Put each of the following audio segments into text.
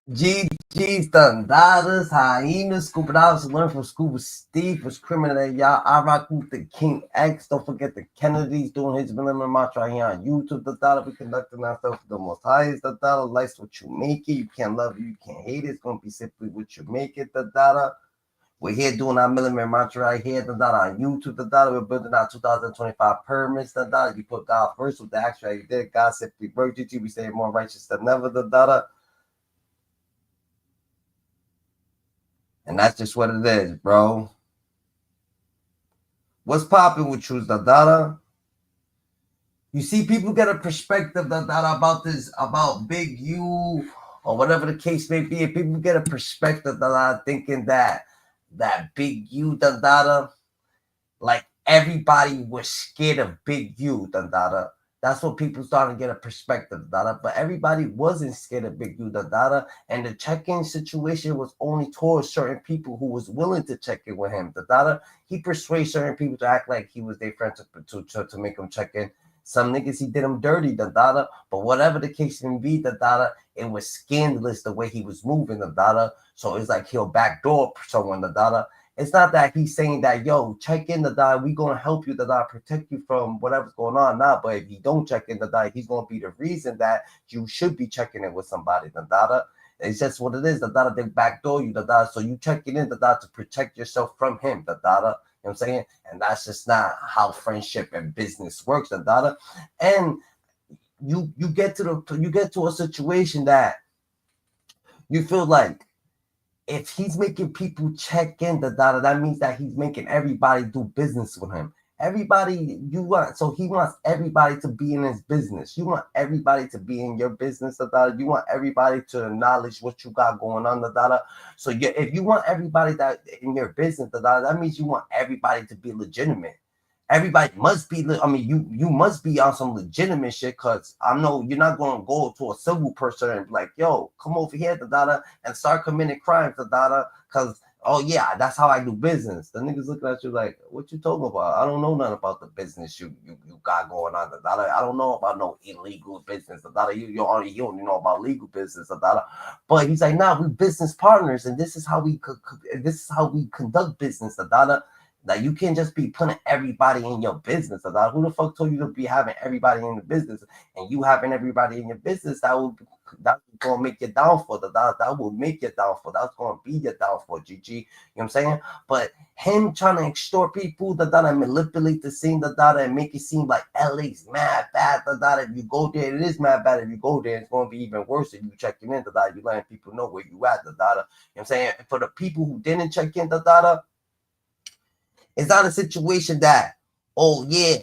GG's Thundadas, Hyenas, Scuba Divers, learn from Scuba Steve, was criminal, y'all. I rock with the King X. Don't forget the Kennedys doing his minimum march right here on YouTube. The dollar we conducting ourselves the most highest. The dollar life's what you make it. You can't love it, you can't hate it. It's gonna be simply what you make it. The dollar. We're here doing our millimeter march right here. The dollar on YouTube. The dollar we're building our 2025 permits. The dollar you put God first with the action right there. God simply worked you. We stay more righteous than never. The dollar. And that's just what it is, bro. What's popping with you, Dada? You see, people get a perspective, Dada, about this, about Big U, or whatever the case may be. If people get a perspective, Dada, thinking that Big U, Dada, like everybody was scared of Big U, Dada. That's what people starting to get a perspective, Dada. But everybody wasn't scared of Big U, Dada. And the check-in situation was only towards certain people who was willing to check in with him, Dada. He persuaded certain people to act like he was their friend to make them check in. Some niggas, he did them dirty, Dada. But whatever the case may be, Dada, it was scandalous the way he was moving, Dada. So it's like he'll backdoor someone, Dada. It's not that he's saying that, yo, check in the die. We're going to help you, the die, protect you from whatever's going on now. But if you don't check in the die, he's going to be the reason that you should be checking in with somebody, the data. It's just what it is. The data, they backdoor you, the data. So you checking in the data to protect yourself from him, the data. You know what I'm saying? And that's just not how friendship and business works, the data. And you get to a situation that you feel like, if he's making people check in the data, that means that he's making everybody do business with him. Everybody so he wants everybody to be in his business. You want everybody to be in your business, the data. You want everybody to acknowledge what you got going on, the data. So if you want everybody that in your business, the data, that means you want everybody to be legitimate. Everybody must be, I mean, you must be on some legitimate shit, because I know you're not going to go to a civil person and be like, yo, come over here, the data, and start committing crimes, the data, because, oh yeah, that's how I do business. The niggas looking at you like, what you talking about? I don't know nothing about the business you got going on, the data. I don't know about no illegal business, the data. You only know about legal business, the data. But he's like, nah, we business partners, and this is how we conduct business, the data. Like, you can't just be putting everybody in your business. Like, who the fuck told you to be having everybody in the business? And you having everybody in your business, that's gonna make your downfall. That will make your downfall. That's gonna be your downfall, GG. You know what I'm saying? But him trying to extort people, and manipulate the scene, and make it seem like LA's mad bad. If you go there, it is mad bad. If you go there, it's gonna be even worse if you checking in. You letting people know where you at. You know what I'm saying? And for the people who didn't check in, it's not a situation that, oh yeah,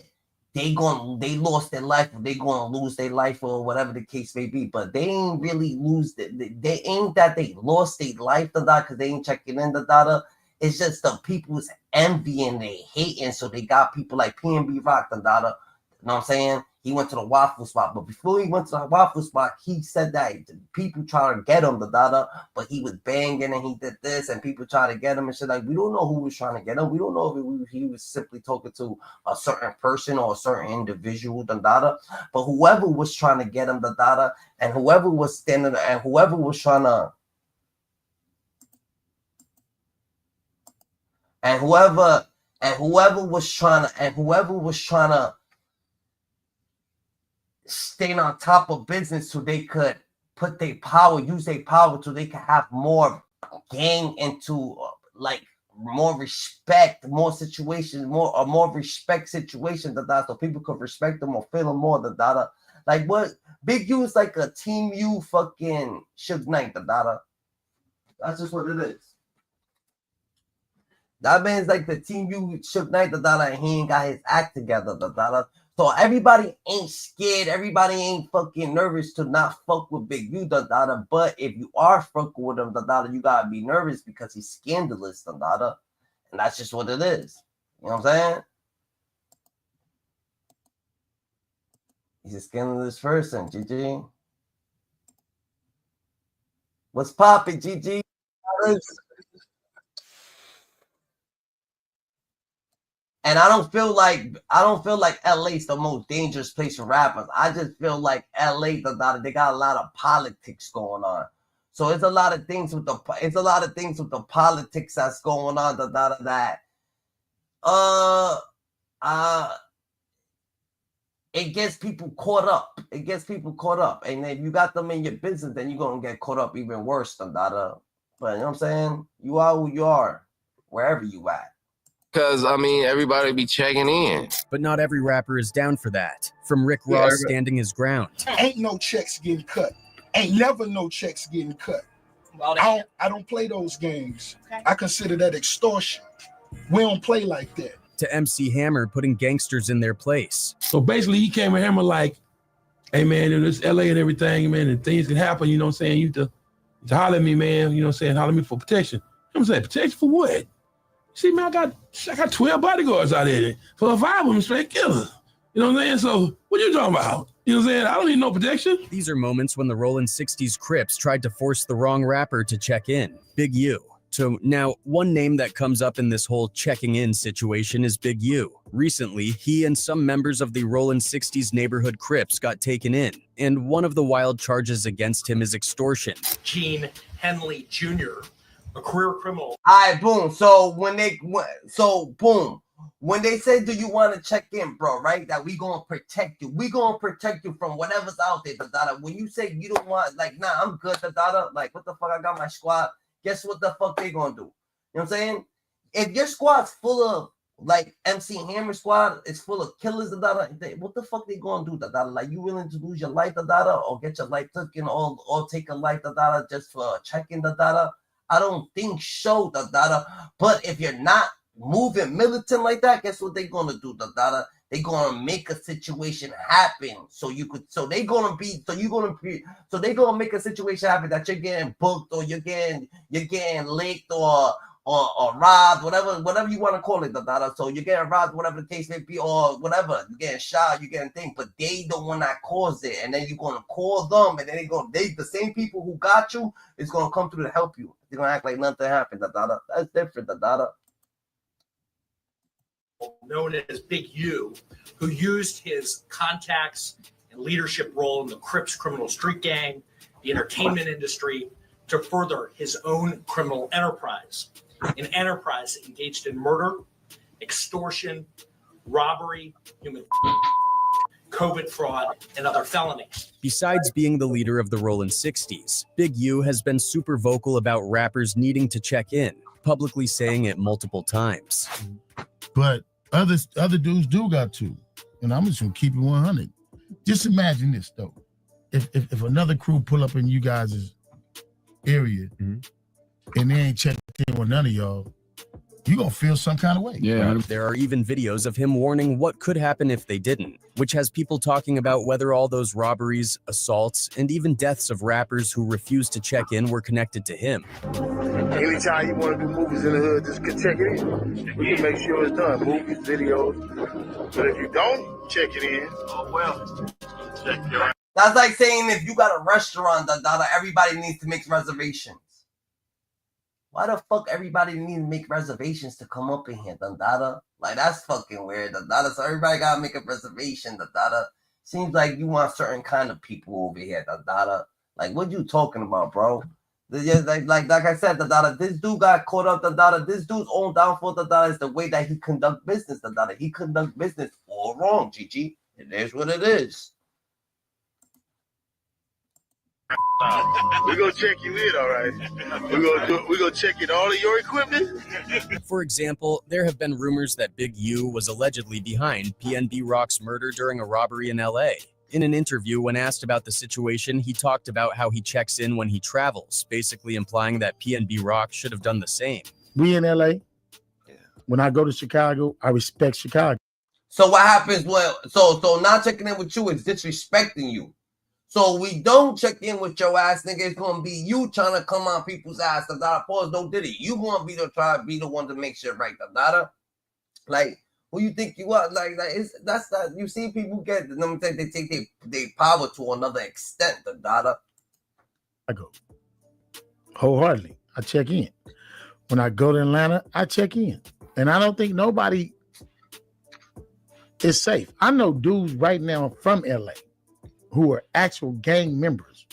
they lost their life, or they gonna lose their life, or whatever the case may be. But they ain't really lose they ain't that they lost their life, the data, because they ain't checking in the data. It's just the people's envying, they hating. So they got people like PNB Rock, the data. You know what I'm saying? He went to the waffle spot, but before he went to the waffle spot, he said that people trying to get him, the data, but he was banging and he did this, and people trying to get him and shit. Like, we don't know who was trying to get him. We don't know if he was simply talking to a certain person or a certain individual, the data. But whoever was trying to get him, the data, and whoever was standing, and whoever was trying to, and whoever was trying to stay on top of business, so they could put their power, use their power, so they could have more gang into like more respect, more situations, more respect situations, so people could respect them or feel them more, the data. Like, what Big U is like a Team U fucking Suge Knight, the data. That's just what it is. That man's like the Team U Suge Knight, the data, and he ain't got his act together, the data. So everybody ain't scared. Everybody ain't fucking nervous to not fuck with Big U, the data. But if you are fucking with him, the data, you gotta be nervous because he's scandalous, the data. And that's just what it is. You know what I'm saying? He's a scandalous person, GG. What's poppin', GG? And I don't feel like LA's the most dangerous place for rappers. I just feel like LA, they got a lot of politics going on. So it's a lot of things with the politics that's going on. That it gets people caught up. And if you got them in your business, then you're gonna get caught up even worse than that. But you know what I'm saying? You are who you are, wherever you at. Because, I mean, everybody be checking in. But not every rapper is down for that. From Rick Ross standing his ground. Ain't no checks getting cut. Ain't never no checks getting cut. Well, I don't play those games. Okay. I consider that extortion. We don't play like that. To MC Hammer putting gangsters in their place. So basically, he came with Hammer like, hey, man, it's LA and everything, man, and things can happen, you know what I'm saying? You to holler at me, man, you know what I'm saying? Holler at me for protection. I'm saying, protection for what? See, man, I got 12 bodyguards out there. For 5 of them straight killers. You know what I'm saying? So what you talking about? You know what I'm saying? I don't need no protection. These are moments when the Rollin' 60s Crips tried to force the wrong rapper to check in, Big U. So now, one name that comes up in this whole checking in situation is Big U. Recently, he and some members of the Rollin' 60s neighborhood Crips got taken in, and one of the wild charges against him is extortion. Gene Henley Jr., a career criminal. All right, boom. So when they say, do you want to check in, bro, right? That we gonna protect you. We gonna protect you from whatever's out there, When you say you don't want, like, nah, I'm good, like, what the fuck, I got my squad. Guess what the fuck they gonna do? You know what I'm saying? If your squad's full of, like, MC Hammer squad is full of killers, what the fuck they gonna do, Like, you willing to lose your life, or get your life taken, or take a life, just for checking, I don't think so, But if you're not moving militant like that, guess what they gonna do, They gonna make a situation happen so they gonna make a situation happen that you're getting booked or you're getting licked or robbed, whatever you want to call it, So you're getting robbed, whatever the case may be, or whatever, you're getting shot, you're getting things, but they the one that caused it, and then you're gonna call them, and then the same people who got you is gonna come through to help you. They're gonna act like nothing happened, That's different, known as Big U, who used his contacts and leadership role in the Crips criminal street gang, the entertainment industry, to further his own criminal enterprise. An enterprise engaged in murder, extortion, robbery, human COVID fraud, and other felonies. Besides being the leader of the Rollin' 60s, Big U has been super vocal about rappers needing to check in, publicly saying it multiple times. But other dudes do got to, and I'm just gonna keep it 100. Just imagine this though: if another crew pull up in you guys' area and they ain't checked in with none of y'all, you gonna feel some kind of way. Yeah. There are even videos of him warning what could happen if they didn't, which has people talking about whether all those robberies, assaults, and even deaths of rappers who refused to check in were connected to him. Anytime you want to do movies in the hood, just check it in. We can make sure it's done. Movies, videos. But if you don't check it in, oh well. Check it out. That's like saying if you got a restaurant, everybody needs to make reservations. Why the fuck everybody needs to make reservations to come up in here, Like, that's fucking weird, So everybody gotta make a reservation, Seems like you want certain kind of people over here, Like, what you talking about, bro? Like I said, this dude got caught up, This dude's own downfall, is the way that he conduct business, He conduct business all wrong, GG. It is what it is. We're gonna check you in, all right. We're gonna check in all of your equipment. For example, there have been rumors that Big U was allegedly behind PNB Rock's murder during a robbery in LA. In an interview, when asked about the situation, he talked about how he checks in when he travels, basically implying that PNB Rock should have done the same. We in LA. When I go to Chicago, I respect Chicago. So what happens when so not checking in with you is disrespecting you. So we don't check in with your ass, nigga. It's gonna be you trying to come on people's ass. Pause, don't did it. You gonna be the one to make shit right, Like, who you think you are? That's not. You see, people get them. They take their power to another extent, I go wholeheartedly. I check in. When I go to Atlanta, I check in, and I don't think nobody is safe. I know dudes right now from LA who are actual gang members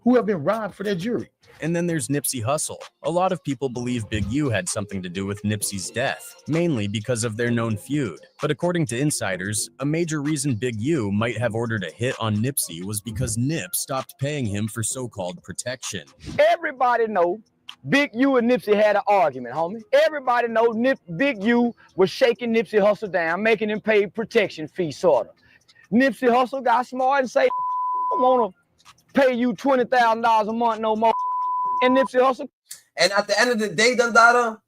who have been robbed for their jury. And then there's Nipsey Hussle. A lot of people believe Big U had something to do with Nipsey's death, mainly because of their known feud. But according to insiders, a major reason Big U might have ordered a hit on Nipsey was because Nip stopped paying him for so-called protection. Everybody know Big U and Nipsey had an argument, homie. Everybody know Big U was shaking Nipsey Hussle down, making him pay protection fee, sort of. Nipsey Hussle got smart and say, I don't want to pay you $20,000 a month no more. And Nipsey Hussle. And at the end of the day, Dada,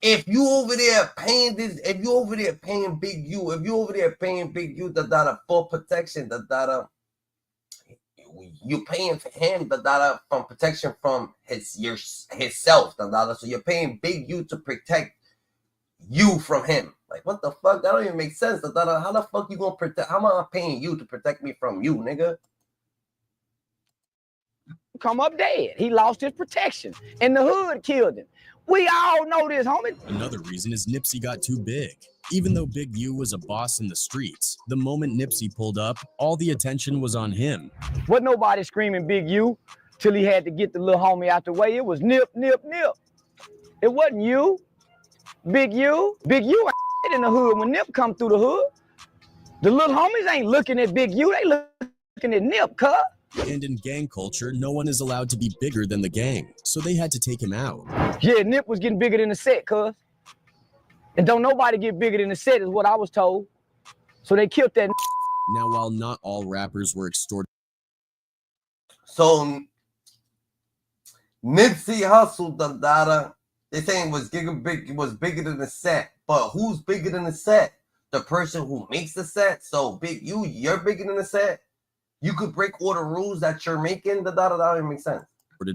if you over there paying this, if you over there paying Big U, if you over there paying Big U, Dada, for protection, Dada, you paying for him, Dada, from protection from himself, Dada. So you're paying Big U to protect you from him. Like, what the fuck? That don't even make sense, Dada. How the fuck you gonna protect? How am I paying you to protect me from you, nigga? Come up dead. He lost his protection, and the hood killed him. We all know this, homie. Another reason is Nipsey got too big. Even though Big U was a boss in the streets, the moment Nipsey pulled up, all the attention was on him. Wasn't nobody screaming Big U till he had to get the little homie out the way. It was Nip, Nip, Nip. It wasn't you. Big U. Big U ain't in the hood when Nip come through the hood. The little homies ain't looking at Big U. They looking at Nip, cuz. And in gang culture, no one is allowed to be bigger than the gang, so they had to take him out. Yeah, Nip was getting bigger than the set, cuz. And don't nobody get bigger than the set is what I was told. So they killed that. Now, while not all rappers were extorted. So Nipsey Hussle, Dada, they saying was bigger than the set. But who's bigger than the set? The person who makes the set. So Big U, you're bigger than the set. You could break all the rules that you're making. That don't even make sense.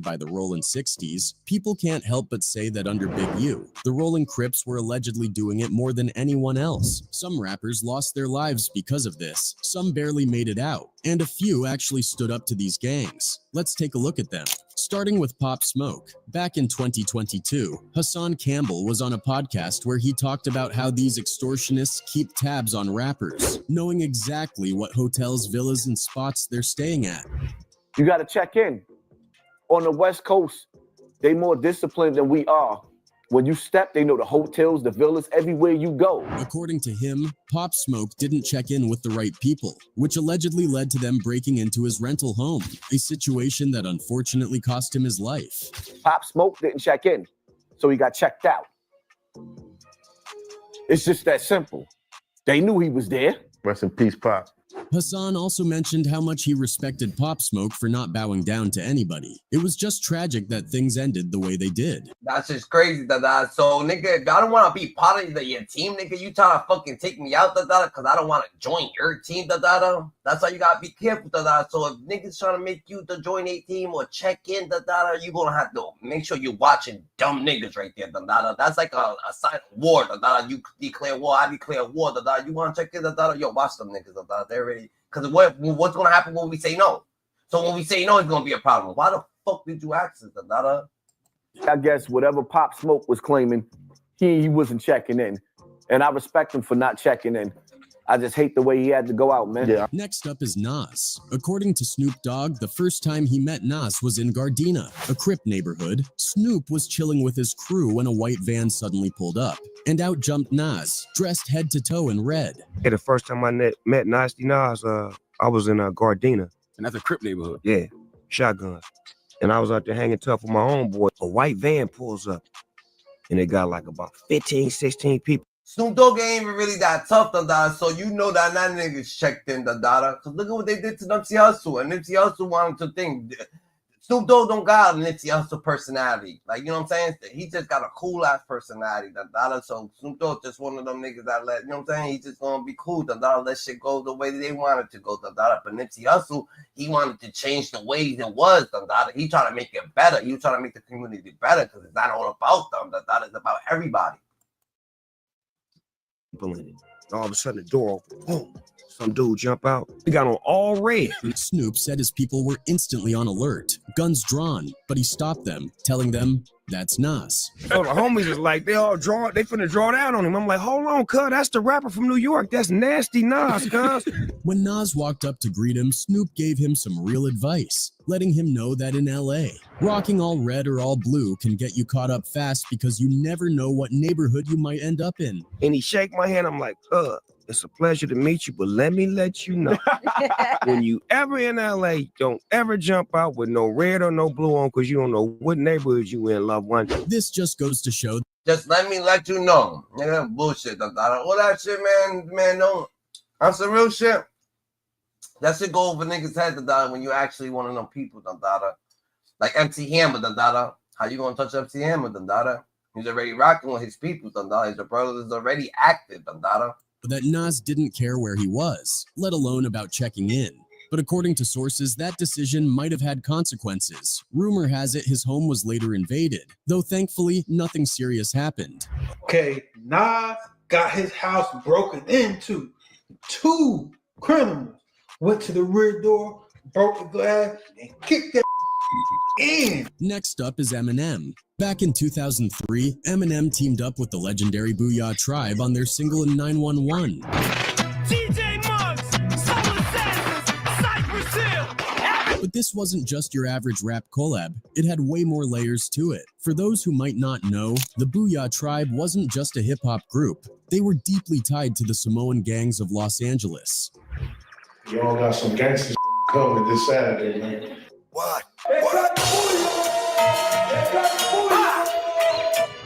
By the ROLLIN 60s, people can't help but say that under Big U, the ROLLIN Crips were allegedly doing it more than anyone else. Some rappers lost their lives because of this, some barely made it out, and a few actually stood up to these gangs. Let's take a look at them. Starting with Pop Smoke. Back in 2022, Hassan Campbell was on a podcast where he talked about how these extortionists keep tabs on rappers, knowing exactly what hotels, villas, and spots they're staying at. You got to check in. On the West Coast, they more disciplined than we are. When you step, they know the hotels, the villas, everywhere you go. According to him, Pop Smoke didn't check in with the right people, which allegedly led to them breaking into his rental home, a situation that unfortunately cost him his life. Pop Smoke didn't check in, so he got checked out. It's just that simple. They knew he was there. Rest in peace, Pop. Hassan also mentioned how much he respected Pop Smoke for not bowing down to anybody. It was just tragic that things ended the way they did. That's just crazy, Dada. So, nigga, if I don't want to be part of your team, nigga, you trying to fucking take me out, Dada, because I don't want to join your team, Dada. That's why you got to be careful, Dada. So, if niggas trying to make you to join a team or check in, Dada, you're going to have to make sure you're watching dumb niggas right there, Dada. That's like a sign of war, Dada. You declare war, I declare war, Dada. You want to check in, Dada? Yo, watch them niggas, Dada. They're ready. Because what's going to happen when we say no? So when we say no, it's going to be a problem. Why the fuck did you ask us, Dada? I guess whatever Pop Smoke was claiming, he wasn't checking in. And I respect him for not checking in. I just hate the way he had to go out, man. Yeah. Next up is Nas. According to Snoop Dogg, the first time he met Nas was in Gardena, a Crip neighborhood. Snoop was chilling with his crew when a white van suddenly pulled up, and out jumped Nas, dressed head to toe in red. Hey, the first time I met Nasty Nas, I was in Gardena. And that's a Crip neighborhood. Yeah, shotguns. And I was out there hanging tough with my homeboy. A white van pulls up, and it got like about 15, 16 people. Snoop Dogg ain't even really that tough, Dada. So you know that niggas checked in, Dada. Because look at what they did to Nipsey Hussle. And Nipsey Hussle wanted to think. Snoop Dogg don't got a Nipsey Hussle personality. Like, you know what I'm saying? He just got a cool-ass personality, Dada. So Snoop Dogg just one of them niggas that let, you know what I'm saying? He just gonna be cool, Dada. Let shit go the way they want it to go, Dada. But Nipsey Hussle, he wanted to change the ways it was, Dada. He trying to make it better. He was trying to make the community better because it's not all about them, Dada. It's about everybody. In it. All of a sudden, the door open. Boom. Some dude jump out. He got on all red. Snoop said his people were instantly on alert, guns drawn, but he stopped them, telling them, That's Nas. So the homies is like, they finna draw down on him. I'm like, hold on, cuz, that's the rapper from New York. That's Nasty Nas, cuz. When Nas walked up to greet him, Snoop gave him some real advice, letting him know that in LA, rocking all red or all blue can get you caught up fast because you never know what neighborhood you might end up in. And he shake my hand. I'm like, it's a pleasure to meet you, but let me let you know. When you ever in LA, don't ever jump out with no red or no blue on because you don't know what neighborhood you in, loved one. This just goes to show. Just let me let you know. Nigga, bullshit. All that shit, man, don't. On some real shit. That shit go over niggas' head, when you actually one of them people, like MC Hammer, How you gonna touch MC Hammer, He's already rocking with his people, His brother is already active, That Nas didn't care where he was, let alone about checking in. But according to sources, that decision might have had consequences. Rumor has it his home was later invaded, though thankfully nothing serious happened. Okay, Nas got his house broken into. 2 criminals went to the rear door, broke the glass, and kicked that in. Next up is Eminem. Back in 2003, Eminem teamed up with the legendary Booyah Tribe on their single in 911. But this wasn't just your average rap collab. It had way more layers to it. For those who might not know, the Booyah Tribe wasn't just a hip-hop group. They were deeply tied to the Samoan gangs of Los Angeles. Y'all got some gangsters coming this Saturday, man. What?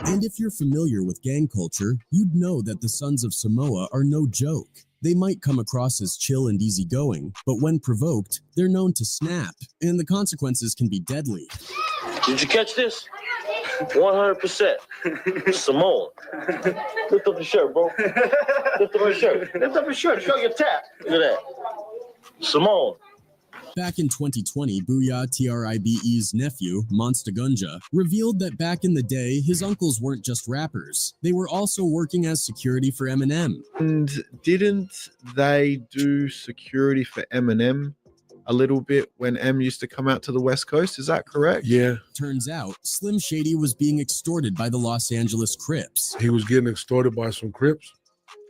And if you're familiar with gang culture, you'd know that the Sons of Samoa are no joke. They might come across as chill and easygoing, but when provoked, they're known to snap, and the consequences can be deadly. Did you catch this? 100%. Simone. Lift up your shirt, bro. Lift up your shirt. Lift up your shirt. Show your tap. Look at that. Simone. Back in 2020, Booyah TRIBE's nephew, Monsta Gunja, revealed that back in the day, his uncles weren't just rappers. They were also working as security for Eminem. And didn't they do security for Eminem a little bit when M used to come out to the West Coast? Is that correct? Yeah. Turns out, Slim Shady was being extorted by the Los Angeles Crips. He was getting extorted by some Crips.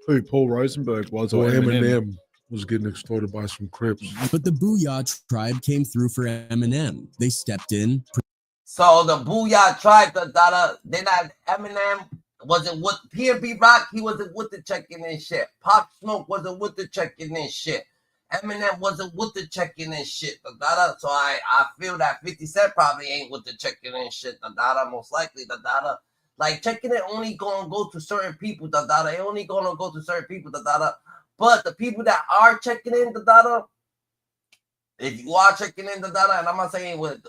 Who, Paul Rosenberg was? Or Or Eminem was getting extorted by some Crips. But the Booyah Tribe came through for Eminem. They stepped in. So the Booyah Tribe, then Eminem wasn't with P&B Rock. He wasn't with the checking in shit. Pop Smoke wasn't with the checking in shit. Eminem wasn't with the checking in shit. So I feel that 50 Cent probably ain't with the checking in shit. Most likely like checking it only gonna go to certain people. It only gonna go to certain people. But the people that are checking in, if you are checking in, and I'm not saying with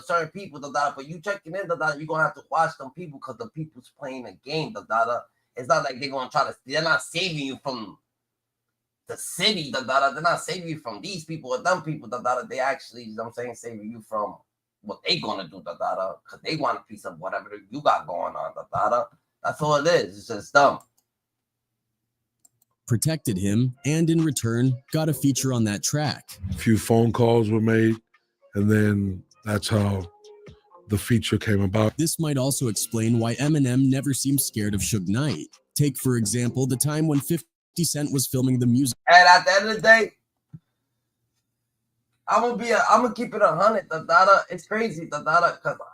certain people, but you checking in, you're gonna have to watch them people because the people's playing a game, It's not like they're gonna they're not saving you from the city, they're not saving you from these people or them people, They actually, you know what I'm saying, saving you from what they gonna do, because they want a piece of whatever you got going on, That's all it is. It's just dumb. Protected him, and in return, got a feature on that track. A few phone calls were made, and then that's how the feature came about. This might also explain why Eminem never seemed scared of Suge Knight. Take, for example, the time when 50 Cent was filming the music. And at the end of the day, I'm gonna keep it 100, It's crazy, because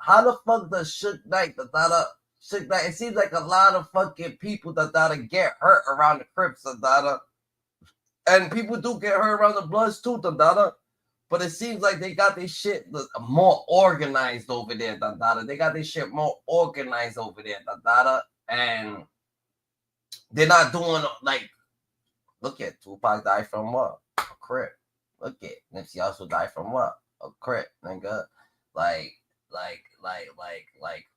how the fuck does Suge Knight, it seems like a lot of fucking people that get hurt around the Crips, and people do get hurt around the Bloods too, but it seems like they got this shit more organized over there, They got this shit more organized over there, and they're not doing like, look at Tupac died from what? A Crip. Look at Nipsey also died from what? A Crip, nigga. Like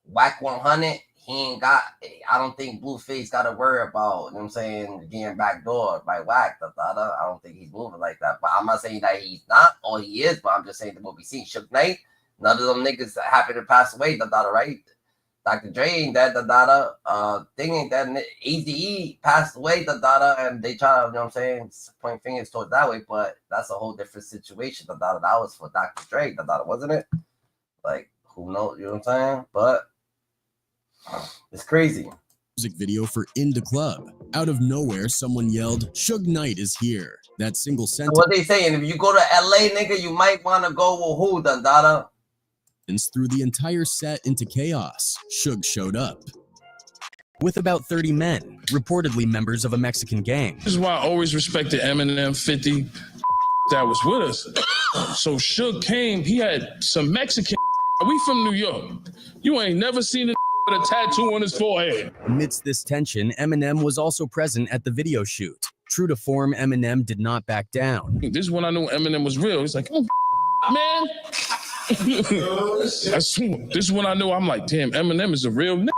Whack 100, he ain't got, I don't think Blueface got to worry about, you know what I'm saying, getting backdoored by Whack. I don't think he's moving like that. But I'm not saying that he's not, or he is, but I'm just saying that what we seen. Suge Knight, none of them niggas happy to pass away, right? Dr. Dre ain't dead, thing ain't dead. Eazy-E passed away, and they try to, you know what I'm saying, point fingers towards that way, but that's a whole different situation, That was for Dr. Dre, wasn't it? Like, who knows, you know what I'm saying? But It's crazy. Music video for In the Club. Out of nowhere, someone yelled, "Suge Knight is here." That single So sentence what they saying? If you go to LA, nigga, you might want to go with who, Dandada? threw the entire set into chaos. Suge showed up with about 30 men, reportedly members of a Mexican gang. This is why I always respected Eminem, 50 that was with us. So Suge came, he had some Mexican. We from New York. You ain't never seen a with a tattoo on his forehead. Amidst this tension, Eminem was also present at the video shoot. True to form, Eminem did not back down. This is when I knew Eminem was real. He's like, oh, man. This is when I knew, I'm like, damn, Eminem is a real nigga.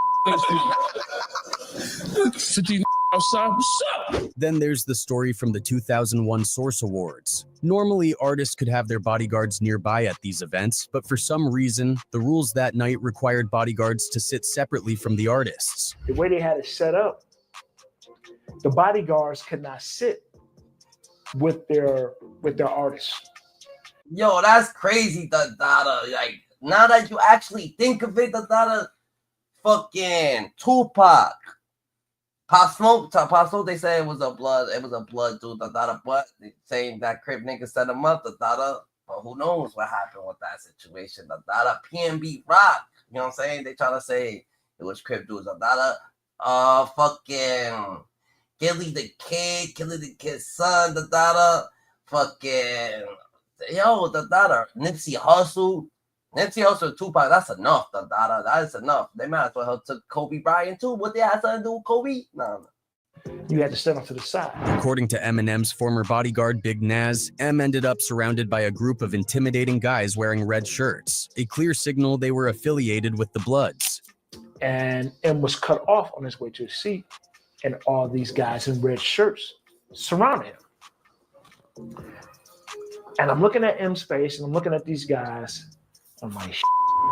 50 outside, what's up? Then there's the story from the 2001 Source Awards. Normally, artists could have their bodyguards nearby at these events, but for some reason, the rules that night required bodyguards to sit separately from the artists. The way they had it set up, the bodyguards could not sit with their artists. Yo, that's crazy, Dandada. Like, now that you actually think of it, Dandada, fucking Tupac. Pop Smoke, they say it was a blood dude, but they saying that Crip nigga set him up, but who knows what happened with that situation, PNB Rock, you know what I'm saying? They try to say it was Crip dudes, fucking Gilly the Kid's son, fucking, yo, Nipsey Hussle, Tupac, that's enough, that is enough. They might as well have took Kobe Bryant too. What they had something to do with Kobe? No. You had to stand up to the side. According to Eminem's former bodyguard, Big Naz, M ended up surrounded by a group of intimidating guys wearing red shirts, a clear signal they were affiliated with the Bloods. And M was cut off on his way to his seat, and all these guys in red shirts surrounded him. And I'm looking at M's face, and I'm looking at these guys. I'm like,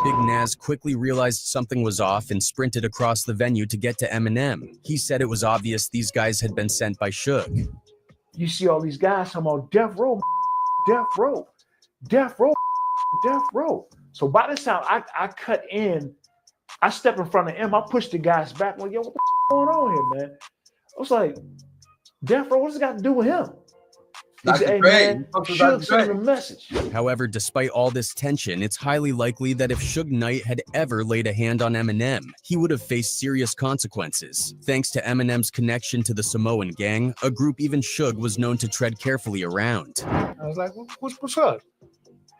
Big Naz quickly realized something was off and sprinted across the venue to get to Eminem. He said it was obvious these guys had been sent by Suge. You see all these guys talking about death row, death row, death row, death row. So by the time I cut in, I step in front of M, I push the guys back. I'm like, yo, what the going on here, man? I was like, death row, what does it got to do with him? He said, hey, man, Suge sent him a message. However, despite all this tension, it's highly likely that if Suge Knight had ever laid a hand on Eminem, he would have faced serious consequences. Thanks to Eminem's connection to the Samoan gang, a group even Suge was known to tread carefully around. I was like, what's up?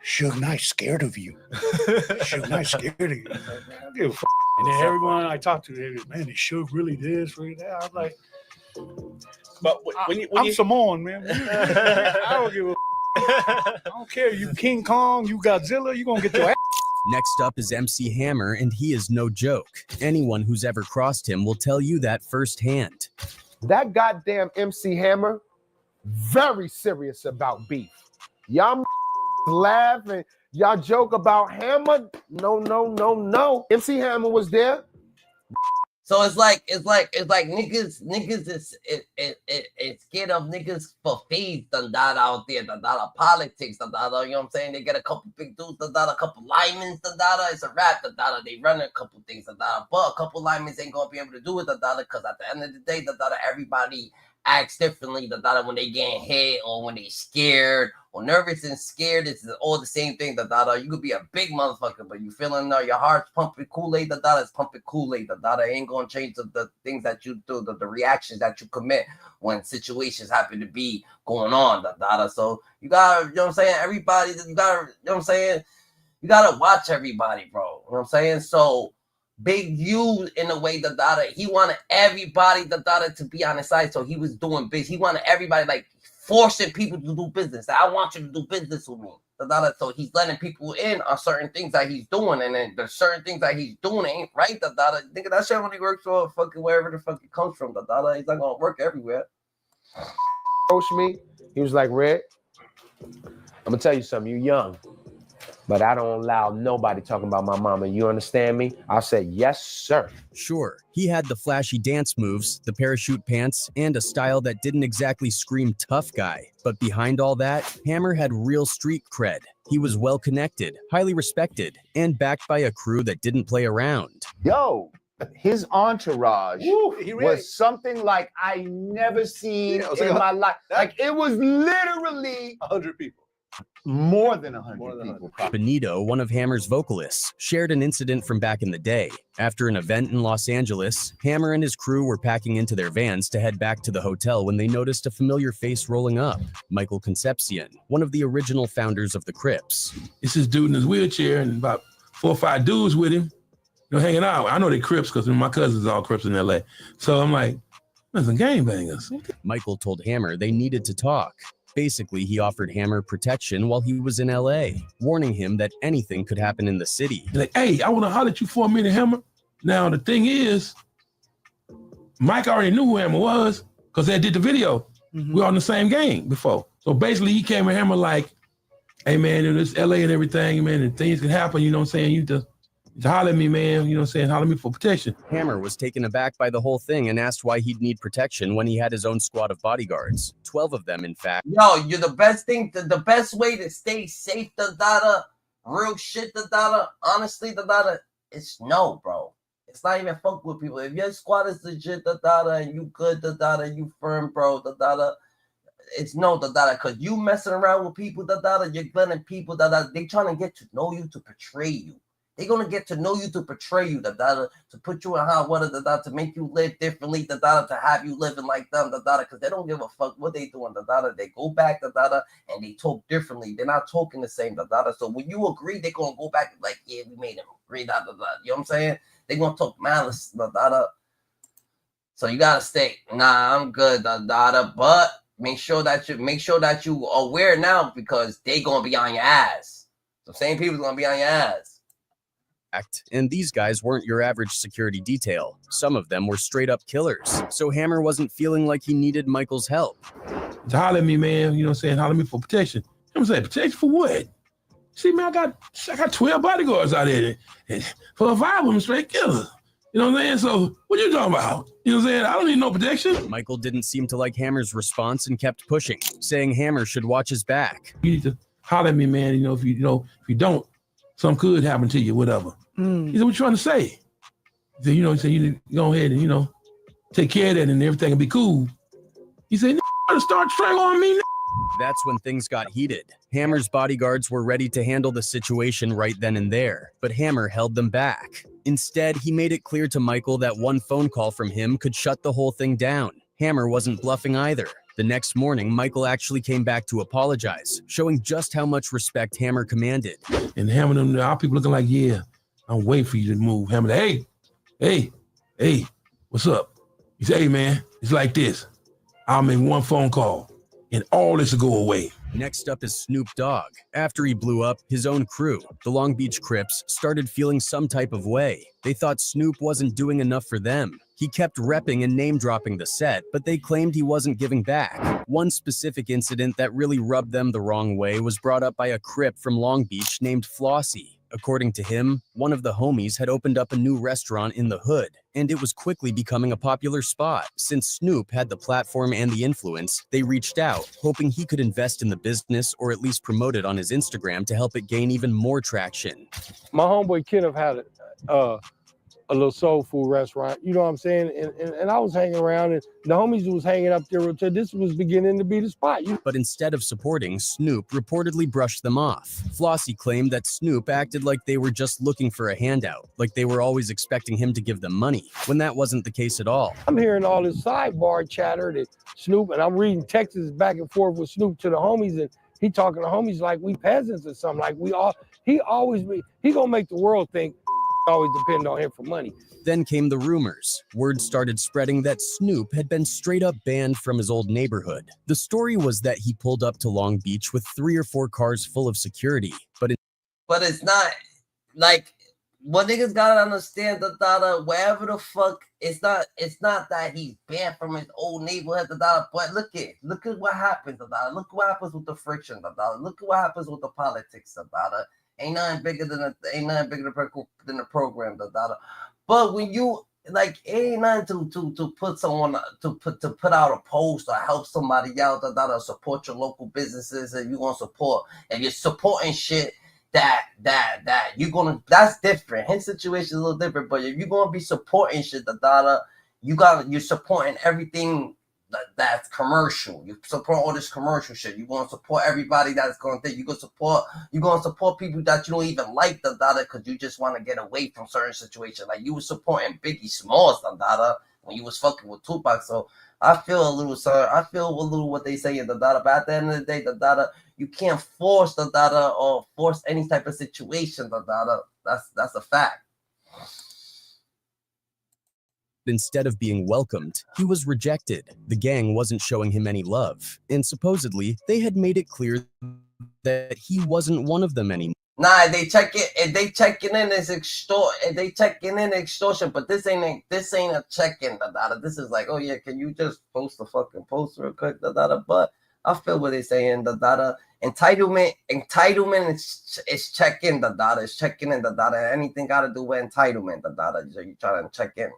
Suge Knight's scared of you. Suge Knight's scared of you. I give a f***. And then everyone I talked to, they go, man, is Suge really this, really that? I was like, but I'm Samoan, man. I don't give a f***. I don't care. You King Kong, you Godzilla, you gonna get your ass. Next up is MC Hammer, and he is no joke. Anyone who's ever crossed him will tell you that firsthand. That goddamn MC Hammer, very serious about beef. Y'all laugh and y'all joke about Hammer. No. MC Hammer was there. So it's like niggas is scared of niggas for fees out there, politics, you know what I'm saying? They get a couple big dudes, a couple linemen, it's a rap, they run a couple things, but a couple linemen ain't gonna be able to do it, because at the end of the day, everybody acts differently, when they getting hit or when they scared or nervous and scared. It's all the same thing. You could be a big motherfucker, but you feeling your heart's pumping Kool-Aid. It's pumping Kool-Aid. Ain't gonna change the things that you do, the reactions that you commit when situations happen to be going on. So you gotta, you know what I'm saying? Everybody, you gotta, you know what I'm saying? You gotta watch everybody, bro. You know what I'm saying? So Big U, in a way, he wanted everybody, to be on his side. So he was doing business. He wanted everybody, like, forcing people to do business. I want you to do business with me. So he's letting people in on certain things that he's doing. And then there's certain things that he's doing ain't right. Nigga, that shit only works for fucking wherever the fuck it comes from. He's not gonna work everywhere. Approached me. He was like, Red, I'm gonna tell you something. You young. But I don't allow nobody talking about my mama. You understand me? I said, yes, sir. Sure, he had the flashy dance moves, the parachute pants, and a style that didn't exactly scream tough guy. But behind all that, Hammer had real street cred. He was well connected, highly respected, and backed by a crew that didn't play around. Yo, his entourage He really- was something like I never seen Yeah, it was in like my life. Like it was literally 100 people. More than 100 people. Benito, one of Hammer's vocalists, shared an incident from back in the day. After an event in Los Angeles, Hammer and his crew were packing into their vans to head back to the hotel when they noticed a familiar face rolling up. Michael Concepcion, one of the original founders of the Crips. It's this dude in his wheelchair and about 4 or 5 dudes with him, hanging out. I know they Crips because my cousins are all Crips in LA. So I'm like, there's some gangbangers. Michael told Hammer they needed to talk. Basically, he offered Hammer protection while he was in LA, warning him that anything could happen in the city. Like, hey, I want to holler at you for a minute, Hammer. Now, the thing is, Mike already knew who Hammer was because they did the video. We were on the same gang before. So basically, he came at Hammer like, hey, man, it's LA and everything, man, and things can happen, you know what I'm saying? You just holler at me, man, you know what I'm saying? Holler at me for protection. Hammer was taken aback by the whole thing and asked why he'd need protection when he had his own squad of bodyguards. 12 of them, in fact. Yo, you're the best thing, the best way to stay safe, real shit, honestly, it's no, bro. It's not even fuck with people. If your squad is legit, and you good, you firm, bro, it's no, because you messing around with people, you're letting people, they trying to get to know you to portray you. They're gonna get to know you to portray you, to put you in hot water, to make you live differently, to have you living like them, because they don't give a fuck what they doing, They go back, and they talk differently. They're not talking the same, So when you agree, they're gonna go back and like, yeah, we made them agree, You know what I'm saying? They're gonna talk malice, So you gotta stay. Nah, I'm good, but make sure that you aware now because they gonna be on your ass. So same people's gonna be on your ass. And these guys weren't your average security detail. Some of them were straight up killers. So Hammer wasn't feeling like he needed Michael's help. To holler at me, man, you know what I'm saying? Holler at me for protection. You know what I'm saying? Protection for what? See, man, I got 12 bodyguards out there. And 4 or 5 of them straight killers. You know what I'm saying? So what you talking about? You know what I'm saying? I don't need no protection. Michael didn't seem to like Hammer's response and kept pushing, saying Hammer should watch his back. You need to holler at me, man. If you don't, something could happen to you, whatever. He said, what you trying to say? He said, you need to go ahead and, take care of that and everything will be cool. He said, to start strangling me. That's when things got heated. Hammer's bodyguards were ready to handle the situation right then and there, but Hammer held them back. Instead, he made it clear to Michael that one phone call from him could shut the whole thing down. Hammer wasn't bluffing either. The next morning, Michael actually came back to apologize, showing just how much respect Hammer commanded. And Hammer, our people looking like, yeah, I'm waiting for you to move. Hammer, hey, what's up? He said, hey, man, it's like this. I'll make one phone call and all this will go away. Next up is Snoop Dogg. After he blew up, his own crew, the Long Beach Crips, started feeling some type of way. They thought Snoop wasn't doing enough for them. He kept repping and name-dropping the set, but they claimed he wasn't giving back. One specific incident that really rubbed them the wrong way was brought up by a Crip from Long Beach named Flossie. According to him, one of the homies had opened up a new restaurant in the hood, and it was quickly becoming a popular spot. Since Snoop had the platform and the influence, they reached out, hoping he could invest in the business or at least promote it on his Instagram to help it gain even more traction. My homeboy Kenneth had a little soul food restaurant, you know what I'm saying? And I was hanging around and the homies was hanging up there until this was beginning to be the spot. But instead of supporting, Snoop reportedly brushed them off. Flossie claimed that Snoop acted like they were just looking for a handout, like they were always expecting him to give them money, when that wasn't the case at all. I'm hearing all this sidebar chatter that Snoop, and I'm reading texts back and forth with Snoop to the homies, and he talking to homies like we peasants or something, like he gonna make the world think always depend on him for money. Then came the rumors. Word started spreading that Snoop had been straight up banned from his old neighborhood. The story was that he pulled up to Long Beach with 3 or 4 cars full of security, but it's not like what niggas gotta understand that wherever the fuck it's not that he's banned from his old neighborhood, but look at what happens, look what happens with the friction, look at what happens with the politics, ain't nothing bigger than the program, but when you like, ain't nothing to put someone to put out a post or help somebody out, support your local businesses, and you gonna support, and you're supporting shit that you're gonna, that's different. His situation is a little different, but if you're gonna be supporting shit, you're supporting everything that's commercial. You support all this commercial shit. You're gonna support everybody that's gonna think. You're gonna support people that you don't even like because you just want to get away from certain situations. Like you were supporting Biggie Smalls when you was fucking with Tupac. So I feel a little sorry. I feel a little what they say in but at the end of the day, you can't force or force any type of situation. That's a fact. Instead of being welcomed, he was rejected. The gang wasn't showing him any love, and supposedly they had made it clear that he wasn't one of them anymore. Nah, they checking in as extortion, but this ain't a check-in. This is like, oh yeah, can you just post the fucking post real quick? But I feel what they're saying. Entitlement is check-in. Is checking in. Anything got to do with entitlement. So you try to check in.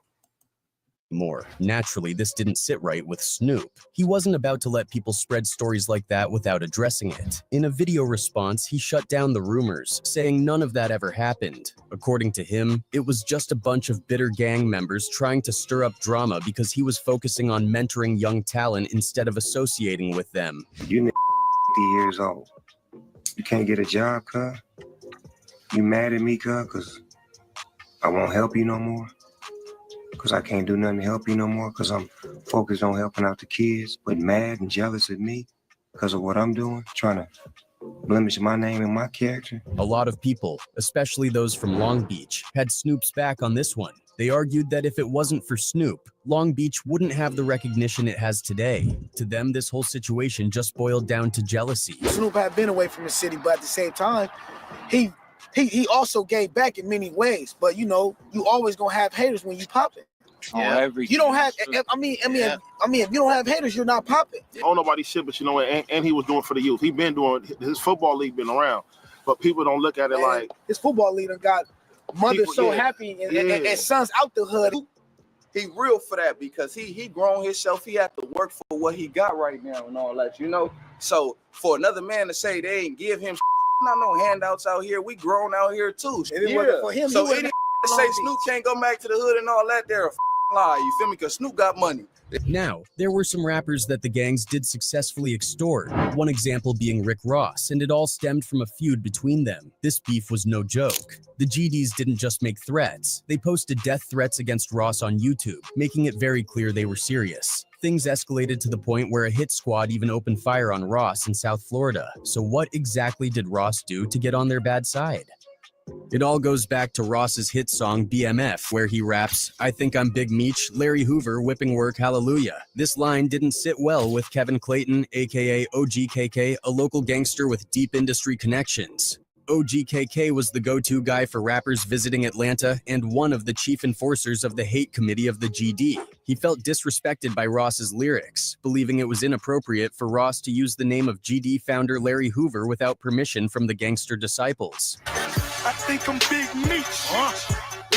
More. Naturally, this didn't sit right with Snoop. He wasn't about to let people spread stories like that without addressing it. In a video response, he shut down the rumors, saying none of that ever happened. According to him, it was just a bunch of bitter gang members trying to stir up drama because he was focusing on mentoring young talent instead of associating with them. You 50 years old. You can't get a job, cuz? You mad at me, cuz? Because I won't help you no more? Because I can't do nothing to help you no more because I'm focused on helping out the kids, but mad and jealous of me because of what I'm doing, trying to blemish my name and my character. A lot of people, especially those from Long Beach, had Snoop's back on this one. They argued that if it wasn't for Snoop, Long Beach wouldn't have the recognition it has today. To them, this whole situation just boiled down to jealousy. Snoop had been away from the city, but at the same time, he also gave back in many ways. But you always gonna have haters when you popping. Yeah. You don't have. I mean, if you don't have haters, you're not popping. Oh, nobody shit, but and he was doing for the youth. He been doing his football league, been around, but people don't look at it like his football league got mothers happy and sons out the hood. He real for that because he grown himself. He had to work for what he got right now and all that, So for another man to say they ain't give him not no handouts out here, we grown out here too. For him, so any say Snoop can't go back to the hood and all that, they're a lie. You feel me? Because Snoop got money. Now, there were some rappers that the gangs did successfully extort, one example being Rick Ross, and it all stemmed from a feud between them. This beef was no joke. The GDs didn't just make threats, they posted death threats against Ross on YouTube, making it very clear they were serious. Things escalated to the point where a hit squad even opened fire on Ross in South Florida. So what exactly did Ross do to get on their bad side? It all goes back to Ross's hit song BMF, where he raps, "I think I'm Big Meech, Larry Hoover, whipping work, hallelujah." This line didn't sit well with Kevin Clayton, aka OGKK, a local gangster with deep industry connections. OGKK was the go-to guy for rappers visiting Atlanta and one of the chief enforcers of the hate committee of the GD. He felt disrespected by Ross's lyrics, believing it was inappropriate for Ross to use the name of GD founder Larry Hoover without permission from the gangster disciples. I think I'm Big Meech,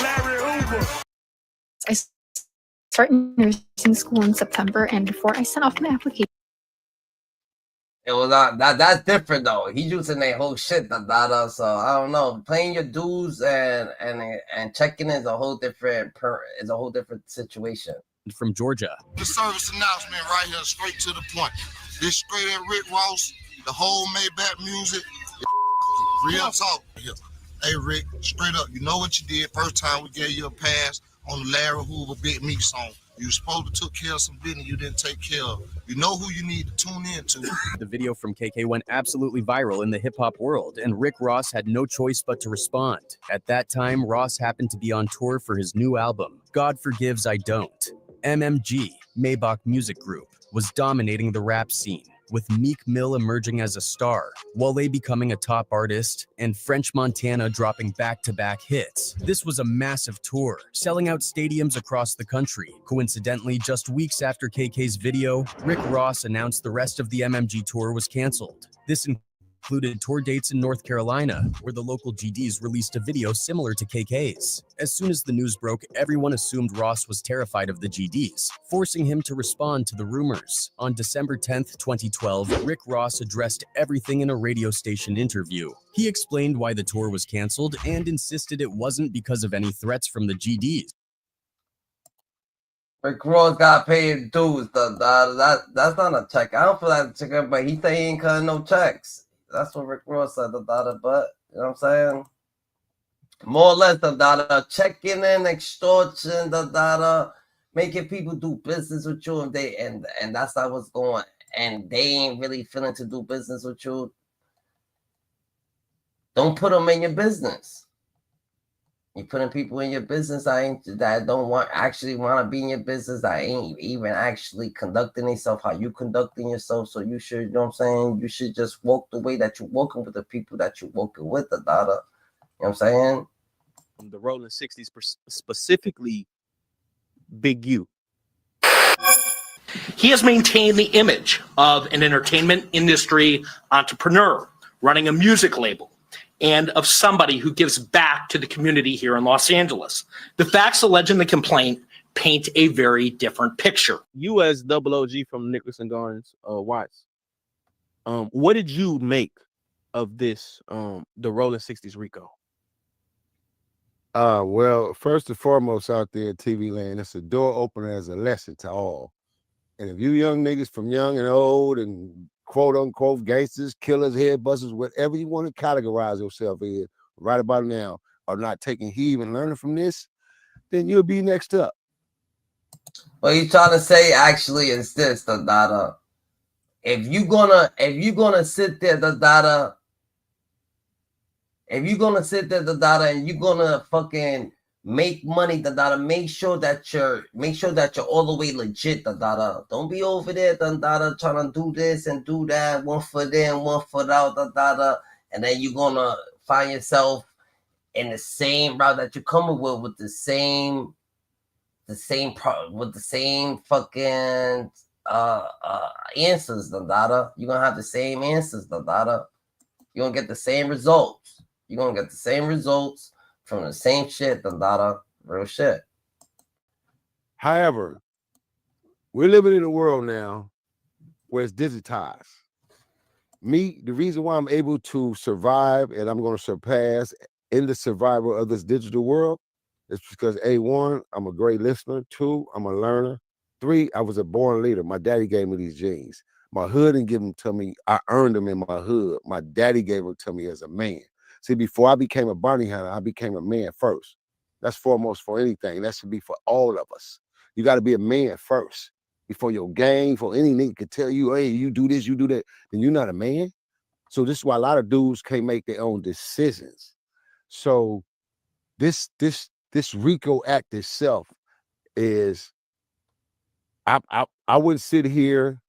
Larry Hoover. I started nursing school in September, and before I sent off my application, it was that's different though. He's using their whole shit, so I don't know. Paying your dues and checking is a whole different situation. From Georgia. The service announcement right here, straight to the point. This straight at Rick Ross, the whole Maybach music. Real talk here. Hey Rick, straight up, you know what you did first time we gave you a pass on the Larry Hoover Big Meech song. You were supposed to take care of some business you didn't take care of. You know who you need to tune in to. The video from KK went absolutely viral in the hip-hop world, and Rick Ross had no choice but to respond. At that time, Ross happened to be on tour for his new album, God Forgives I Don't. MMG, Maybach Music Group, was dominating the rap scene, with Meek Mill emerging as a star, Wale becoming a top artist, and French Montana dropping back-to-back hits. This was a massive tour, selling out stadiums across the country. Coincidentally, just weeks after KK's video, Rick Ross announced the rest of the MMG tour was canceled. This included tour dates in North Carolina, where the local GDs released a video similar to KK's. As soon as the news broke, everyone assumed Ross was terrified of the GDs, forcing him to respond to the rumors. On December 10th, 2012, Rick Ross addressed everything in a radio station interview. He explained why the tour was canceled and insisted it wasn't because of any threats from the GDs. Rick Ross got paid dues. That's not a check. I don't feel like a check, but he say he ain't cutting no checks. That's what Rick Ross said. But you know what I'm saying? More or less, checking in, extortion, making people do business with you, and that's not what's going. And they ain't really feeling to do business with you. Don't put them in your business. You putting people in your business that don't actually want to be in your business, that ain't even actually conducting themselves how you conducting yourself. So you should, you know what I'm saying? You should just walk the way that you're walking with the people that you're walking with, You know what I'm saying? The Rollin 60s, specifically Big U. He has maintained the image of an entertainment industry entrepreneur running a music label, and of somebody who gives back to the community here in Los Angeles. The facts alleged in the complaint paint a very different picture. You as double OG from Nicholas and Garn's Watts, what did you make of this, the Rollin 60s Rico? Well, first and foremost out there in TV land, it's a door opener as a lesson to all. And if you young niggas from young and old and quote unquote gangsters, killers, head busters, whatever you want to categorize yourself in right about now, are not taking heed and learning from this, then you'll be next up. What you trying to say actually is this, if you gonna sit there, if you're gonna sit there, and you're gonna fucking make money, make sure that you're all the way legit, Don't be over there, trying to do this and do that, one foot in, one foot out, and then you're gonna find yourself in the same route that you're coming with the same fucking answers, You're gonna have the same answers, You're gonna get the same results. You're gonna get the same results from the same shit, real shit. However, we're living in a world now where it's digitized. Me, the reason why I'm able to survive and I'm going to surpass in the survival of this digital world is because A1, I'm a great listener. 2, I'm a learner. 3, I was a born leader. My daddy gave me these genes. My hood didn't give them to me. I earned them in my hood. My daddy gave them to me as a man. See, before I became a bounty hunter, I became a man first. That's foremost for anything. That should be for all of us. You got to be a man first before your gang, for any nigga could tell you, hey, you do this, you do that, then you're not a man. So this is why a lot of dudes can't make their own decisions. So this RICO Act itself is, I wouldn't sit here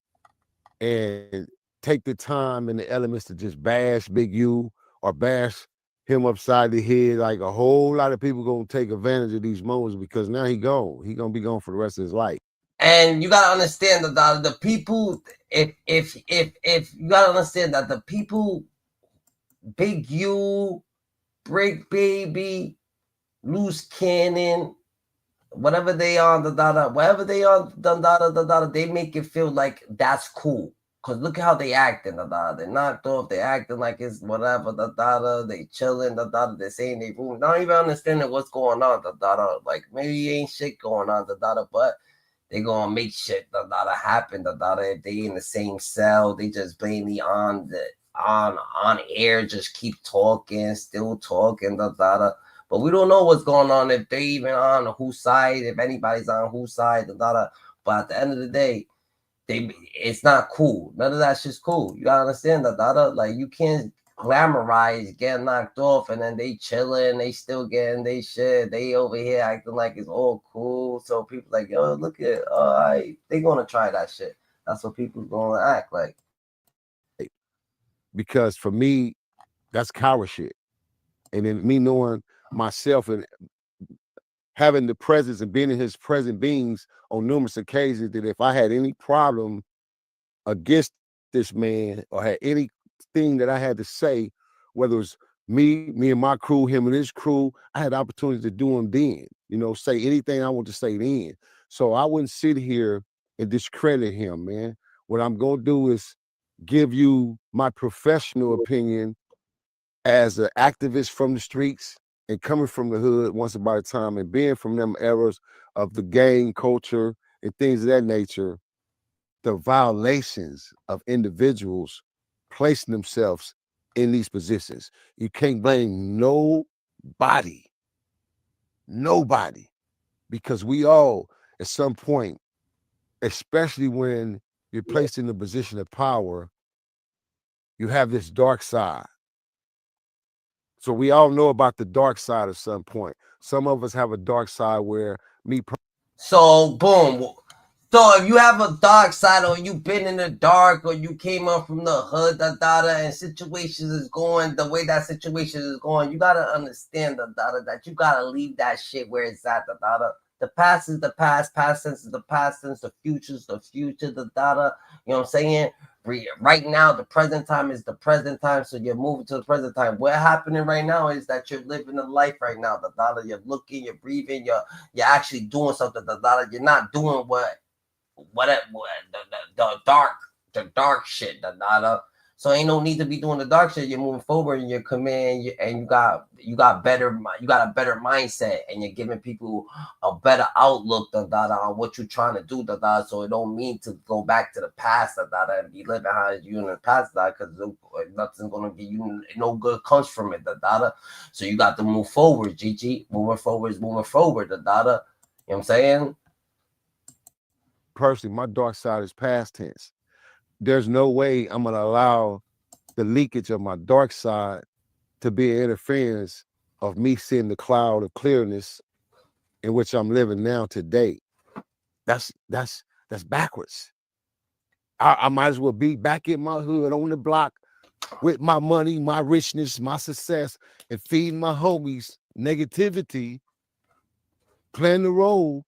and take the time and the elements to just bash Big U or bash him upside the head. Like a whole lot of people gonna take advantage of these moments because now he gone. He gonna be gone for the rest of his life. And you gotta understand that the people, if you gotta understand that the people, Big U, Break Baby, Loose Cannon, whatever they are, whatever they are, they make it feel like that's cool. Cause look at how they acting, they knocked off, they acting like it's whatever, they chilling, they saying they room, not even understanding what's going on, like maybe ain't shit going on, but they gonna make shit happen, if they in the same cell, they just blatantly on air, just keep talking, still talking, but we don't know what's going on, if they even on whose side, if anybody's on whose side, but at the end of the day, it's not cool. None of that shit's cool. You gotta understand that, like you can't glamorize getting knocked off and then they chilling, they still getting they shit. They over here acting like it's all cool. So people like, yo, look at, they gonna try that shit. That's what people gonna act like. Because for me, that's coward shit. And then me knowing myself and having the presence and being in his present beings on numerous occasions, that if I had any problem against this man or had any thing that I had to say, whether it was me and my crew, him and his crew, I had the opportunity to do them then, you know, say anything I want to say then. So I wouldn't sit here and discredit him, man. What I'm going to do is give you my professional opinion as an activist from the streets and coming from the hood once upon a time and being from them eras of the gang culture and things of that nature. The violations of individuals placing themselves in these positions. You can't blame nobody, because we all, at some point, especially when you're placed in a position of power, you have this dark side. So we all know about the dark side at some point. Some of us have a dark side where So boom. So if you have a dark side, or you've been in the dark, or you came up from the hood, and situations is going the way that situation is going, you gotta understand that you gotta leave that shit where it's at. The past is the past tense is the past tense, the future is the future. You know what I'm saying? Right now, the present time is the present time, so you're moving to the present time. What's happening right now is that you're living a life right now. You're looking, you're breathing, you're actually doing something. You're not doing the dark shit. So ain't no need to be doing the dark shit. You're moving forward in your command, and you got a better mindset, and you're giving people a better outlook on what you're trying to do. So it don't mean to go back to the past and be living how you in the past, because nothing's gonna get you, no good comes from it. So you got to move forward, GG. Moving forward is moving forward. You know what I'm saying? Personally, my dark side is past tense. There's no way I'm going to allow the leakage of my dark side to be an interference of me seeing the cloud of clearness in which I'm living now today. That's backwards. I might as well be back in my hood on the block with my money, my richness, my success, and feeding my homies negativity, playing the role,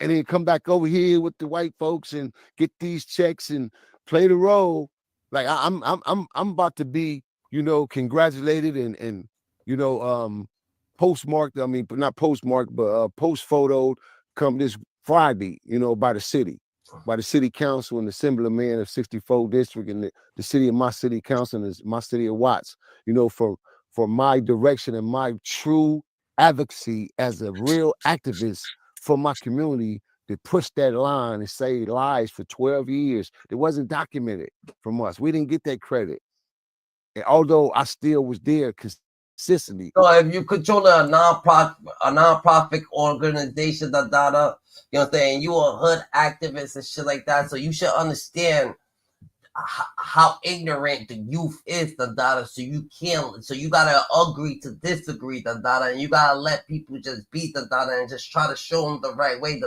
and then come back over here with the white folks and get these checks and play the role. Like I'm about to be, congratulated and postmarked. I mean, not postmarked, but post photoed come this Friday, by the city council and assemblyman of 64 district and the city of my city council is my city of Watts, for my direction and my true advocacy as a real activist for my community to push that line and save lives for 12 years. It wasn't documented from us. We didn't get that credit. And although I still was there consistently. So if you control a non-profit organization, you know what I'm saying, you a hood activist and shit like that, so you should understand how ignorant the youth is, so you gotta agree to disagree, and you gotta let people just be, and just try to show them the right way,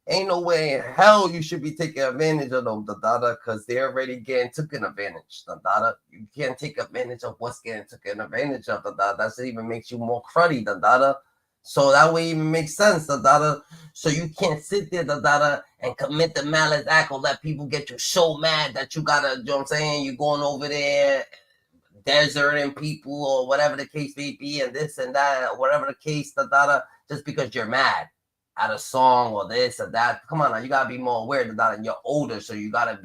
Ain't no way in hell you should be taking advantage of them, because they're already getting taken advantage, You can't take advantage of what's getting taken advantage of, That even makes you more cruddy, So that way even makes sense, So you can't sit there, and commit the malice act or let people get you so mad that you gotta, you know what I'm saying, you're going over there, deserting people or whatever the case may be, and this and that, or whatever the case, just because you're mad at a song or this or that. Come on now, you gotta be more aware and you're older, so you gotta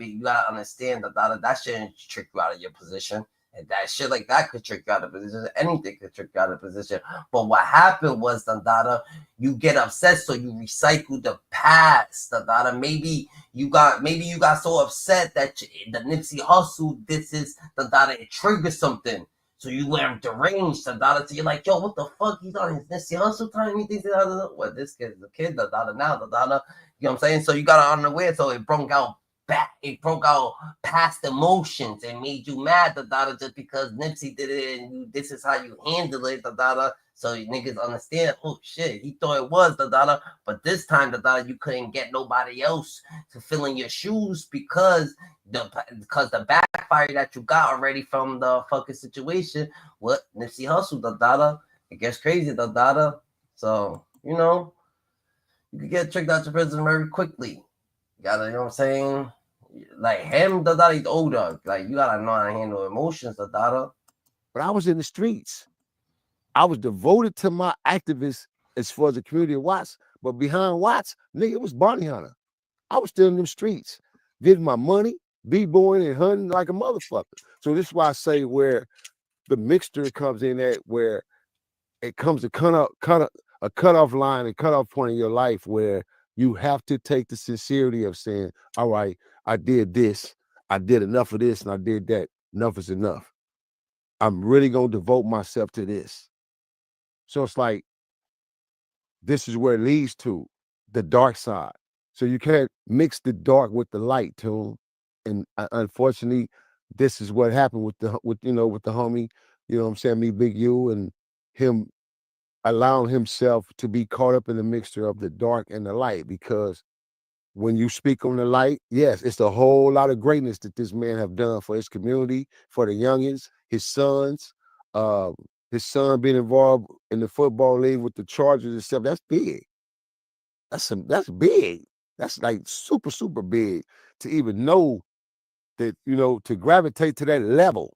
understand that shouldn't trick you out of your position. And that shit like that could trick you out of position. Anything could trick you out of position. But what happened was, you get upset, so you recycle the past. Maybe you got so upset that the Nipsey Hussle, it triggers something. So you went deranged, so you're like, yo, what the fuck? He's on his Nipsey Hussle time. He thinks, what, this kid's a kid, now, you know what I'm saying? So you got it unaware, so it broke out past emotions and made you mad, just because Nipsey did it and this is how you handle it, so you niggas understand, oh shit, he thought it was, but this time, you couldn't get nobody else to fill in your shoes because the backfire that you got already from the fucking situation, what Nipsey Hussle, it gets crazy, so, you could get tricked out to prison very quickly. You gotta, you know what I'm saying? Like him, da he's older. Like you gotta know how to handle emotions, da. But I was in the streets. I was devoted to my activists as far as the community of Watts. But behind Watts, nigga, it was Bounty Hunter. I was still in them streets, getting my money, b-boying and hunting like a motherfucker. So this is why I say where the mixture comes in at, where it comes to a cutoff line and cutoff point in your life where you have to take the sincerity of saying, all right, I did this, I did enough of this, and I did that. Enough is enough. I'm really gonna devote myself to this. So it's like, this is where it leads to the dark side. So you can't mix the dark with the light, too. And unfortunately, this is what happened with the homie, you know what I'm saying, me, Big U, and him allowing himself to be caught up in the mixture of the dark and the light. Because when you speak on the light, yes, it's a whole lot of greatness that this man have done for his community, for the youngins, his sons, his son being involved in the football league with the Chargers and stuff. That's big. That's big. That's like super, super big to even know that, you know, to gravitate to that level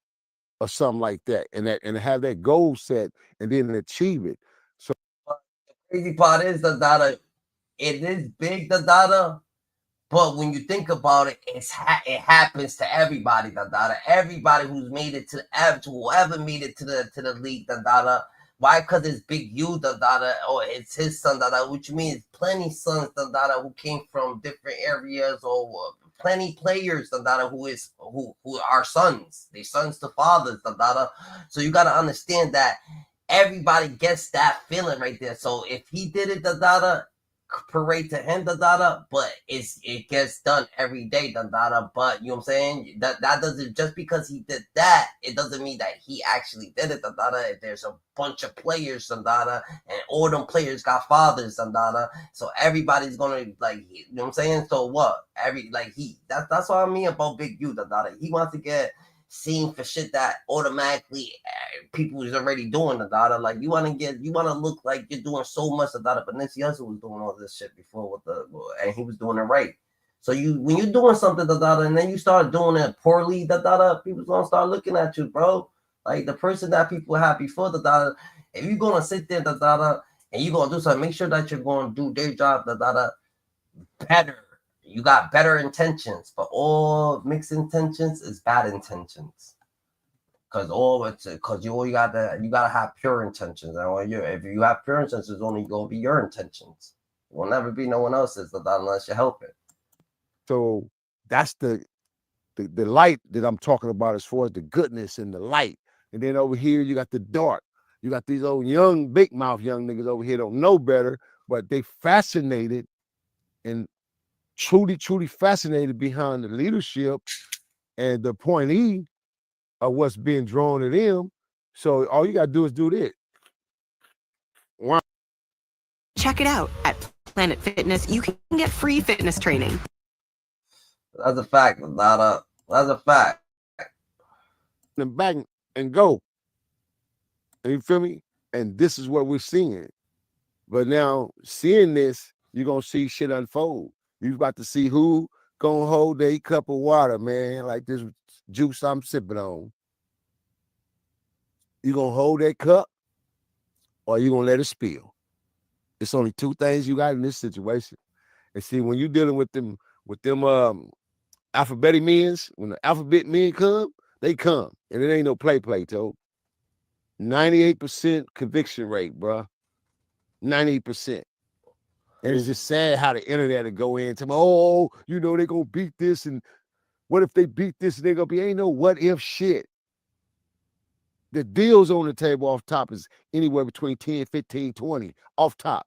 or something like that, and have that goal set and then achieve it. So the crazy part is that it is big, but when you think about it, it happens to everybody, everybody who's made it to whoever made it to the league, Why? Because it's Big U, or it's his son, which means plenty sons, who came from different areas, or plenty players, who are sons. They sons to fathers, So you gotta understand that everybody gets that feeling right there. So if he did it, parade to him, but it gets done every day, but you know what I'm saying? That doesn't, just because he did that, it doesn't mean that he actually did it, If there's a bunch of players, and all them players got fathers, so everybody's gonna, like, you know what I'm saying? So what? That's what I mean about Big U, He wants to get seen for shit that automatically people is already doing, like you want to look like you're doing so much, but Nipsey Hussle was doing all this shit before and he was doing it right. So when you're doing something, and then you start doing it poorly, people gonna start looking at you, bro. Like the person that people had before, if you're gonna sit there, and you're gonna do something, make sure that you're gonna do their job, better. You got better intentions, but all mixed intentions is bad intentions. Cause you gotta have pure intentions, and if you have pure intentions, it's only gonna be your intentions. It will never be no one else's, unless you help it. So that's the light that I'm talking about, as far as the goodness and the light. And then over here you got the dark. You got these old young big mouth young niggas over here don't know better, but they fascinated and truly fascinated behind the leadership and the pointee of what's being drawn to them. So all you gotta do is do this. Check it out at Planet Fitness. You can get free fitness training. That's a fact, That's a fact. And back and go. And you feel me? And this is what we're seeing. But now, seeing this, you're gonna see shit unfold. You about to see who gonna hold a cup of water, man, like this juice I'm sipping on. You gonna hold that cup, or you gonna let it spill? It's only two things you got in this situation. And see, when you're dealing with them alphabetic men, when the alphabet men come, they come, and it ain't no play, Toe. 98% conviction rate, bro. 98%. And it's just sad how the internet will go in to me, oh, you know, they gonna beat this, and what if they beat this and they gonna be, ain't no what if shit. The deals on the table off top is anywhere between 10, 15, 20 off top.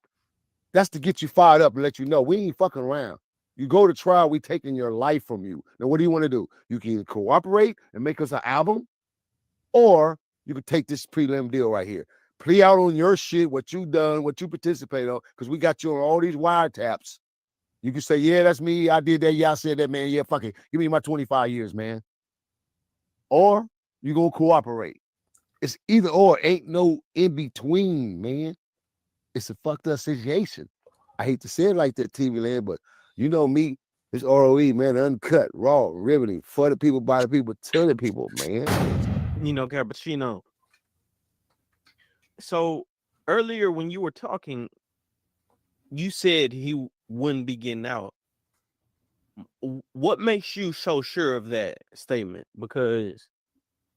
That's to get you fired up and let you know we ain't fucking around. You go to trial, we taking your life from you. Now, what do you want to do? You can either cooperate and make us an album, or you can take this prelim deal right here. Plea out on your shit, what you done, what you participate on, because we got you on all these wiretaps. You can say, yeah, that's me. I did that. Yeah, I said that, man. Yeah, fuck it. Give me my 25 years, man. Or you gonna cooperate. It's either or. Ain't no in between, man. It's a fucked up situation. I hate to say it like that, TV land, but you know me, It's ROE, man, uncut, raw, riveting, for the people, by the people, to the people, man. You know, Cappuccino. So earlier when you were talking, you said he wouldn't be getting out. What makes you so sure of that statement? Because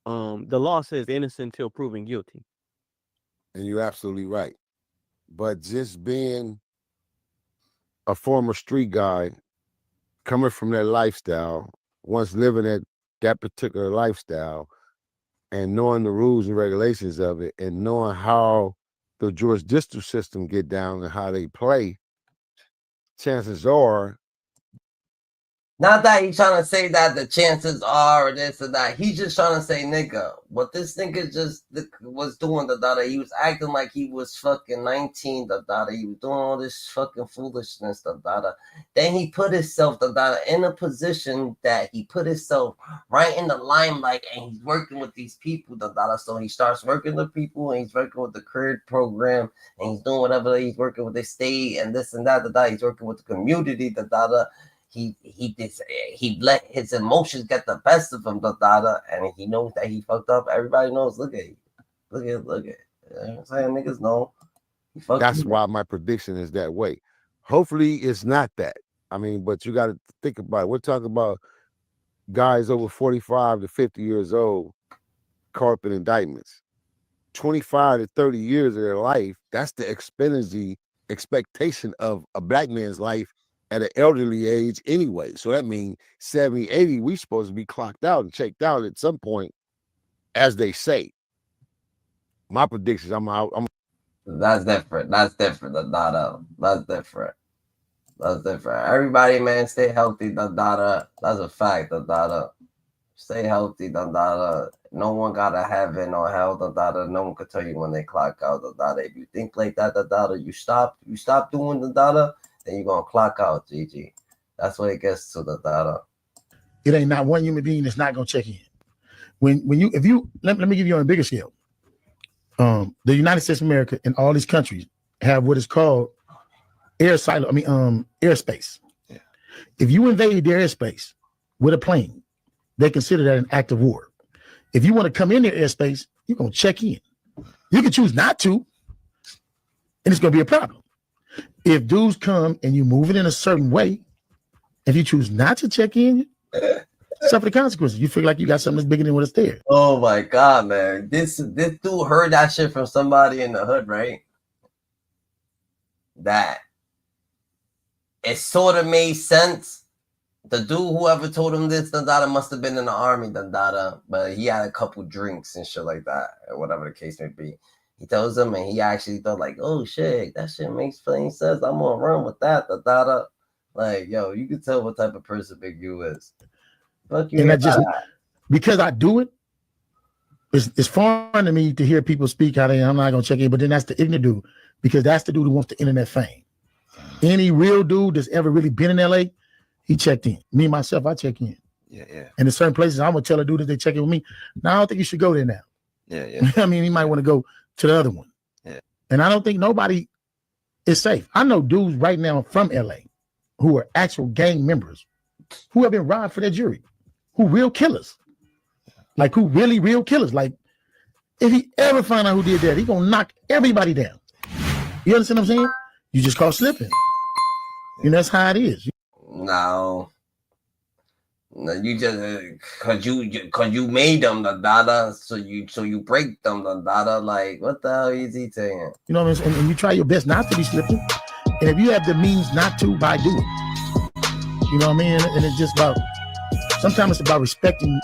the law says innocent until proven guilty. And you're absolutely right. But just being a former street guy, coming from that lifestyle, once living that particular lifestyle, and knowing the rules and regulations of it, and knowing how the jurisdictional system get down and how they play, chances are. Not that he's trying to say that the chances are this or that. He's just trying to say, nigga, what this nigga just was doing, he was acting like he was fucking 19, he was doing all this fucking foolishness, Then he put himself, in a position that he put himself right in the limelight, and he's working with these people, So he starts working with people, and he's working with the CRIP program, and he's doing whatever he's working with the state and this and that, He's working with the community, He let his emotions get the best of him, and he knows that he fucked up. Everybody knows. Look at it. You know what I'm saying? Niggas know. That's why my prediction is that way. Hopefully it's not that. I mean, but you got to think about it. We're talking about guys over 45 to 50 years old, caught up in indictments. 25 to 30 years of their life, that's the expectation of a black man's life at an elderly age anyway. So that means 70, 80, we supposed to be clocked out and checked out at some point, as they say. My predictions, I'm out. That's different. That's different. That's different. That's different. Everybody, man, stay healthy. That's a fact. Stay healthy. No one gotta heaven or hell. No one could tell you when they clock out. If you think like that, you stop doing then you're gonna clock out, GG. That's what it gets to It ain't not one human being that's not gonna check in. Let me give you on a bigger scale. The United States of America and all these countries have what is called airspace. Yeah. If you invade their airspace with a plane, they consider that an act of war. If you want to come in their airspace, you're gonna check in. You can choose not to, and it's gonna be a problem. If dudes come and you move it in a certain way, if you choose not to check in, suffer the consequences. You feel like you got something that's bigger than what is there. Oh my God, man. This dude heard that shit from somebody in the hood, right? That it sort of made sense. The dude, whoever told him this, must have been in the army, but he had a couple drinks and shit like that, or whatever the case may be. He tells him, and he actually thought like, oh shit, that shit makes plain sense. I'm gonna run with that, Like, yo, you can tell what type of person Big U is. Fuck you. And because I do it, it's fun to me to hear people speak how I'm not gonna check in, but then that's the ignorant dude, because that's the dude who wants the internet fame. Any real dude that's ever really been in LA, he checked in. Me, myself, I check in. Yeah. And in certain places, I'm gonna tell a dude that they check in with me. Now, I don't think you should go there now. Yeah. I mean, he might want to go to the other one. Yeah. And I don't think nobody is safe. I know dudes right now from LA who are actual gang members who have been robbed for their jury, who real killers. Like, who really real killers. Like, if he ever find out who did that, he gonna knock everybody down. You understand what I'm saying? You just call slipping. You know, that's how it is. No, you just cause you made them so you break them like, what the hell is he saying? You know what I'm saying? And you try your best not to be slipping. And if you have the means not to, by do it. You know what I mean? And it's just about, sometimes it's about respecting,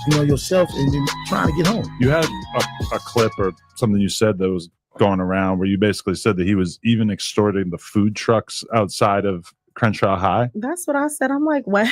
yourself and then trying to get home. You had a clip or something you said that was going around where you basically said that he was even extorting the food trucks outside of Crenshaw High. That's what I said. I'm like, what?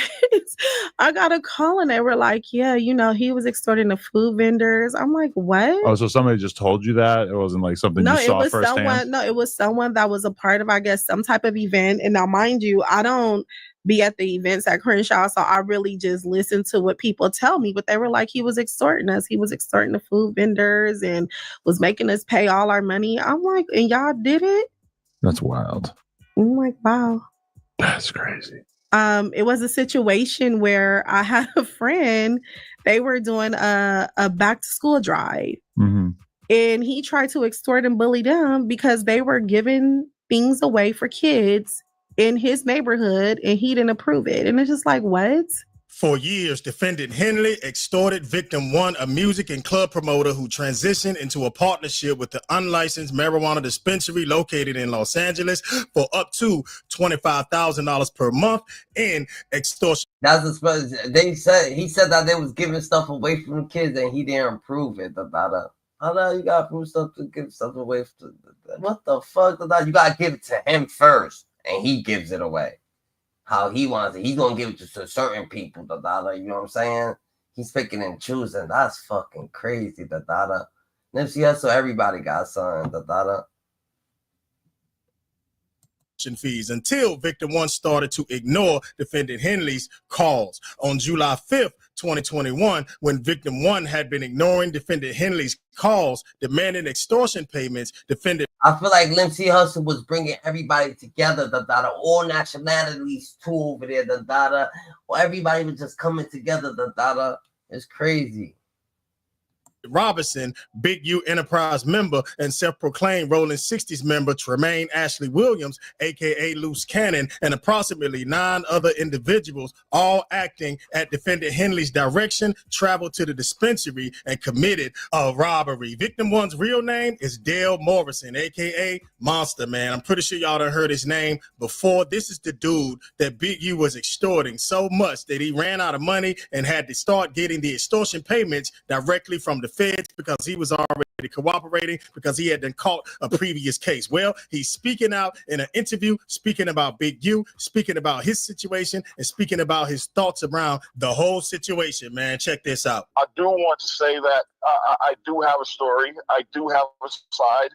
I got a call and they were like, yeah, he was extorting the food vendors. I'm like, what? Oh, so somebody just told you that? It wasn't like something you saw firsthand? No, it was someone that was a part of, I guess, some type of event. And now, mind you, I don't be at the events at Crenshaw, so I really just listen to what people tell me. But they were like, he was extorting us. He was extorting the food vendors and was making us pay all our money. I'm like, and y'all did it? That's wild. I'm like, wow. That's crazy. It was a situation where I had a friend, they were doing a back to school drive. Mm-hmm. And he tried to extort and bully them because they were giving things away for kids in his neighborhood and he didn't approve it. And it's just like, what? For years, defendant Henley extorted victim one, a music and club promoter who transitioned into a partnership with the unlicensed marijuana dispensary located in Los Angeles for up to $25,000 per month in extortion. That's he said that they was giving stuff away from kids and he didn't approve it. I know you gotta prove stuff to give stuff away. What the fuck? You gotta give it to him first, and he gives it away. How he wants it. He's gonna give it to certain people. You know what I'm saying? He's picking and choosing. That's fucking crazy. Nipsey Hussle, everybody got something. Fees until victim one started to ignore defendant Henley's calls. On July 5th, 2021, when victim one had been ignoring defendant Henley's calls, demanding extortion payments, I feel like Nipsey Hussle was bringing everybody together, all nationalities too over there, everybody was just coming together, It's crazy. Robinson, Big U Enterprise member, and self-proclaimed Rolling 60s member Tremaine Ashley Williams, aka Loose Cannon, and approximately 9 other individuals, all acting at defendant Henley's direction, traveled to the dispensary and committed a robbery. Victim one's real name is Dale Morrison, aka Monster Man. I'm pretty sure y'all done heard his name before. This is the dude that Big U was extorting so much that he ran out of money and had to start getting the extortion payments directly from the feds because he was already cooperating because he had been caught a previous case. Well, he's speaking out in an interview, speaking about Big U, speaking about his situation, and speaking about his thoughts around the whole situation, man. Check this out. I do want to say that I do have a story. I do have a side.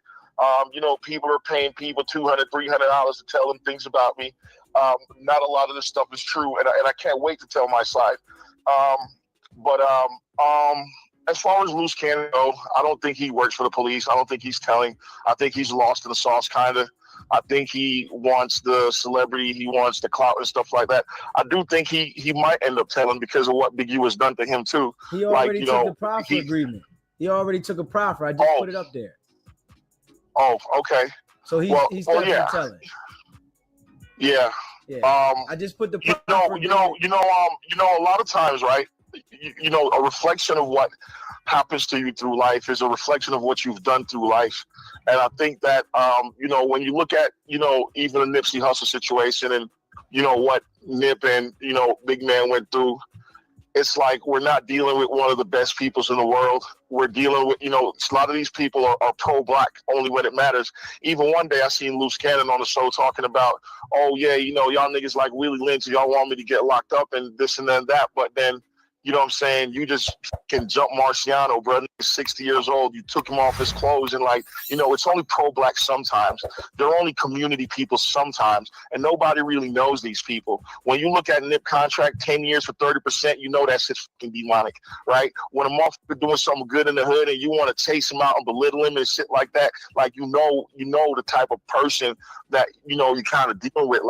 People are paying people $200, $300 to tell them things about me. Not a lot of this stuff is true, and I can't wait to tell my side. As far as Loose Cannon go, I don't think he works for the police. I don't think he's telling. I think he's lost in the sauce, kind of. I think he wants the celebrity. He wants the clout and stuff like that. I do think he might end up telling because of what Big U has done to him, too. He already took the proffer agreement. He already took a proffer. I just put it up there. Oh, okay. So he's definitely telling. Yeah. Yeah. I just put the proffer a lot of times, right? A reflection of what happens to you through life is a reflection of what you've done through life. And I think that, when you look at, even the Nipsey Hussle situation and, what Nip and, Big Man went through, it's like we're not dealing with one of the best peoples in the world. We're dealing with, a lot of these people are pro-black only when it matters. Even one day I seen Loose Cannon on the show talking about, oh, yeah, y'all niggas like Willie Lynch, y'all want me to get locked up and this and then that. But then, you know what I'm saying? You just can jump Marciano, bro. He's 60 years old. You took him off his clothes and it's only pro-black sometimes. They're only community people sometimes. And nobody really knows these people. When you look at Nip contract, 10 years for 30%, that shit's fucking demonic, right? When a motherfucker doing something good in the hood and you want to chase him out and belittle him and shit like that, the type of person that, you're kind of dealing with,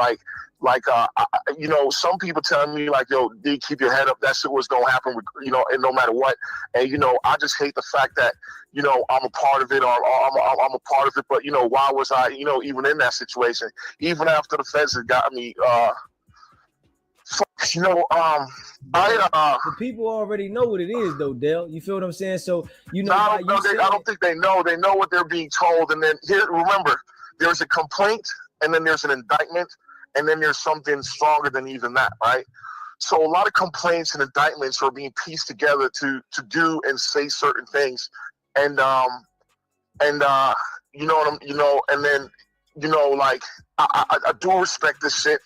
some people telling me yo, D, keep your head up. That shit was gonna happen, and no matter what. And I just hate the fact that I'm a part of it, or I'm a part of it. But why was I even in that situation? Even after the feds had got me, the people already know what it is, though, Dale. You feel what I'm saying? So I don't think they know. They know what they're being told, and then remember, there's a complaint, and then there's an indictment. And then there's something stronger than even that, right? So a lot of complaints and indictments are being pieced together to do and say certain things, and I do respect this shit,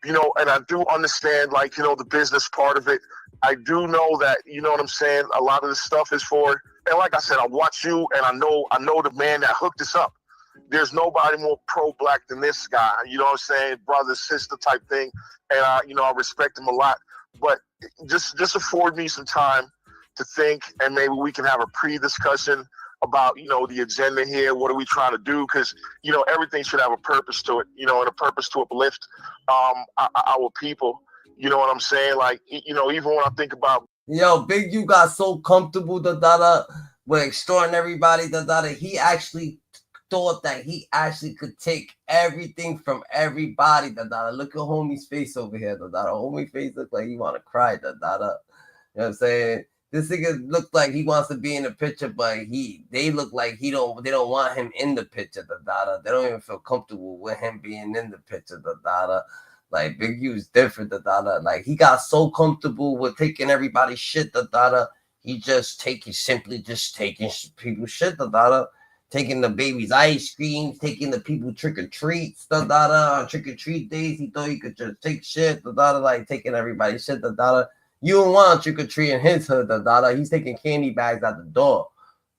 and I do understand the business part of it. I do know that a lot of this stuff is for, and like I said, I watch you, and I know the man that hooked us up. There's nobody more pro-black than this guy, brother, sister type thing. And, I respect him a lot. But just afford me some time to think, and maybe we can have a pre-discussion about, you know, the agenda here. What are we trying to do? Because, you know, everything should have a purpose to it, you know, and a purpose to uplift our people. You know what I'm saying? Like, you know, even when I think about, yo, Big U got so comfortable with extorting everybody, he actually thought that he actually could take everything from everybody. Look at homie's face over here. Homie face look like he want to cry. You know what I'm saying? This nigga look like he wants to be in the picture, but they look like they don't want him in the picture. They don't even feel comfortable with him being in the picture. Like Big U is different. Like he got so comfortable with taking everybody's shit. He just simply taking people's shit. Taking the baby's ice cream, taking the people trick or treats. On trick or treat days, he thought he could just take shit. Like taking everybody's shit. You don't want trick or treat in his hood. He's taking candy bags out the door.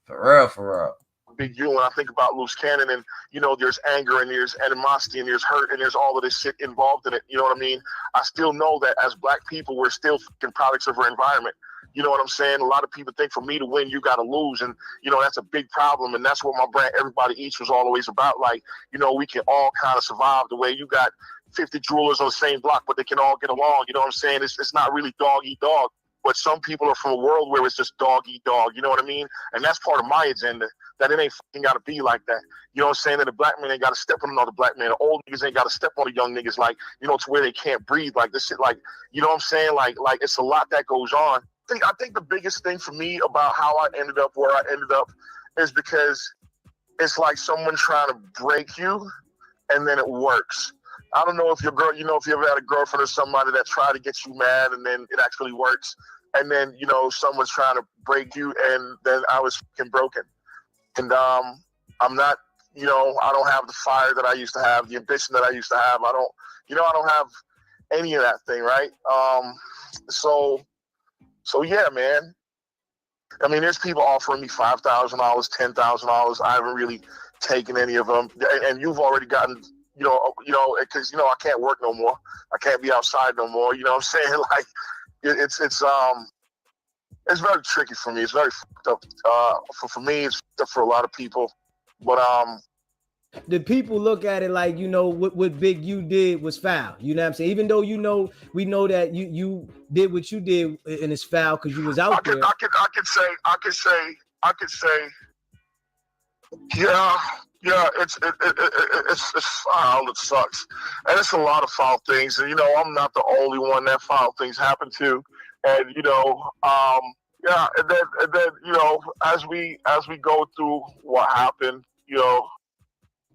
For real. Big U, when I think about Loose Cannon, and you know, there's anger and there's animosity and there's hurt and there's all of this shit involved in it. You know what I mean? I still know that as Black people, we're still fucking products of our environment. You know what I'm saying? A lot of people think for me to win, you got to lose. And, you know, that's a big problem. And that's what my brand, Everybody Eats, was always about. Like, you know, we can all kind of survive the way you got 50 jewelers on the same block, but they can all get along. You know what I'm saying? It's not really dog eat dog. But some people are from a world where it's just dog eat dog. You know what I mean? And that's part of my agenda, that it ain't fucking got to be like that. You know what I'm saying? That a Black man ain't got to step on another Black man. The old niggas ain't got to step on the young niggas, like, you know, to where they can't breathe. Like this shit, like, you know what I'm saying? Like it's a lot that goes on. I think the biggest thing for me about how I ended up where I ended up is because it's like someone trying to break you and then it works. I don't know if your girl, you know, if you ever had a girlfriend or somebody that tried to get you mad and then it actually works. And then, you know, someone's trying to break you and then I was fucking broken. And I'm not, you know, I don't have the fire that I used to have, the ambition that I used to have. I don't have any of that thing, right? So yeah, man. I mean, there's people offering me $5,000, $10,000. I haven't really taken any of them. And you've already gotten, you know, because, you know, I can't work no more. I can't be outside no more. You know what I'm saying? Like, it's very tricky for me. It's very fucked up. For me, it's fucked up for a lot of people. But the people look at it like, you know, what Big U did was foul. You know what I'm saying? Even though, you know, we know that you did what you did and it's foul because you was out there. I could say, yeah, it's foul. It sucks, and it's a lot of foul things. And you know, I'm not the only one that foul things happen to. And you know, yeah, and then you know, as we go through what happened, you know,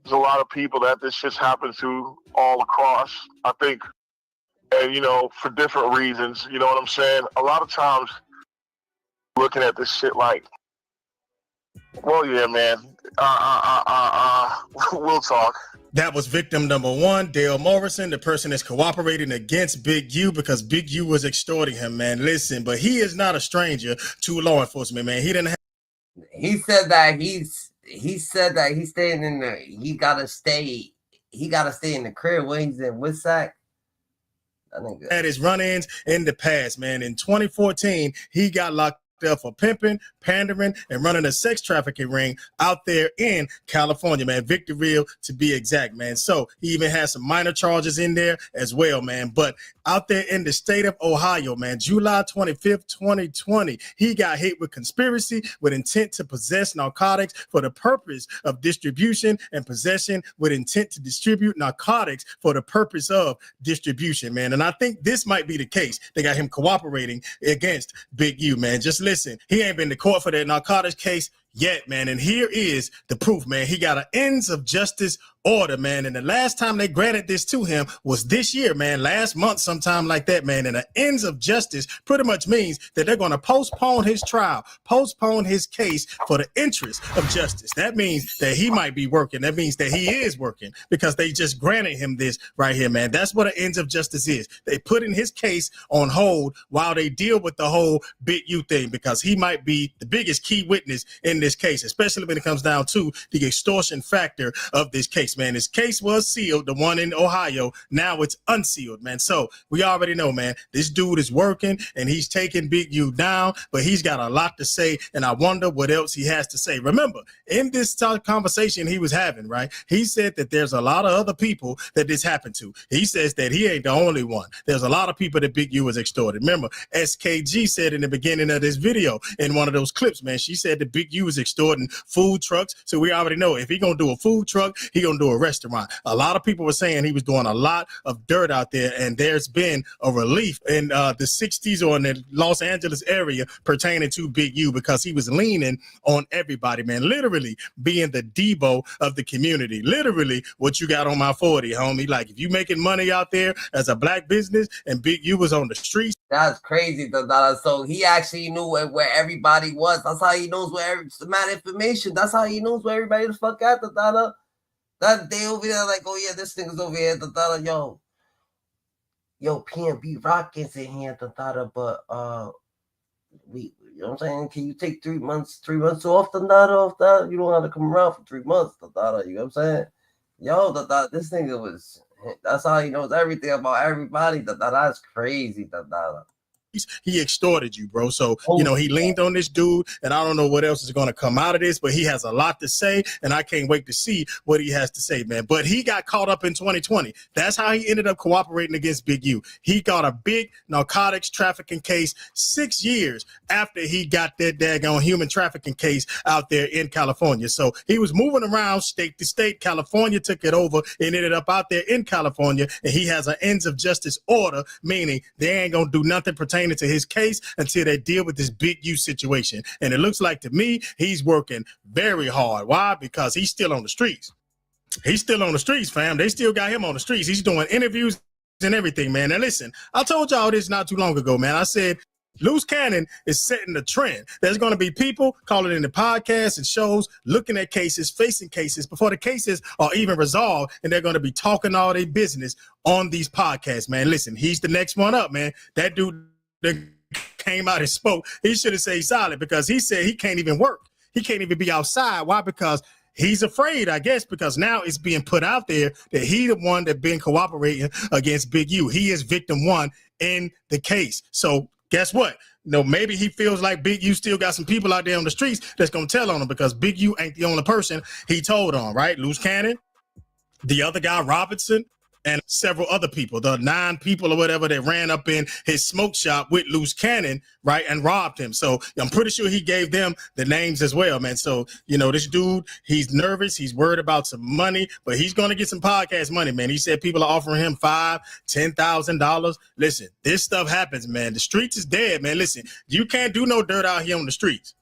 there's a lot of people that this shit's happened to all across, I think, and you know, for different reasons. You know what I'm saying? A lot of times, looking at this shit like, well, yeah, man. We'll talk. That was victim number one, Dale Morrison, the person that's cooperating against Big U because Big U was extorting him, man. Listen, but he is not a stranger to law enforcement, man. He said that he's staying in the, he gotta stay in the crib when he's in Woodsack. Had his run-ins in the past, man. In 2014, he got locked up for pimping, pandering, and running a sex trafficking ring out there in California, man. Victorville, to be exact, man. So he even has some minor charges in there as well, man. But out there in the state of Ohio, man, July 25th, 2020, he got hit with conspiracy with intent to possess narcotics for the purpose of distribution and possession with intent to distribute narcotics for the purpose of distribution, man. And I think this might be the case. They got him cooperating against Big U, man. Just listen, he ain't been to court for that narcotics case yet, man. And here is the proof, man. He got an ends of justice order, man. And the last time they granted this to him was this year, man, last month, sometime like that, man. And the ends of justice pretty much means that they're going to postpone his trial, postpone his case for the interest of justice. That means that he might be working. That means that he is working because they just granted him this right here, man. That's what the ends of justice is. They put in his case on hold while they deal with the whole Big U thing because he might be the biggest key witness in this case, especially when it comes down to the extortion factor of this case, man. This case was sealed, the one in Ohio. Now it's unsealed, man. So we already know, man, this dude is working and he's taking Big U down, but he's got a lot to say, and I wonder what else he has to say. Remember, in this conversation he was having, right, he said that there's a lot of other people that this happened to. He says that he ain't the only one. There's a lot of people that Big U was extorted. Remember, SKG said in the beginning of this video, in one of those clips, man, she said that Big U was extorting food trucks. So we already know if he gonna do a food truck, he gonna do a restaurant. A lot of people were saying he was doing a lot of dirt out there, and there's been a relief in the 60s or in the Los Angeles area pertaining to Big U, because he was leaning on everybody, man, literally being the Debo of the community. Literally what you got on my 40, homie. Like, if you making money out there as a black business and Big U was on the streets. That's crazy, so he actually knew where everybody was. That's how he knows where the mad information. That's how he knows where everybody the fuck at, That day over there, like, oh yeah, this nigga's over here, yo, PNB Rockets in here, but we, you know what I'm saying? Can you take 3 months off, off that? You don't have to come around for 3 months, you know what I'm saying? Yo, this nigga was, that's how he knows everything about everybody, that's crazy, He extorted you, bro. So, you know, he leaned on this dude, and I don't know what else is going to come out of this, but he has a lot to say, and I can't wait to see what he has to say, man. But he got caught up in 2020. That's how he ended up cooperating against Big U. He got a big narcotics trafficking case 6 years after he got that daggone human trafficking case out there in California. So he was moving around state to state. California took it over and ended up out there in California, and he has an ends of justice order, meaning they ain't going to do nothing pertaining to his case until they deal with this Big U situation. And it looks like to me he's working very hard. Why? Because he's still on the streets. He's still on the streets, fam. They still got him on the streets. He's doing interviews and everything, man. Now listen, I told y'all this not too long ago, man. I said Loose Cannon is setting the trend. There's going to be people calling in the podcasts and shows, looking at cases, facing cases before the cases are even resolved, and they're going to be talking all their business on these podcasts, man. Listen, he's the next one up, man. That dude that came out and spoke, he should have stayed silent, because he said he can't even work. He can't even be outside. Why? Because he's afraid, I guess, because now it's being put out there that he the one that been cooperating against Big U. He is victim one in the case. So guess what? Maybe he feels like Big U still got some people out there on the streets that's going to tell on him, because Big U ain't the only person he told on, right? Loose Cannon, the other guy, Robinson, and several other people, the 9 people or whatever that ran up in his smoke shop with Loose Cannon, right, and robbed him. So I'm pretty sure he gave them the names as well, man. So, you know, this dude, he's nervous. He's worried about some money, but he's going to get some podcast money, man. He said people are offering him $5,000, $10,000. Listen, this stuff happens, man. The streets is dead, man. Listen, you can't do no dirt out here on the streets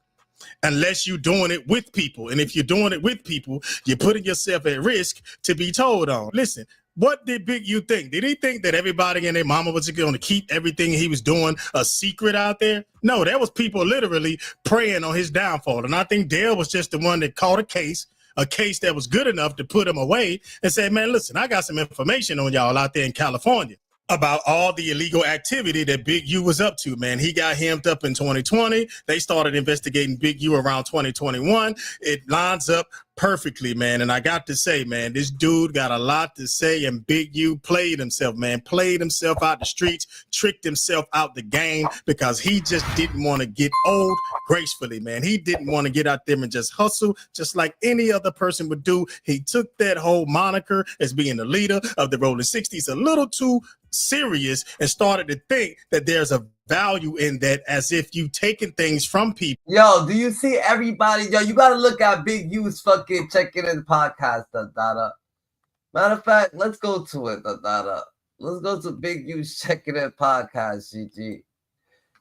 unless you're doing it with people. And if you're doing it with people, you're putting yourself at risk to be told on. Listen, what did Big U think? Did he think that everybody and their mama was going to keep everything he was doing a secret out there? No, there was people literally preying on his downfall. And I think Dale was just the one that caught a case that was good enough to put him away and say, man, listen, I got some information on y'all out there in California about all the illegal activity that Big U was up to, man. He got hemmed up in 2020. They started investigating Big U around 2021. It lines up perfectly, man. And I got to say, man, this dude got a lot to say, and Big U played himself, man, played himself out the streets, tricked himself out the game, because he just didn't want to get old gracefully, man. He didn't want to get out there and just hustle just like any other person would do. He took that whole moniker as being the leader of the Rolling 60s a little too serious and started to think that there's a value in that, as if you taking things from people. Yo, do you see everybody? Yo, you gotta look at Big U's fucking checking in podcast. Matter of fact, let's go to it. Let's go to Big U's checking in podcast. GG. You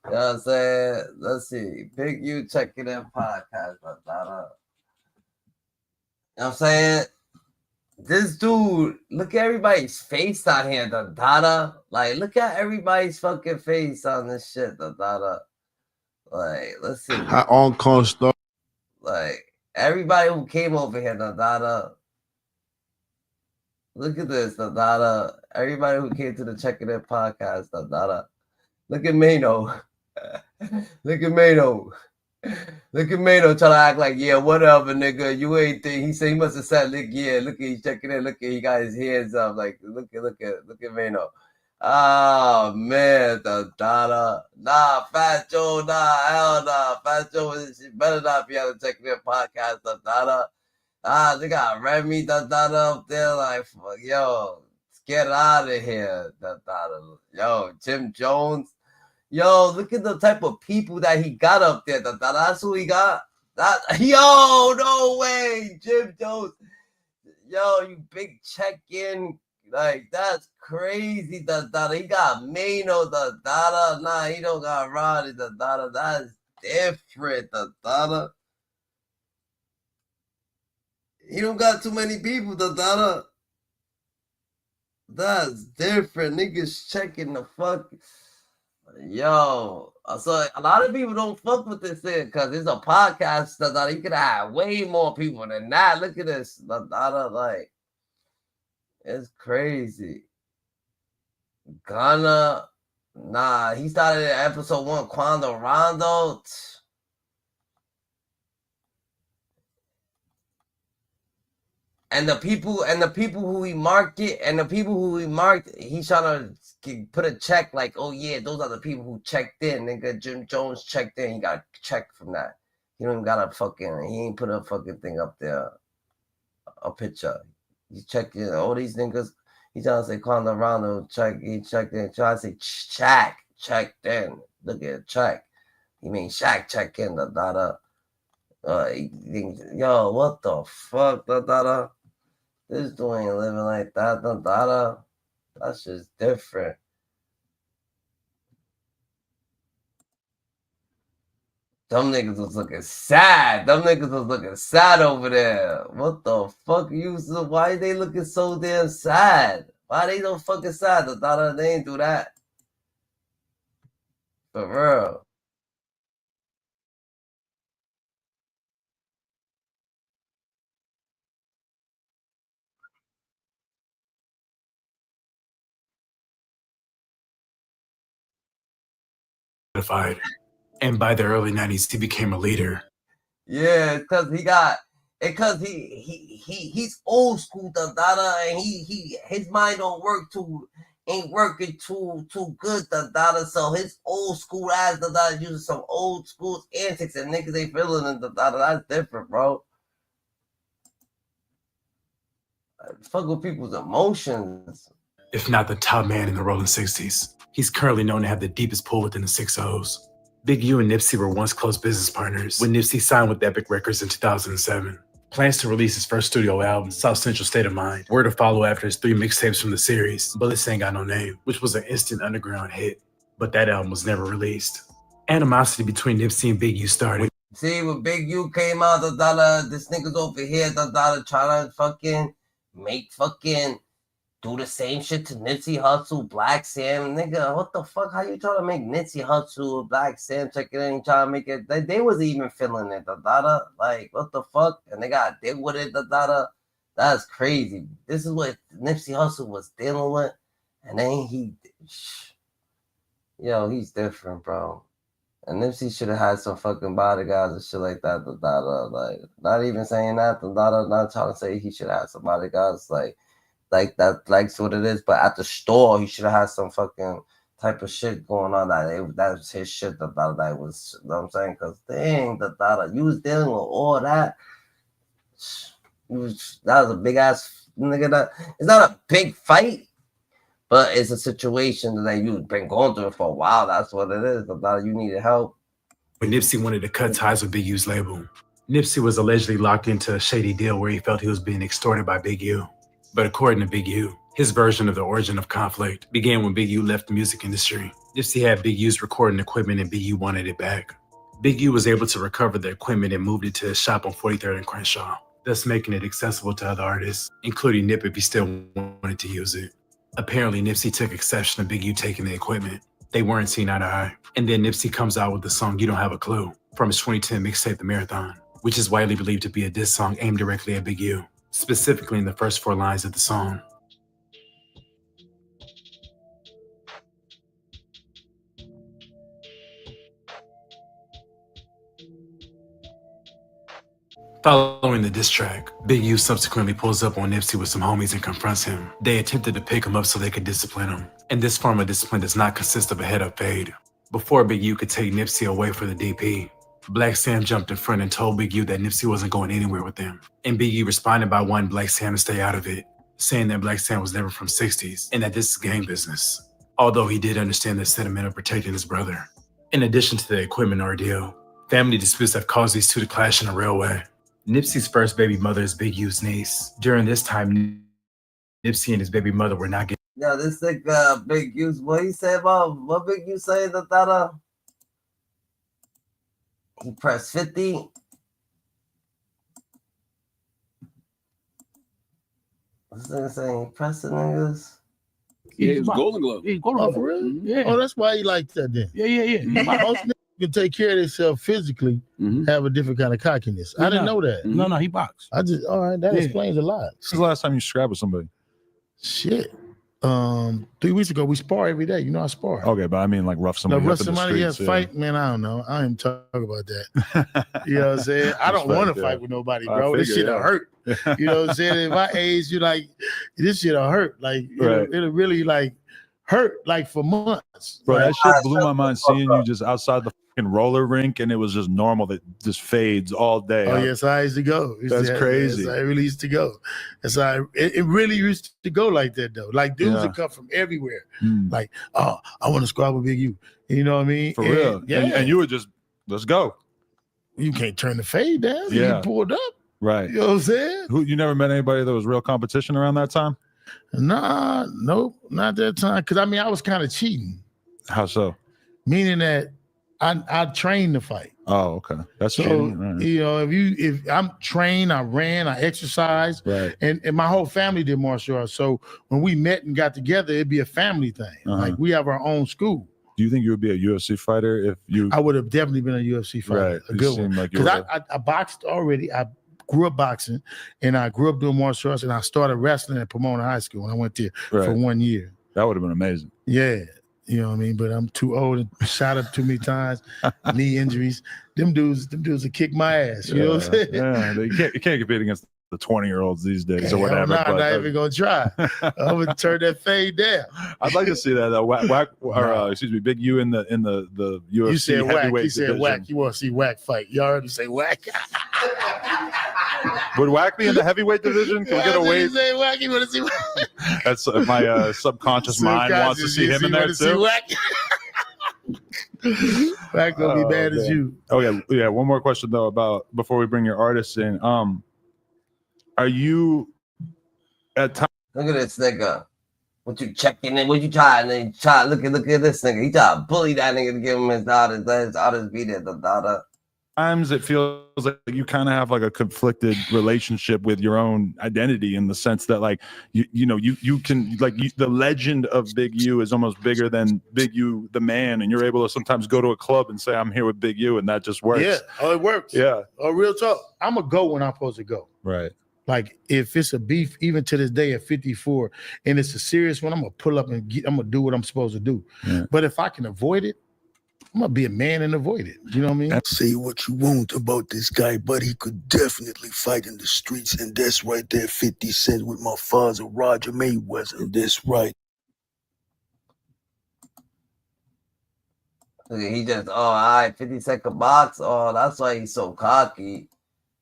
know what I'm saying? Let's see. Big U checking in podcast. You know what I'm saying? This dude, look at everybody's face on here, Like, look at everybody's fucking face on this shit, Like, let's see. On constant. Like, everybody who came over here, Look at this, Everybody who came to the Check It In podcast, Look at Mano. Look at Mano. Look at Mano trying to act like, yeah, whatever, nigga. You ain't think. He said he must have said, look, yeah, look at he checking in. Look at he got his hands up. Like, look at Mano. Oh man, the Dada. Nah, Fat Joe, nah, hell nah. Fat Joe, she better not be able to check their podcast, the Dada. They got Remy, the Dada up there, like, fuck, yo, let's get out of here, the Dada. Yo, Jim Jones. Yo, look at the type of people that he got up there. That's who he got. Yo, no way, Jim Jones. Yo, you big check-in. Like, that's crazy. He got Mano, Nah, he don't got Roddy, That's different, He don't got too many people, That's different. Niggas checking the fuck. Yo, so a lot of people don't fuck with this thing because it's a podcast that you could have way more people than that. Look at this, like it's crazy. Ghana, nah, he started at episode 1. Quando Rondo, and the people who he marked, he's trying to put a check like, oh yeah, those are the people who checked in. Nigga, Jim Jones checked in. He got checked from that. He don't got a fucking. He ain't put a fucking thing up there. A picture. He checked in. All these niggas. He trying to say Quando Rondo check. He checked in. Trying to say checked in. Look at check. He mean Shaq check in. Yo, what the fuck, This dude ain't living like that, That's just different. Them niggas was looking sad. Over there. What the fuck? Why they looking so damn sad? Why they so fucking sad? They ain't do that. For real. And by the early 90s, he became a leader. Yeah, because he's old school, and his mind ain't working too good, so his old school ass, using some old school antics, and niggas ain't feeling it, that's different, bro. Fuck with people's emotions. If not the top man in the Rolling 60s. He's currently known to have the deepest pull within the 6-0s. Big U and Nipsey were once close business partners when Nipsey signed with Epic Records in 2007. Plans to release his first studio album, South Central State of Mind, were to follow after his 3 mixtapes from the series, Bullets Ain't Got No Name, which was an instant underground hit, but that album was never released. Animosity between Nipsey and Big U started. See, when Big U came out, this nigga's over here, trying to fucking make fucking do the same shit to Nipsey Hussle, Black Sam. Nigga, what the fuck? How you trying to make Nipsey Hussle, Black Sam check it in, trying to make it? They wasn't even feeling it, Like, what the fuck? And they got deal with it, That's crazy. This is what Nipsey Hussle was dealing with. And then he's different, bro. And Nipsey should have had some fucking bodyguards and shit like that, Like, not even saying that, not trying to say he should have had some bodyguards, like that, like what it is, but at the store he should have had some fucking type of shit going on that was his shit, that was, you know what I'm saying? Because dang, you was dealing with all that. That was a big ass nigga. It's not a big fight, but it's a situation that you've been going through for a while. That's what it is. You needed help. When Nipsey wanted to cut ties with Big U's label, Nipsey was allegedly locked into a shady deal where he felt he was being extorted by Big U. But according to Big U, his version of the origin of conflict began when Big U left the music industry. Nipsey had Big U's recording equipment and Big U wanted it back. Big U was able to recover the equipment and moved it to his shop on 43rd and Crenshaw, thus making it accessible to other artists, including Nip if he still wanted to use it. Apparently, Nipsey took exception to Big U taking the equipment. They weren't seen eye to eye. And then Nipsey comes out with the song You Don't Have a Clue from his 2010 mixtape The Marathon, which is widely believed to be a diss song aimed directly at Big U, specifically in the first 4 lines of the song. Following the diss track, Big U subsequently pulls up on Nipsey with some homies and confronts him. They attempted to pick him up so they could discipline him. And this form of discipline does not consist of a head-up fade. Before Big U could take Nipsey away for the DP, Black Sam jumped in front and told Big U that Nipsey wasn't going anywhere with them. And Big U responded by wanting Black Sam to stay out of it, saying that Black Sam was never from 60s and that this is gang business. Although he did understand the sentiment of protecting his brother. In addition to the equipment ordeal, family disputes have caused these two to clash in a real way. Nipsey's first baby mother is Big U's niece. During this time, Nipsey and his baby mother were not getting. Yeah, this nigga Big U's what he said about what Big U say that he pressed 50. What's this nigga saying? He pressing niggas. Yeah, it was Golden Glove. Yeah, Golden Glove. For real? Yeah. Oh, that's why he liked that then. Yeah. Most niggas can take care of themselves physically, have a different kind of cockiness. I didn't know that. No, he boxed. I just, all right, that explains a lot. This is the last time you scrapped with somebody? Shit. 3 weeks ago, we spar every day. You know I spar. Okay, but I mean like rough somebody No, up in the streets. Fight, man, I don't know. I ain't talk about that. You know what I'm saying? I don't want to fight with nobody, bro. This shit'll hurt. You know what I'm saying? If I age, you like, this shit'll hurt. Like, it'll really like hurt like for months. Bro, like, that shit blew my mind seeing you just outside the fucking roller rink and it was just normal that just fades all day. Oh, yes, I used to go. That's crazy. I really used to go. It really used to go like that, though. Like, dudes would come from everywhere. Like, oh, I want to squad with Big U. You know what I mean? For real. Yeah. And you would just, let's go. You can't turn the fade down. Yeah. You pulled up. Right. You know what I'm saying? You never met anybody that was real competition around that time? Nah, nope, not that time. Because, I mean, I was kind of cheating. How so? Meaning that I trained to fight. Oh, okay. That's so cheating. Right. You know, if I'm trained, I ran, I exercised, right. And my whole family did martial arts. So when we met and got together, it'd be a family thing. Like we have our own school. Do you think you would be a UFC fighter if you? I would have definitely been a UFC fighter, Right. a good one. Because I boxed already. I grew up boxing, and I grew up doing martial arts, and I started wrestling at Pomona High School when I went there for 1 year. That would have been amazing. Yeah. You know what I mean? But I'm too old and shot up too many times, knee injuries. Them dudes will kick my ass. You know what I'm saying? Yeah, you can't compete against the 20-year-olds these days or whatever. I'm not even gonna try. I'm gonna turn that fade down. I'd like to see that Big U in the UFC You said whack. heavyweight You said division. whack. You want to see whack fight? You already say whack. Would Whack be in the heavyweight division? Can we get a weight? You say whack. You want to see whack? That's my subconscious mind wants to see him in there too. Whack gonna be bad as you. Oh yeah. One more question though about before we bring your artists in. Are you at time? Look at this nigga. What you checking in? What you trying? And try look at this nigga. He try to bully that nigga to give him his daughter's beat at the daughter. Times it feels like you kind of have like a conflicted relationship with your own identity in the sense that like you can the legend of Big U is almost bigger than Big U the man, and you're able to sometimes go to a club and say I'm here with Big U, and that just works. Yeah, it works. Yeah. Oh, real talk. I'm gonna go when I'm supposed to go. Right. Like if it's a beef, even to this day at 54, and it's a serious one, I'm gonna pull up and I'm gonna do what I'm supposed to do. Yeah. But if I can avoid it, I'm gonna be a man and avoid it. You know what I mean? Say what you want about this guy, but he could definitely fight in the streets, and that's right there, 50 Cent with my father, Roger Mayweather. And that's right. He just, all right, 50-second box. Oh, that's why he's so cocky.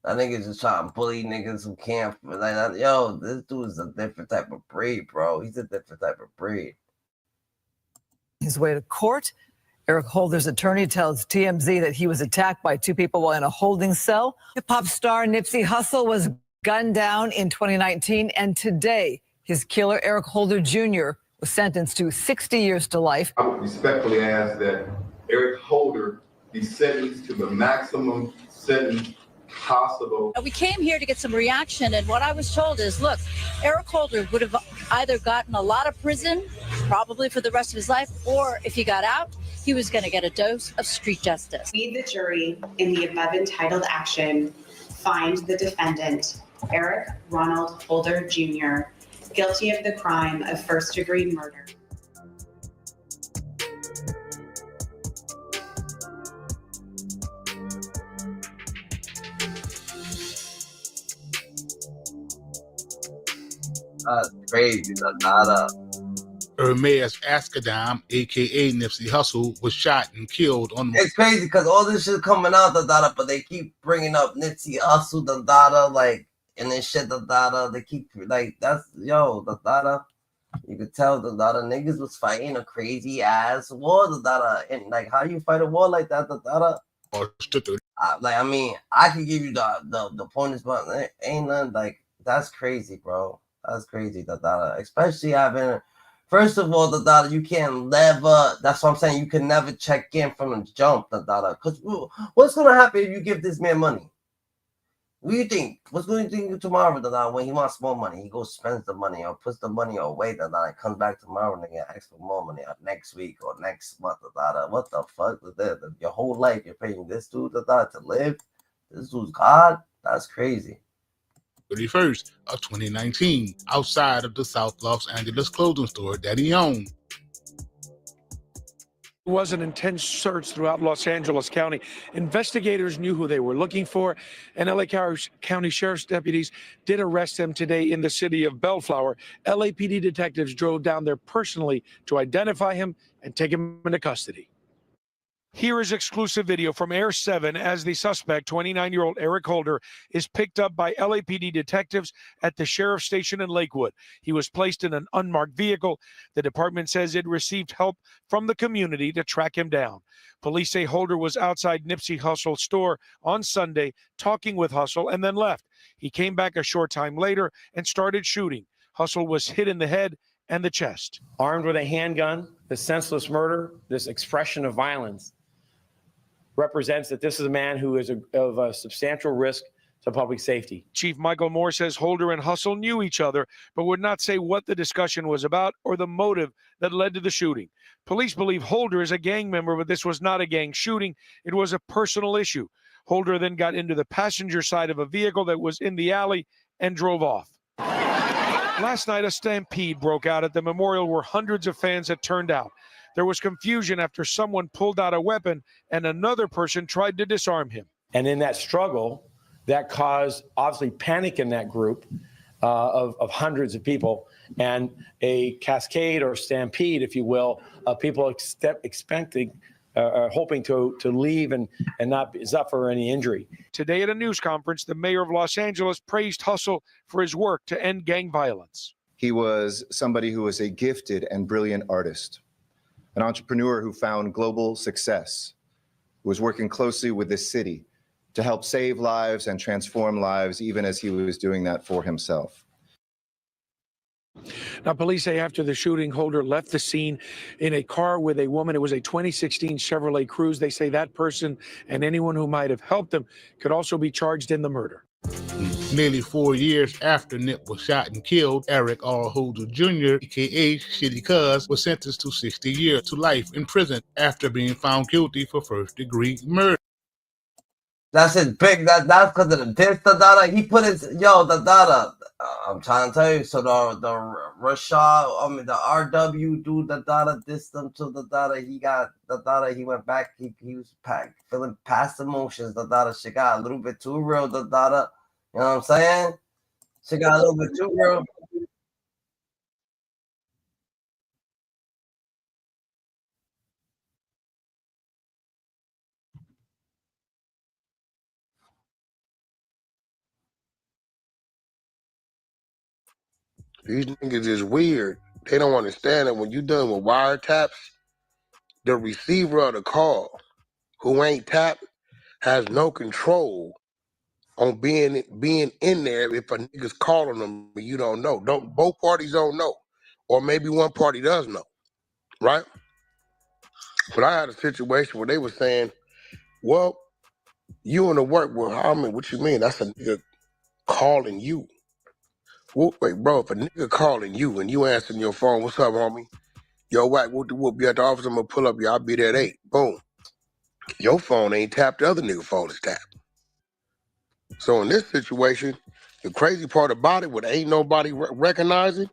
That nigga's just trying to bully niggas who can't. Like, yo, this dude is a different type of breed, bro. He's a different type of breed. His way to court. Eric Holder's attorney tells TMZ that he was attacked by two people while in a holding cell. Hip-hop star Nipsey Hussle was gunned down in 2019, and today his killer, Eric Holder Jr., was sentenced to 60 years to life. I would respectfully ask that Eric Holder be sentenced to the maximum sentence possible. We came here to get some reaction, and what I was told is, look, Eric Holder would have either gotten a lot of prison, probably for the rest of his life, or if he got out, he was going to get a dose of street justice. We, the jury, in the above entitled action, find the defendant, Eric Ronald Holder Jr., guilty of the crime of first-degree murder. That's crazy, the data. Hermes Ascadam, aka Nipsey Hussle, was shot and killed on. It's crazy because all this shit coming out, the data, but they keep bringing up Nipsey Hussle, the data, like, and then shit, the data. They keep like that's the data. You could tell the data niggas was fighting a crazy ass war, the data, and like how you fight a war like that, the data. I mean, I can give you the pointers, but ain't none like that's crazy, bro. That's crazy, the data, especially having. First of all, the data, you can't never, that's what I'm saying, you can never check in from the jump, the data. Because what's going to happen if you give this man money? What do you think? What's going to think tomorrow, the data, when he wants more money? He goes spends the money or puts the money away, the data, comes back tomorrow and they asks for more money or next week or next month, the data. What the fuck? Your whole life, you're paying this dude, the data, to live? This dude's God? That's crazy. 31st of 2019, outside of the South Los Angeles clothing store that he owned. It was an intense search throughout Los Angeles County. Investigators knew who they were looking for, and LA County Sheriff's deputies did arrest him today in the city of Bellflower. LAPD detectives drove down there personally to identify him and take him into custody. Here is exclusive video from Air 7 as the suspect, 29-year-old Eric Holder, is picked up by LAPD detectives at the sheriff's station in Lakewood. He was placed in an unmarked vehicle. The department says it received help from the community to track him down. Police say Holder was outside Nipsey Hussle's store on Sunday talking with Hussle and then left. He came back a short time later and started shooting. Hussle was hit in the head and the chest. Armed with a handgun, this senseless murder, this expression of violence represents that this is a man who is of a substantial risk to public safety. Chief Michael Moore says Holder and Hussle knew each other, but would not say what the discussion was about or the motive that led to the shooting. Police believe Holder is a gang member, but this was not a gang shooting. It was a personal issue. Holder then got into the passenger side of a vehicle that was in the alley and drove off. Last night, a stampede broke out at the memorial where hundreds of fans had turned out. There was confusion after someone pulled out a weapon and another person tried to disarm him. And in that struggle, that caused obviously panic in that group of hundreds of people and a cascade or stampede, if you will, of people expecting, hoping to leave and not suffer any injury. Today at a news conference, the mayor of Los Angeles praised Hussle for his work to end gang violence. He was somebody who was a gifted and brilliant artist, an entrepreneur who found global success, who was working closely with this city to help save lives and transform lives, even as he was doing that for himself. Now, police say after the shooting, Holder left the scene in a car with a woman. It was a 2016 Chevrolet Cruze. They say that person and anyone who might have helped them could also be charged in the murder. Nearly 4 years after Nip was shot and killed, Eric R. Holder Jr., aka Shitty Cuz, was sentenced to 60 years to life in prison after being found guilty for first-degree murder. That's his big. That's because of the diss, the data. He put his the data. I'm trying to tell you. So the Rashad, the RW dude, the data dissed him to the data. He got the data. He went back. He was feeling past emotions. The data shit got a little bit too real. The data. You know what I'm saying? Shit got a little bit too real. These niggas is weird. They don't understand that when you done with wiretaps, the receiver of the call who ain't tapped has no control on being in there if a nigga's calling them and you don't know. Both parties don't know. Or maybe one party does know. Right? But I had a situation where they were saying, well, you in the work, well, I mean, what you mean? That's a nigga calling you. Well, wait, bro, if a nigga calling you and you answering your phone, what's up, homie? Yo, whack, whoop the whoop, you at the office, I'm gonna pull up, you, I'll be there at 8. Boom. Your phone ain't tapped, the other nigga phone is tapped. So in this situation, the crazy part about it, what ain't nobody recognizing,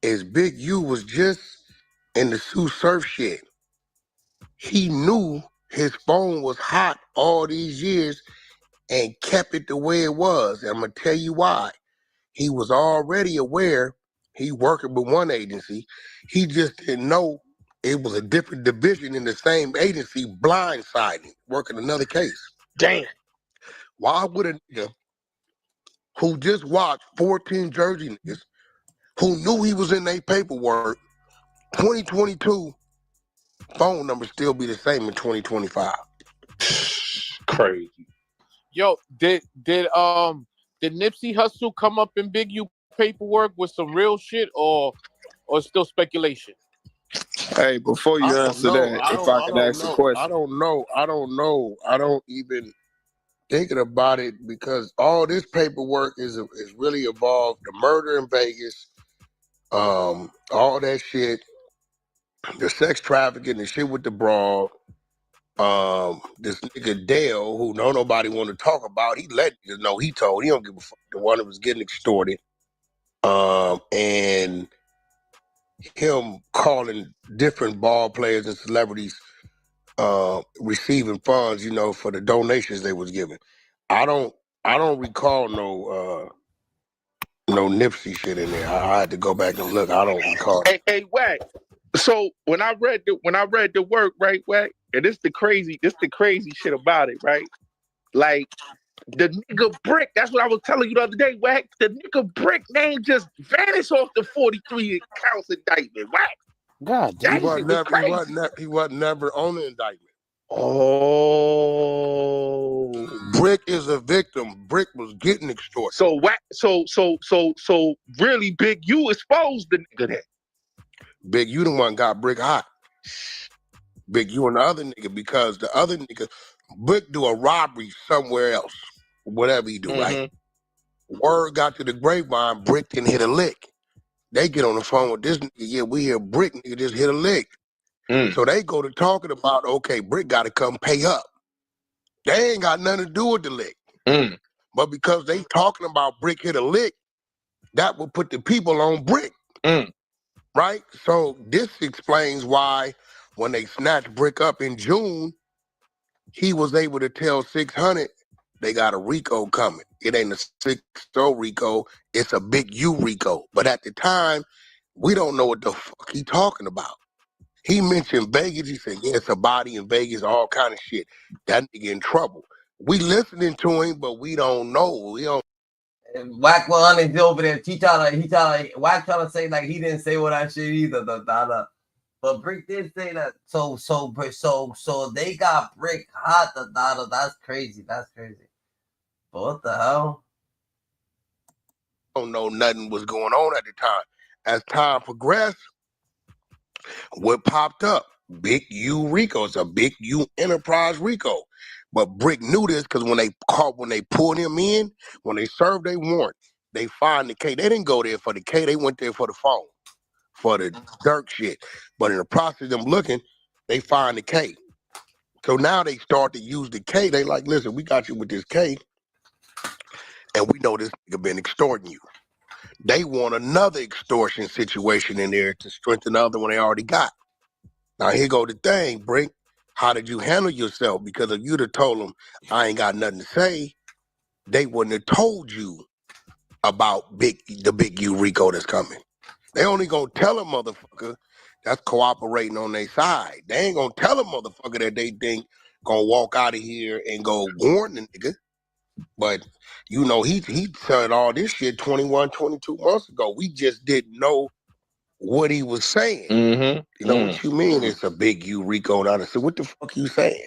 is Big U was just in the Sue Surf shit. He knew his phone was hot all these years and kept it the way it was. And I'm gonna tell you why. he was already aware he working with one agency. He just didn't know it was a different division in the same agency blindsiding, working another case. Damn. Why would a nigga who just watched 14 Jersey niggas, who knew he was in their paperwork, 2022, phone number still be the same in 2025? Crazy. Yo, did Nipsey Hussle come up in Big U paperwork with some real shit or still speculation? Hey, before you answer that, if I can ask a question. I don't know. I don't even thinking about it because all this paperwork is really involved the murder in Vegas, all that shit, the sex trafficking, the shit with the brawl. This nigga Dale, who nobody want to talk about, he let niggas know he told. He don't give a fuck. The one that was getting extorted. And him calling different ball players and celebrities receiving funds, for the donations they was giving. I don't recall no Nipsey shit in there. I had to go back and look. I don't recall. Hey, Wack. So when I read the work, right, Wack, and this the crazy shit about it, right? Like the nigga Brick, that's what I was telling you the other day, Wack. The nigga Brick name just vanished off the 43 counts indictment, Wack. God damn. He wasn't never on the indictment. Oh, Brick is a victim. Brick was getting extorted. So Wack, so really Big U exposed the nigga that. Big U the one got Brick hot. Big U and the other nigga, because the other nigga, Brick do a robbery somewhere else, whatever he do, right? Word got to the grapevine, Brick didn't hit a lick. They get on the phone with this nigga, yeah, we hear Brick nigga just hit a lick. So they go to talking about, okay, Brick got to come pay up. They ain't got nothing to do with the lick. But because they talking about Brick hit a lick, that will put the people on Brick. Right? So this explains why when they snatched Brick up in June, he was able to tell 600 they got a RICO coming. It ain't a 6-0 RICO, it's a Big U RICO. But at the time, we don't know what the fuck he talking about. He mentioned Vegas. He said, yeah, it's a body in Vegas, all kind of shit. That nigga in trouble. We listening to him, but we don't know. We don't. And Wack 100 is over there. Wack trying to say like he didn't say what that shit either. But Brick did say that. So they got Brick hot. That's crazy. That's crazy. But what the hell? Don't know nothing was going on at the time. As time progressed, what popped up? Big U RICO. It's a Big U Enterprise RICO. But Brick knew this because when they pulled him in, when they served their warrant, they find the K. They didn't go there for the K. They went there for the phone, for the Dirk shit. But in the process of them looking, they find the K. So now they start to use the K. They like, listen, we got you with this K, and we know this nigga been extorting you. They want another extortion situation in there to strengthen the other one they already got. Now here go the thing, Brick. How did you handle yourself? Because if you'd have told them, I ain't got nothing to say, they wouldn't have told you about the Big U RICO that's coming. They only gonna tell a motherfucker that's cooperating on their side. They ain't gonna tell a motherfucker that they think gonna walk out of here and go warn the nigga. But, he said all this shit 21, 22 months ago. We just didn't know what he was saying. What you mean it's a Big U RICO? And I said, what the fuck you saying?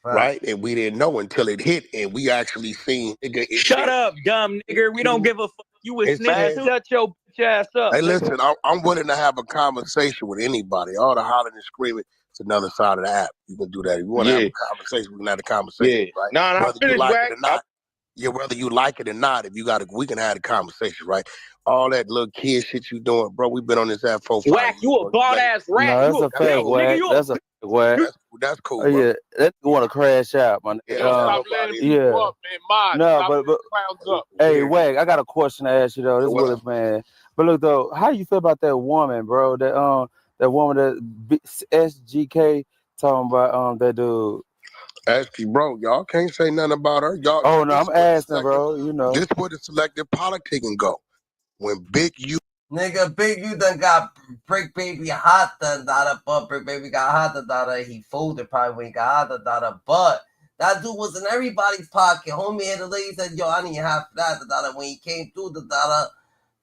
Right? And we didn't know until it hit, and we actually seen. Shut up, dumb nigger. We don't give a fuck. You a snitch. Shut your bitch ass up. Hey, listen, I'm willing to have a conversation with anybody. All the hollering and screaming, it's another side of the app. You can do that. If you want to have a conversation, we can have a conversation, right? No, whether you like it or not. Yeah, whether you like it or not, we can have a conversation, right? All that little kid shit you doing, bro. We've been on this app for 5 years. Whack, you a bald ass rat. No, that's a fact, Wack. That's a fact, Wack. That's cool, bro. Yeah, that want to crash out, man. Stop letting people up, man. No, but clowns up. Hey, Wack, I got a question to ask you though. This is man. But look though, how you feel about that woman, bro? That woman that SGK talking about that dude. Ask you, bro. Y'all can't say nothing about her. Y'all. Oh no, I'm asking, bro. This where the selective politicking go. when Big U. Nigga, Big U done got Brick Baby hot, but Brick Baby got hot, he folded probably when he got hot, but that dude was in everybody's pocket. Homie had the lady said, yo, I need half that, when he came through,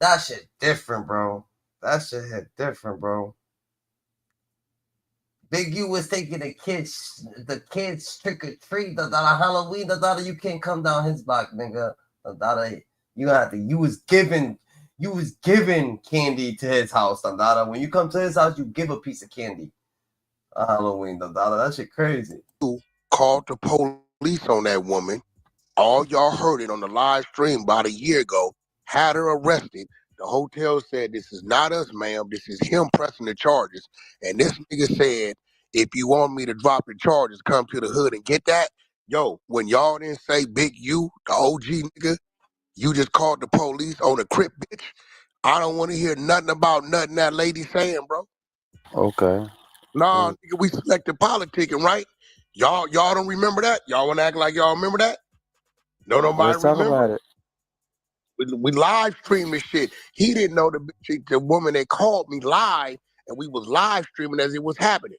that shit different, bro. That shit hit different, bro. Big U was taking the kids trick or treat, Halloween, you can't come down his block, nigga. You was giving candy to his house, When you come to his house, you give a piece of candy. Halloween, that shit crazy. Called the police on that woman. All y'all heard it on the live stream about a year ago. Had her arrested. The hotel said, this is not us, ma'am. This is him pressing the charges. And this nigga said, if you want me to drop the charges, come to the hood and get that. Yo, when y'all didn't say Big U, the OG nigga, you just called the police on a CRIP bitch. I don't want to hear nothing about nothing that lady saying, bro. Okay. Nah, nigga, we selected politicking, right? Y'all don't remember that? Y'all want to act like y'all remember that? No, nobody Let's talk remember. about it. We live streaming shit. He didn't know the woman that called me live, and we was live streaming as it was happening.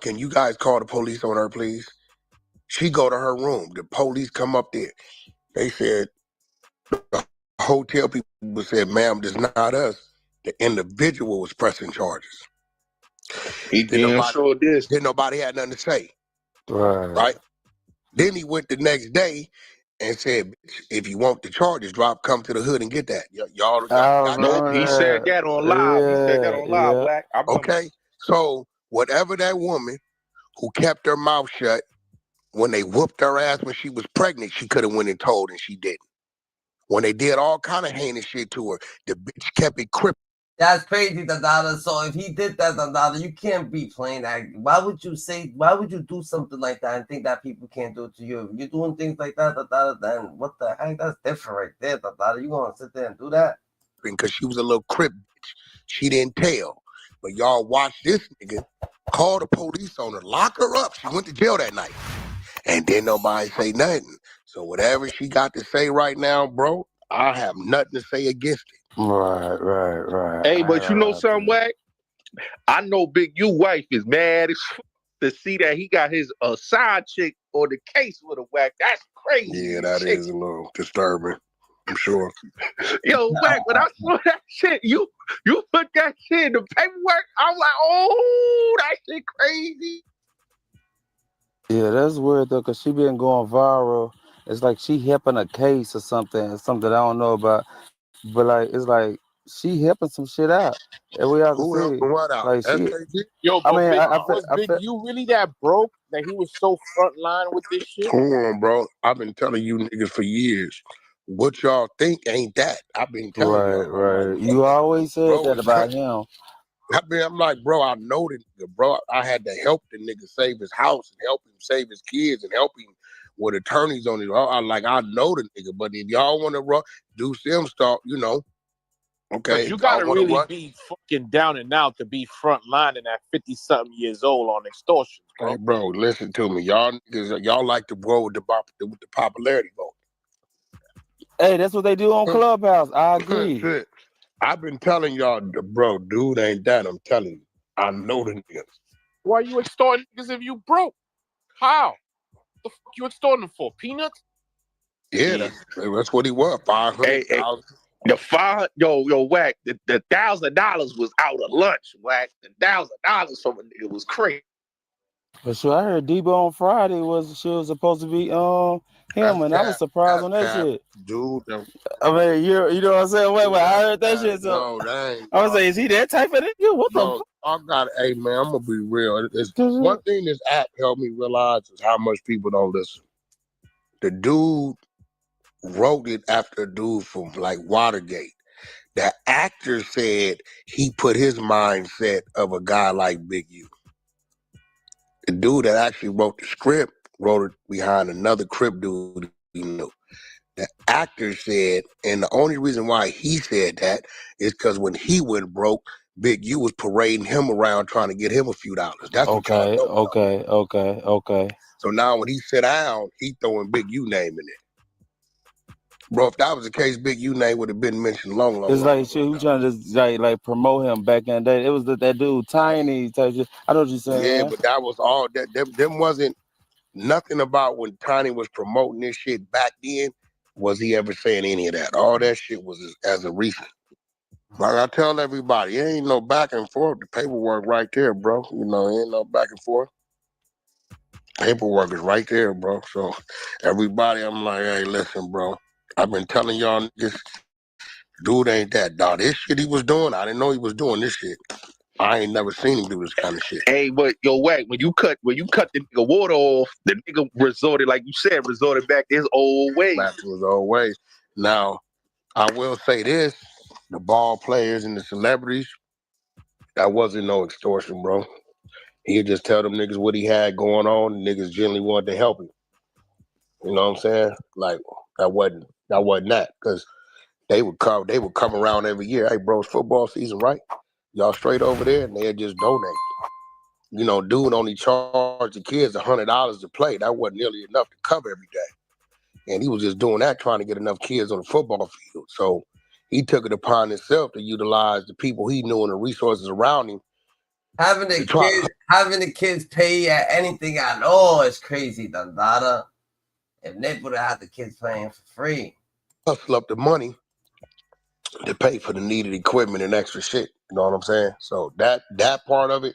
Can you guys call the police on her, please? She go to her room. The police come up there. They said, the hotel people said, ma'am, this is not us. The individual was pressing charges. Then nobody had nothing to say. Right? Then he went the next day and said, if you want the charges dropped, come to the hood and get that. Y'all Nope, he said that on live. He said that on live, Black. Okay, so whatever that woman who kept her mouth shut when they whooped her ass when she was pregnant, she could have went and told, and she didn't. When they did all kind of heinous shit to her, the bitch kept it crippled. That's crazy, So if he did that, you can't be playing that. Why would you do something like that and think that people can't do it to you? If you're doing things like that, then what the heck? That's different right there, You gonna sit there and do that? Because she was a little crip bitch. She didn't tell. But y'all watch this nigga call the police on her, lock her up. She went to jail that night. And then nobody say nothing. So whatever she got to say right now, bro, I have nothing to say against it. Right. Hey, but you know something, Wack? I know Big U wife is mad as fuck to see that he got his side chick on the case with a Wack. That's crazy. Yeah, that is a little disturbing. I'm sure. Yo, Wack, when I saw that shit, you put that shit in the paperwork. I'm like, oh, that shit crazy. Yeah, that's weird though, cause she been going viral. It's like she helping a case or something I don't know about. But like, it's like she helping some shit out. And we have to Who see. helping what out? Like she, Yo, I mean, was I Big feel, U really that broke that he was so frontline with this shit? Hold on, bro. I've been telling you niggas for years. What y'all think ain't that? I've been telling y'all. right. You always said Bro, that about him. I'm like, bro, I know the nigga, bro. I had to help the nigga save his house and help him save his kids and help him with attorneys on it. I know the nigga, but if y'all want to do some stuff, okay. You gotta really be fucking down and out to be front lining at 50-something years old on extortion, bro. Hey, bro, listen to me. Y'all niggas, y'all like to grow with the popularity vote. Hey, that's what they do on Clubhouse. I agree. Shit. I've been telling y'all, bro, dude ain't that. I'm telling you. I know the niggas. Why you extorting niggas if you broke? How? The fuck you extorting them for? Peanuts? Yeah, that's what he was. 500,000. Yo, Wack, the $1,000 was out of lunch, Wack. The $1,000 from a nigga was crazy. But sure, I heard Debo on Friday she was supposed to be him, and I was surprised on that shit. Dude, I mean, you know what I'm saying? Wait, I heard that shit. So no, that ain't. I was like, is he that type of nigga? What the fuck? I got it. Hey, man, I'm gonna be real. One thing this app helped me realize is how much people don't listen. The dude wrote it after a dude from like Watergate. The actor said he put his mindset of a guy like Big U. The dude that actually wrote the script wrote it behind another CRIP dude you knew. The actor said, and the only reason why he said that is because when he went broke, Big U was parading him around trying to get him a few dollars. That's what y'all know. Okay. So now when he sit down, he throwing Big U name in it. Bro, if that was the case, Big U name would have been mentioned long It's like shit. ago. Who trying to just like promote him back in the day? It was that dude Tiny type shit. I know what you're saying. Yeah, but that was all that. Them wasn't nothing about when Tiny was promoting this shit back then. Was he ever saying any of that? All that shit was as a recent. Like I tell everybody, it ain't no back and forth. The paperwork right there, bro. You know, ain't no back and forth. Paperwork is right there, bro. So everybody, I'm like, hey, listen, bro. I've been telling y'all niggas, dude ain't that dog. This shit he was doing, I didn't know he was doing this shit. I ain't never seen him do this kind of shit. Hey, but yo, Wack, when you cut the nigga water off, the nigga resorted, like you said, back to his old ways. Back to his old ways. Now, I will say this: the ball players and the celebrities, that wasn't no extortion, bro. He'd just tell them niggas what he had going on. And niggas generally wanted to help him. You know what I'm saying? Like that wasn't that, because they would come around every year. Hey, bro, it's football season, right? Y'all straight over there, and they'd just donate. You know, dude only charged the kids $100 to play. That wasn't nearly enough to cover every day. And he was just doing that, trying to get enough kids on the football field. So he took it upon himself to utilize the people he knew and the resources around him. Having the kids pay anything at all is crazy, Dandada. If Nip would have had the kids playing for free. Hustle up the money to pay for the needed equipment and extra shit. You know what I'm saying? So that part of it,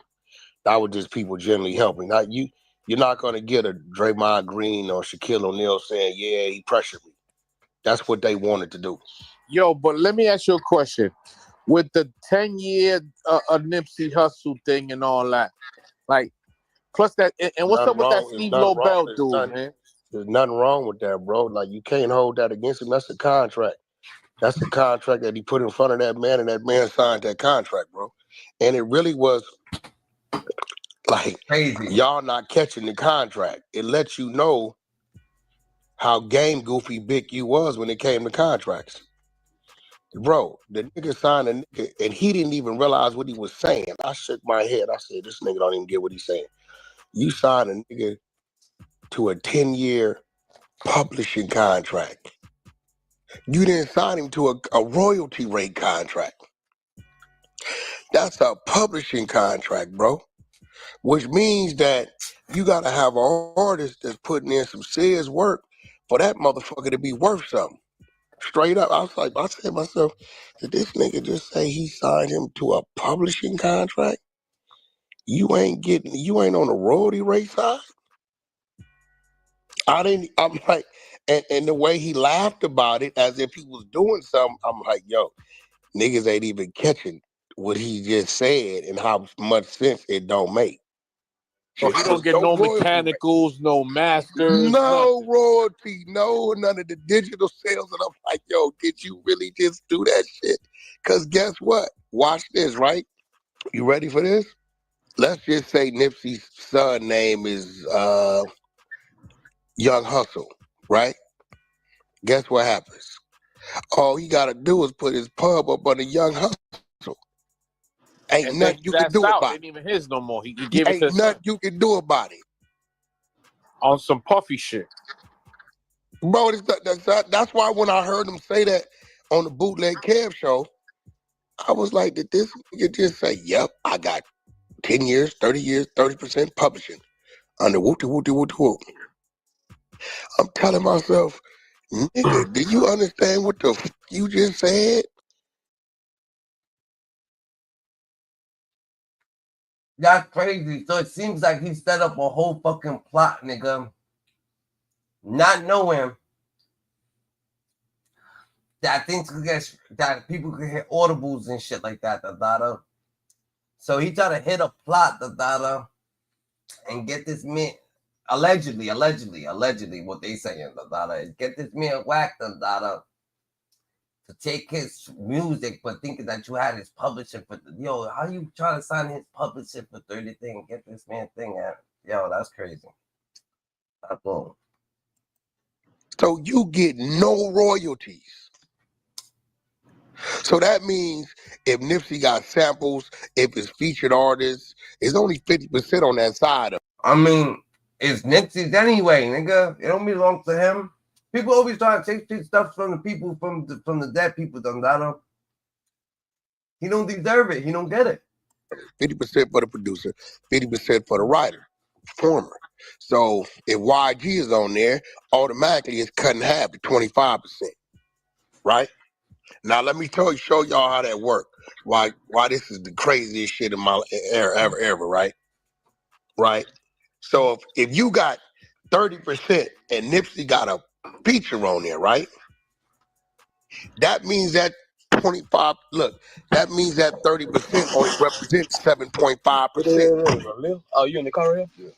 that was just people generally helping. Now, you're not going to get a Draymond Green or Shaquille O'Neal saying, yeah, he pressured me. That's what they wanted to do. Yo, but let me ask you a question. With the 10-year Nipsey Hussle thing and all that, like, plus that, and what's up with that Steve Lobel dude, man? There's nothing wrong with that, bro. Like, you can't hold that against him. That's a contract. That's the contract that he put in front of that man, and that man signed that contract, bro. And it really was like crazy. Y'all not catching the contract. It lets you know how game goofy Big U was when it came to contracts. Bro, the nigga signed a nigga, and he didn't even realize what he was saying. I shook my head. I said, this nigga don't even get what he's saying. You signed a nigga to a 10-year publishing contract. You didn't sign him to a royalty rate contract. That's a publishing contract, bro. Which means that you gotta have an artist that's putting in some serious work for that motherfucker to be worth something. Straight up. I said to myself, did this nigga just say he signed him to a publishing contract? You ain't on the royalty rate side? I'm like, and the way he laughed about it as if he was doing something, I'm like, yo, niggas ain't even catching what he just said and how much sense it don't make. So he don't get no mechanicals, no masters, no royalty, none of the digital sales. And I'm like, yo, did you really just do that shit? Because guess what? Watch this, right? You ready for this? Let's just say Nipsey's son name is Young Hustle, right? Guess what happens? All he got to do is put his pub up under Young Hustle. Ain't nothing you can do about it. Ain't even his no more. He gave it to Ain't nothing you can do about it. On some puffy shit. Bro, that's why when I heard him say that on the Bootleg Cab show, I was like, did this nigga just say, yep, I got 10 years, 30 years, 30% publishing under whoopty whoopty whoopty whoop. I'm telling myself, nigga, do you understand what the f you just said? That's crazy. So it seems like he set up a whole fucking plot, nigga. Not knowing that that people could hit audibles and shit like that, Dada. So he tried to hit a plot, Dada, and get this man allegedly, what they saying, Dada, is get this man whacked, Dada, to take his music, but thinking that you had his publishing for yo, how you trying to sign his publishing for 30 thing and get this man thing at? Yo, that's crazy. Boom. So you get no royalties. So that means if Nipsey got samples, if it's featured artists, it's only 50% on that side of it. I mean, it's Nipsey's anyway, nigga. It don't belong to him. People always try to take stuff from the people from the dead people. Dundada. He don't deserve it. He don't get it. 50% for the producer, 50% for the writer, performer. So if YG is on there, automatically it's cut in half to 25%. Right? Now let me show y'all how that works. Why this is the craziest shit in my ever, right? Right? So if you got 30% and Nipsey got a feature on there, right? That means that 25, look, that means that 30% only represents 7.5%. Oh, you in the car here? Yeah.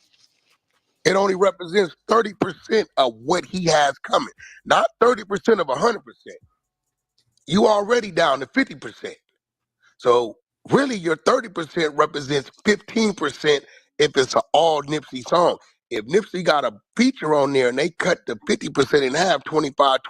It only represents 30% of what he has coming, not 30% of 100%. You already down to 50%. So really your 30% represents 15% if it's an all Nipsey song. If Nipsey got a feature on there and they cut the 50% in half, 25,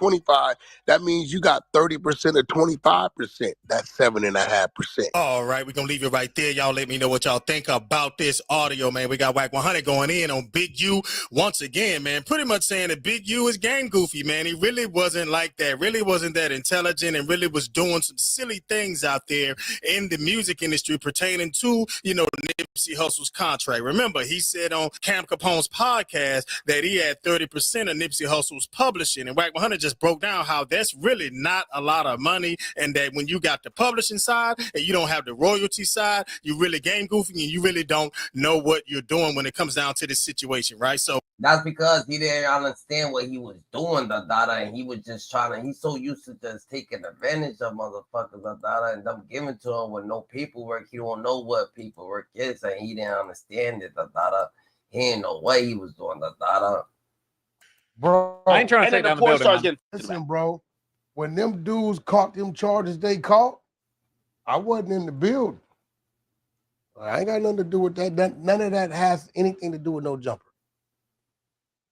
that means you got 30% of 25%. That's 7.5%. All right, we're going to leave it right there. Y'all let me know what y'all think about this audio, man. We got Whack 100 going in on Big U once again, man. Pretty much saying that Big U is game goofy, man. He really wasn't like that, really wasn't that intelligent, and really was doing some silly things out there in the music industry pertaining to, Nipsey Hussle's contract. Remember, he said on Cam Capone's podcast that he had 30% of Nipsey Hussle's publishing, and Whack 100 just broke down how that's really not a lot of money, and that when you got the publishing side and you don't have the royalty side, you really game goofy and you really don't know what you're doing when it comes down to this situation, right? So that's because he didn't understand what he was doing, and he was just he's so used to just taking advantage of motherfuckers, and them giving to him with no paperwork. He don't know what paperwork is, and he didn't understand it, He ain't know what he was doing, Bro, I ain't trying to take down the building. Listen, bro, when them dudes caught them charges they caught, I wasn't in the building. I ain't got nothing to do with that. None of that has anything to do with no jumper.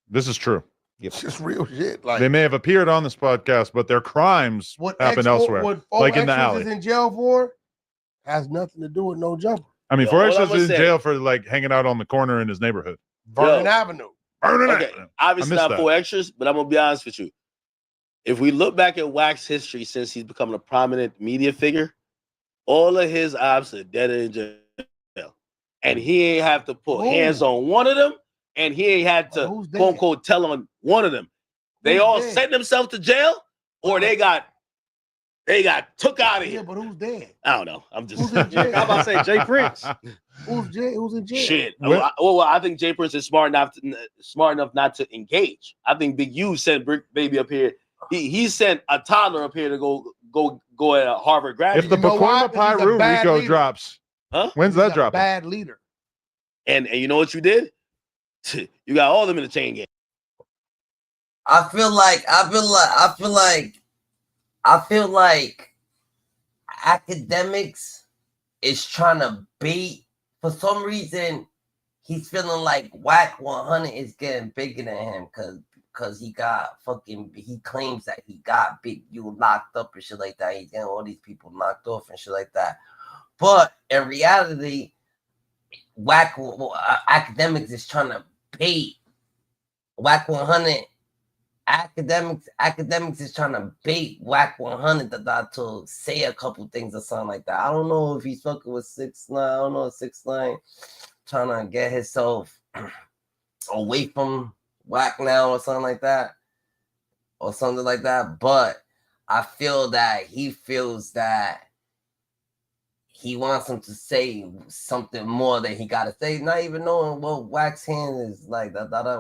This is true. It's just real shit. Like They may have appeared on this podcast, but their crimes happen elsewhere, what like in the alley. is in jail for has nothing to do with no jumper. I mean, Forrest is in jail for like hanging out on the corner in his neighborhood. Vernon Avenue. Okay, obviously not for extras, but I'm gonna be honest with you. If we look back at Wack's history since he's become a prominent media figure, all of his ops are dead in jail, and he ain't have to put hands on one of them, and he ain't had to quote unquote tell on one of them. They all sent themselves to jail, or they got took out of here. Yeah, but who's dead? I don't know. I'm just. Who's in jail? How about say Jay Prince? Who's in jail? Shit. Well, I think Jay Prince is smart enough not to engage. I think Big U sent Brick Baby up here. He sent a toddler up here to go at Harvard grad. If the Pacoima Pyru Rico drops, when's that dropping? Bad leader. And you know what you did? You got all of them in the chain gang. I feel like academics is trying to bait. For some reason, he's feeling like Whack 100 is getting bigger than him because he claims that he got Big U locked up and shit like that. He's getting all these people knocked off and shit like that. But in reality, academics is trying to bait Whack 100. Academics is trying to bait Whack 100 to say a couple things or something like that. I don't know if he's fucking with 6ix9ine. I don't know if 6ix9ine trying to get himself away from Whack now or something like that. But I feel that he feels that he wants him to say something more that he got to say, not even knowing what Wack's hand is like.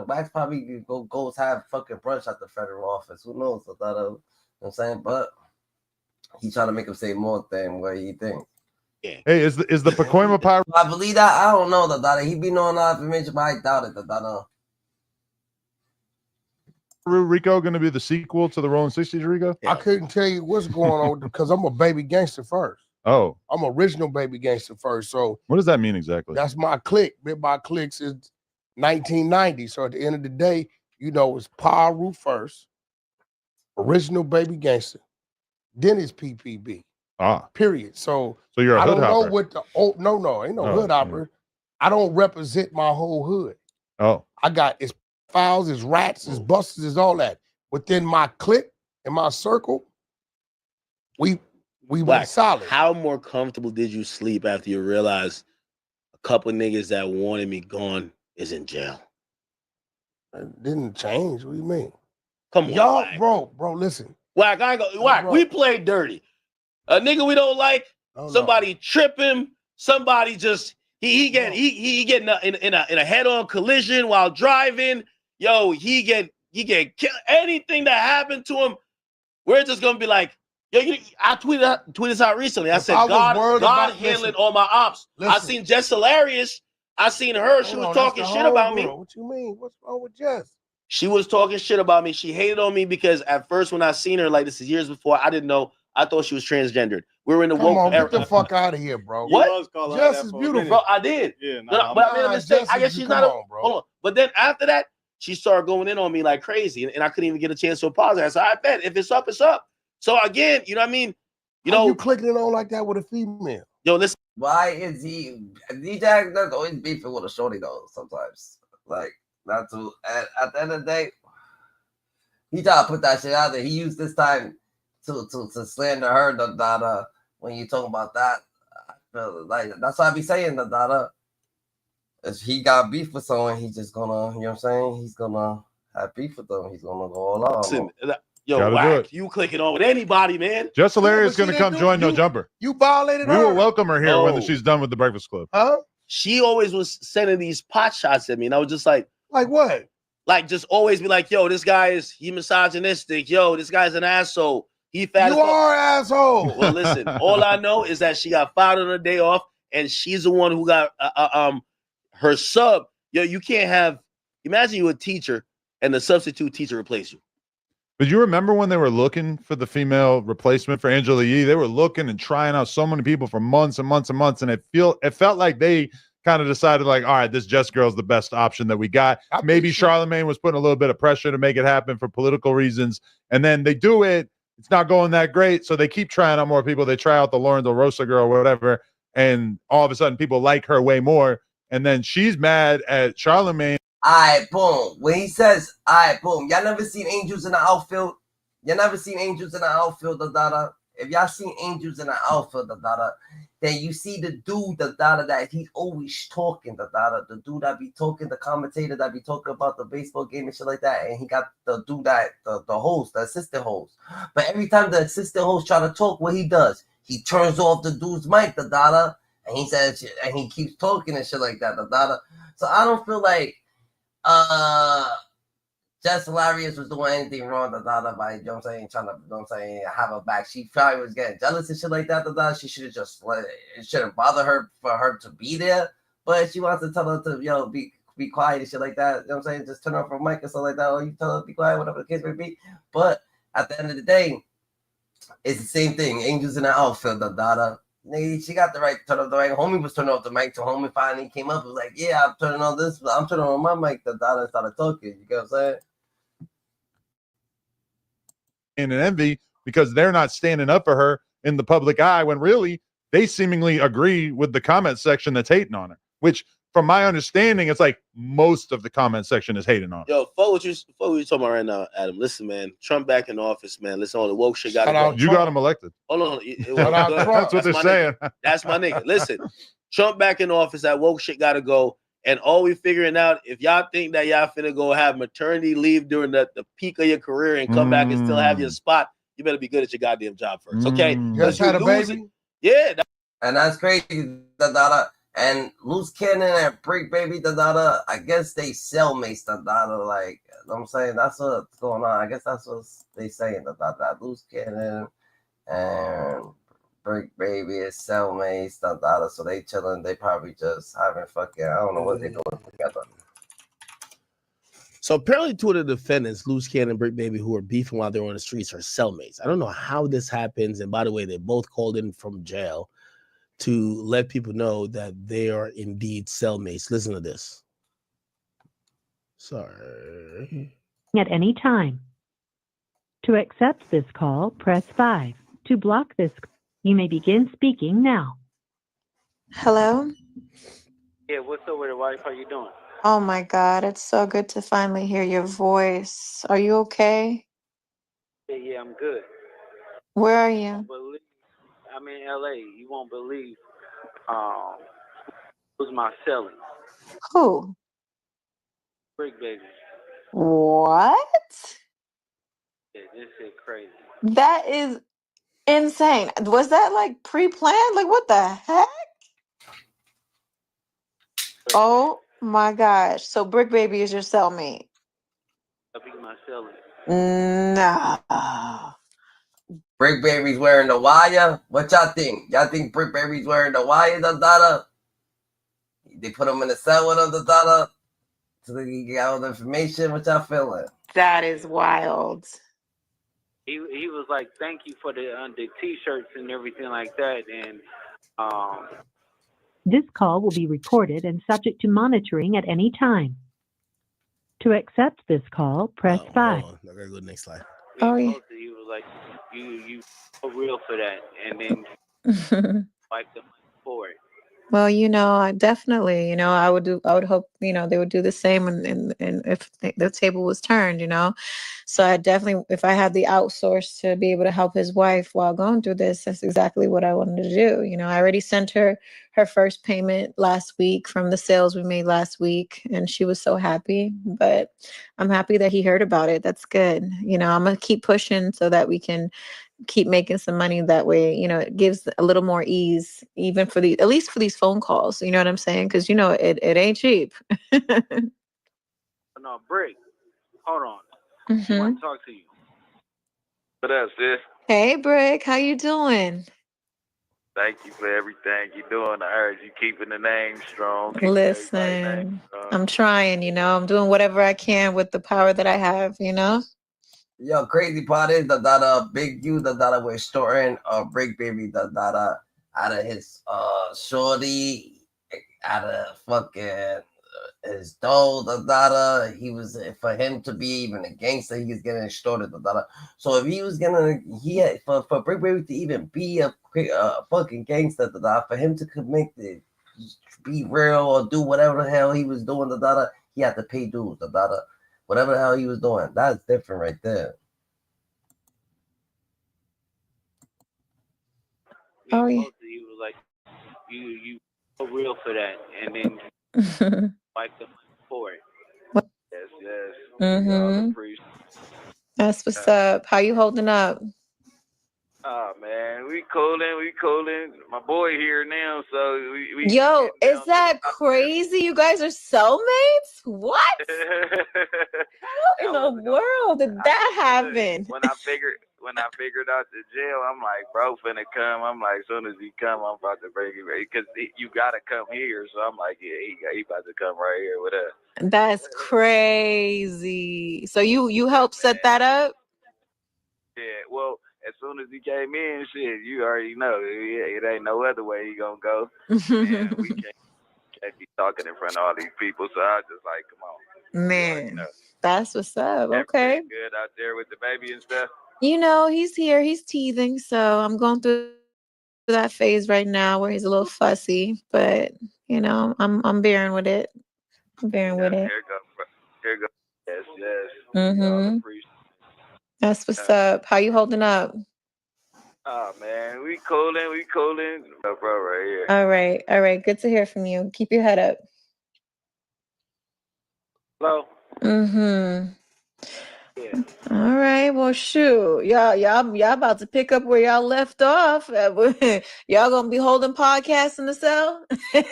Wax probably goes have fucking brunch at the federal office. Who knows? You know what I'm saying? But he's trying to make him say more than what he thinks. Yeah. Hey, is the Pacoima Pyru? I believe that. I don't know. He be knowing a lot of information, but I doubt it. Rico going to be the sequel to the Rolling 60s, Rico? I couldn't tell you what's going on because I'm a baby gangster first. Oh, I'm original baby gangster first. So what does that mean exactly? That's my clique. Bit by Clicks is 1990. So at the end of the day, it's Pyru first, original baby gangster, then it's PPB. Period. So you're a hood hopper. I don't hopper. know what no, ain't no hood hopper. I don't represent my whole hood. Oh, I got it's files, it's rats, it's busters, it's all that. within my clique and my circle, we went Wax, solid. how more comfortable did you sleep after you realized a couple niggas that wanted me gone is in jail? It didn't change. What do you mean? Come on, y'all, Wack. bro, listen. Wack, I go. Wack, bro. we played dirty. A nigga we don't like. Somebody trip him. Somebody just he get in a head-on collision while driving. Yo, he get killed. Anything that happened to him, we're just gonna be like, yo. I tweeted this out recently. I said, God handling all my ops. I seen Jess Hilarious. I seen her. She was talking shit about me. What you mean? What's wrong with Jess? She was talking shit about me. She hated on me because at first when I seen her, like this is years before, I didn't know. I thought she was transgendered. We were in the woke era. Get the fuck out of here, bro. What? Jess is beautiful. Bro, I did. Yeah, but I made a mistake. I guess she's not a hold on. But then after that, she started going in on me like crazy, and I couldn't even get a chance to apologize. So I bet if it's up, it's up. So again, you know what I mean? You clicking it on like that with a female? Yo, listen. Why is he? DJ does always beefing with a shorty though. Sometimes, like not to. At the end of the day, he tried to put that shit out there. He used this time to slander her. When you talk about that, I feel like that's what I be saying. If he got beef with someone, he's just gonna, you know what I'm saying? He's gonna have beef with them. He's gonna go all out. Listen, yo, Wack, you clicking on with anybody, man. Jess Hilarious is going to come join No Jumper. You violated We her. will welcome her here when she's done with the Breakfast Club. Huh? She always was sending these pot shots at me, and I was just like what? Like just always be like, yo, this guy he misogynistic. Yo, this guy's an asshole. He fat. You are an asshole. Well, listen, all I know is that she got fired on her day off, and she's the one who got her sub. Yo, you can't have. Imagine you a teacher and the substitute teacher replace you. But you remember when they were looking for the female replacement for Angela Yee? They were looking and trying out so many people for months and months and months, and it felt like they kind of decided like, all right, this Jess girl's the best option that we got. Maybe Charlemagne was putting a little bit of pressure to make it happen for political reasons, and then they do it. It's not going that great, so they keep trying out more people. They try out the Lauren Del Rosa girl or whatever, and all of a sudden people like her way more, and then she's mad at Charlemagne. All right, boom. When he says, all right, boom. Y'all never seen angels in the outfield? Y'all never seen angels in the outfield, If y'all seen angels in the outfield, then you see the dude, that he's always talking, the dude that be talking, the commentator that be talking about the baseball game and shit like that. And he got the dude the host, the assistant host. But every time the assistant host try to talk, what he does, he turns off the dude's mic, and he says, and he keeps talking and shit like that, So I don't feel like Jess Hilarious was doing anything wrong, by, you know what I'm saying, trying to, you know what I'm saying, have her back. She probably was getting jealous and shit like that, She should have just it shouldn't bother her for her to be there. But she wants to tell her to, be quiet and shit like that. You know what I'm saying? Just turn off her mic or something like that. Or you tell her to be quiet, whatever the case may be. But at the end of the day, it's the same thing. Angels in the outfield, she got the right to turn off the mic. Homie was turning off the mic till homie finally came up and was like, yeah, I'm turning on my mic. And started talking. You get what I'm saying? And an envy because they're not standing up for her in the public eye when really they seemingly agree with the comment section that's hating on her, which from my understanding, it's like most of the comment section is hating on her. Yo, what you talking about right now, Adam. Listen, man, Trump back in office, man. Listen, all the woke shit got to go. You got him elected. Hold on. That's what they're saying. That's my nigga. Listen, Trump back in office, that woke shit got to go. And all we figuring out, if y'all think that y'all finna go have maternity leave during the peak of your career and come back and still have your spot, you better be good at your goddamn job first, okay? You guys had a baby? Yeah. And that's crazy, And Loose Cannon and Break Baby, I guess they cellmates, like, you know what I'm saying? That's what's going on. I guess that's what they saying, Loose Cannon and Break Baby is cellmates, so they chilling. They probably just having fucking, I don't know what they doing together. So apparently two of the defendants, Loose Cannon and Brick Baby, who are beefing while they're on the streets, are cellmates. I don't know how this happens. And by the way, they both called in from jail to let people know that they are indeed cellmates. Listen to this. Sorry. At any time. To accept this call, press 5. To block this, you may begin speaking now. Hello? Yeah, what's up with it, wife? How you doing? Oh my God, it's so good to finally hear your voice. Are you okay? Yeah, I'm good. Where are you? I'm in LA. You won't believe. Who's my celly? Who? Brick Baby. What? Yeah, this shit crazy. That is insane. Was that like pre-planned? Like what the heck? Oh my gosh. So Brick Baby is your cellmate. I'll be my celly. No. Brick Baby's wearing the wire. What y'all think? Y'all think Brick Baby's wearing the wire, the data? They put him in the cell with the data so they can get all the information. What y'all feeling? That is wild. He was like, thank you for the T-shirts and everything like that, and This call will be recorded and subject to monitoring at any time. To accept this call, press 5. I gotta go next slide. Oh, yeah. he was like, you for real for that, and then like the money for it. Well, I definitely, I would hope, they would do the same and if the table was turned, So I definitely, if I had the outsource to be able to help his wife while going through this, that's exactly what I wanted to do. I already sent her first payment last week from the sales we made last week, and she was so happy. But I'm happy that he heard about it. That's good. I'm gonna keep pushing so that we can keep making some money that way. It gives a little more ease, even for at least for these phone calls. You know what I'm saying? Because it ain't cheap. No, Brick, hold on. I Mhm. want to talk to you. What up, sis? Hey, Brick, how you doing? Thank you for everything you're doing. I heard you keeping the name strong. Keeping everybody's name Listen, strong. I'm trying. I'm doing whatever I can with the power that I have. Yo, crazy part is that Big U that was extorting Brick Baby that out of his shorty, out of fucking his dough that he was, for him to be even a gangster, he was getting extorted that. So if he was gonna, he had for Brick Baby to even be a fucking gangster that for him to commit the be real or do whatever the hell he was doing that he had to pay dues that whatever the hell he was doing. That's different right there. Oh, yeah. He was like, you for real for that, and then like the money for it. Yes. Mhm. That's what's up. How you holding up? Oh man, we cooling. My boy here now, so we Yo, is that crazy? You guys are cellmates? What? How in the world did that happen? When I figured out the jail, I'm like, bro, finna come. I'm like, as soon as he come, I'm about to bring him because you gotta come here. So I'm like, yeah, he about to come right here with us. That's crazy. So you helped set that up? Yeah, well, as soon as he came in, shit, you already know. It ain't no other way he gonna go. And we can't be talking in front of all these people. So I just like, come on. Man, that's what's up. Okay. Good out there with the baby and stuff. He's here. He's teething. So I'm going through that phase right now where he's a little fussy, but I'm bearing with it. I'm bearing with it. Here go. Yes. Mhm. That's what's up. How you holding up? Oh man, we cooling. No, bro, right here. All right. Good to hear from you. Keep your head up. Hello. Mhm. Yeah. All right. Well, shoot, y'all about to pick up where y'all left off. Y'all gonna be holding podcasts in the cell? This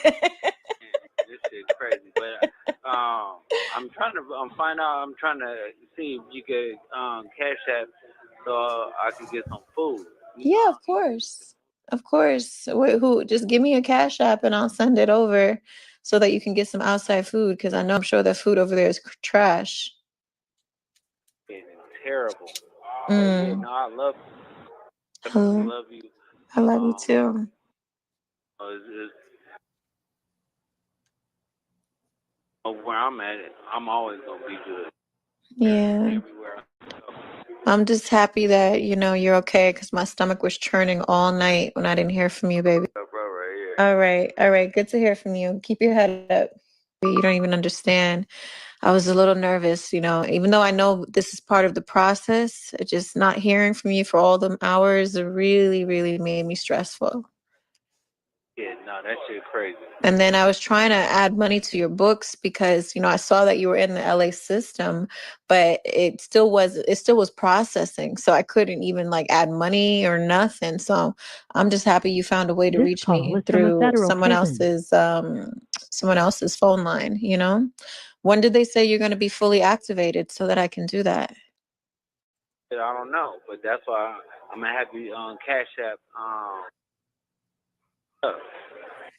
shit crazy, but I'm trying to find out. I'm trying to see if you could cash app so I could get some food. Yeah, of course. Of course. Wait, just give me a cash app and I'll send it over so that you can get some outside food because I'm sure the food over there is trash. It's terrible. Yeah, no, I love you. I love you. I love you too. Where I'm at, I'm always gonna be good. Yeah. Everywhere I go. I'm just happy that, you're okay because my stomach was churning all night when I didn't hear from you, baby. Bro, right here. All right. Good to hear from you. Keep your head up. You don't even understand. I was a little nervous, you know, even though I know this is part of the process, just not hearing from you for all them hours really, really made me stressful. Yeah, no, that shit crazy. And then I was trying to add money to your books because, you know, I saw that you were in the LA system, but it still was processing. So I couldn't even like add money or nothing. So I'm just happy you found a way to This reach call me is from a through federal someone prison. else's phone line, you know? When did they say you're going to be fully activated so that I can do that? I don't know, but that's why I'm gonna have you on Cash App.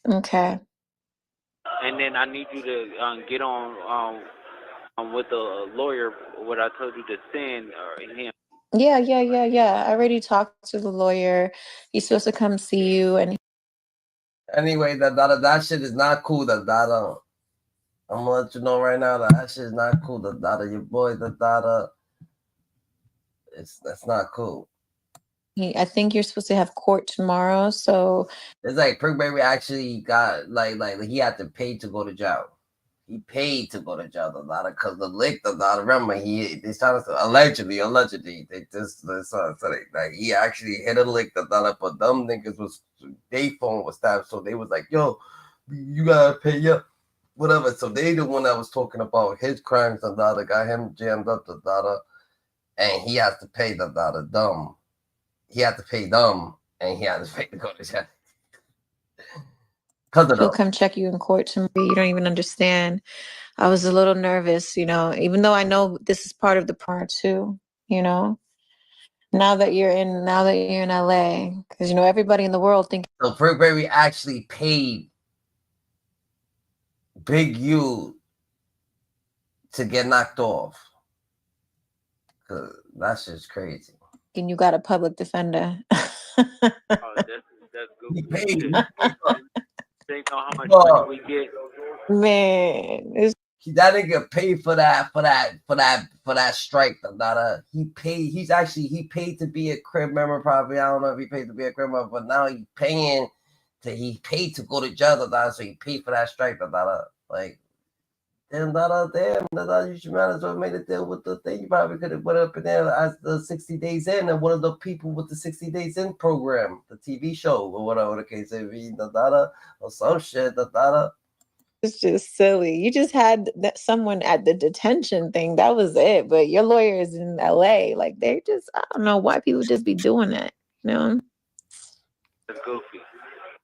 Okay. And then I need you to get on with the lawyer. What I told you to send him. Yeah. I already talked to the lawyer. He's supposed to come see you, and Anyway, that shit is not cool. I'm gonna let you know right now that shit is not cool. Your boy, that's not cool. I think you're supposed to have court tomorrow, so It's like Prick Baby actually got like he had to pay to go to jail. He paid to go to jail, because the lick, remember they trying to allegedly, they just like he actually hit a lick, but them niggas was their phone was tapped, so they was like, yo, you gotta pay up, whatever. So they the one that was talking about his crimes, got him jammed up, and he has to pay dumb. He had to pay them, and he had to pay to go to jail. he'll come check you in court tomorrow. You don't even understand. I was a little nervous, you know, even though I know this is part of the part too, you know. Now that you're in LA, because you know everybody in the world thinks. So Prick Baby actually paid Big U to get knocked off. That's just crazy. And you got a public defender. That's good. He paid. They know how much money we get. Man, that nigga paid for that strike. He paid. He paid to be a CRIP member. Probably, I don't know if he paid to be a CRIP member, but now he paid to go to jail. So he paid for that strike. Like, damn, you should might as well made a deal with the thing. You probably could have went up in there as the 60 Days In, and one of the people with the 60 Days In program, the TV show, or whatever the case may be, or some shit, It's just silly. You just had someone at the detention thing. That was it. But your lawyer is in LA. Like, they just, I don't know why people just be doing that, you know? That's goofy.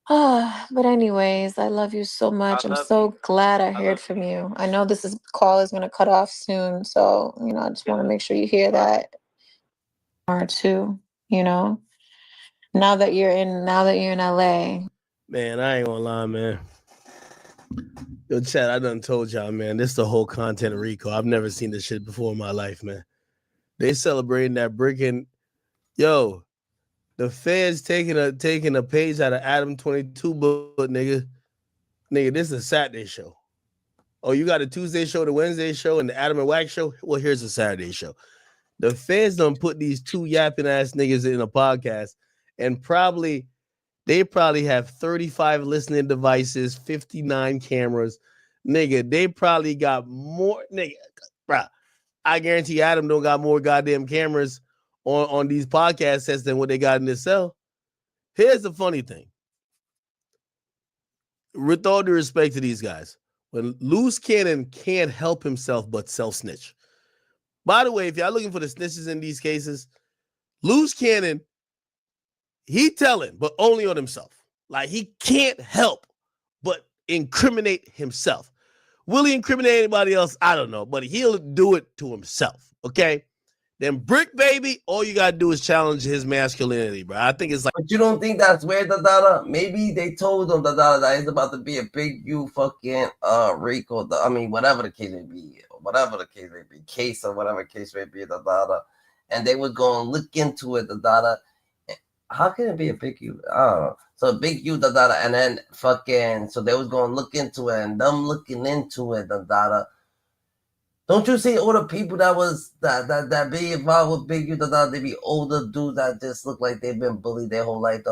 But anyways, I love you so much. I'm so glad I heard from you. I know this call is going to cut off soon. So, you know, I just want to make sure you hear that. Or two, you know? Now that you're in LA. Man, I ain't gonna lie, man. Yo, Chad, I done told y'all, man, this is the whole content of Rico. I've never seen this shit before in my life, man. They celebrating that bricking. Yo, the feds taking a page out of Adam 22 book, nigga. Nigga, this is a Saturday show. Oh, you got a Tuesday show, the Wednesday show, and the Adam and Wax show? Well, here's a Saturday show. The feds done put these two yapping ass niggas in a podcast, and they probably have 35 listening devices, 59 cameras. Nigga, they probably got more. Nigga, bro, I guarantee Adam don't got more goddamn cameras on these podcast sets than what they got in this cell. Here's the funny thing. With all due respect to these guys, when Loose Cannon can't help himself but self-snitch. By the way, if y'all looking for the snitches in these cases, Loose Cannon, he telling, but only on himself. Like, he can't help but incriminate himself. Will he incriminate anybody else? I don't know, but he'll do it to himself, okay? Then Brick Baby, all you gotta do is challenge his masculinity, bro. I think it's like. But you don't think that's weird, Maybe they told him that it's about to be a Big U fucking Rico. I mean, whatever the case may be, case or whatever case may be, and they was going to look into it, How can it be a Big U? I don't know. So Big U, and then fucking, so they was going to look into it, and them looking into it, Don't you see all the people that be involved with Big U, they be older dudes that just look like they've been bullied their whole life,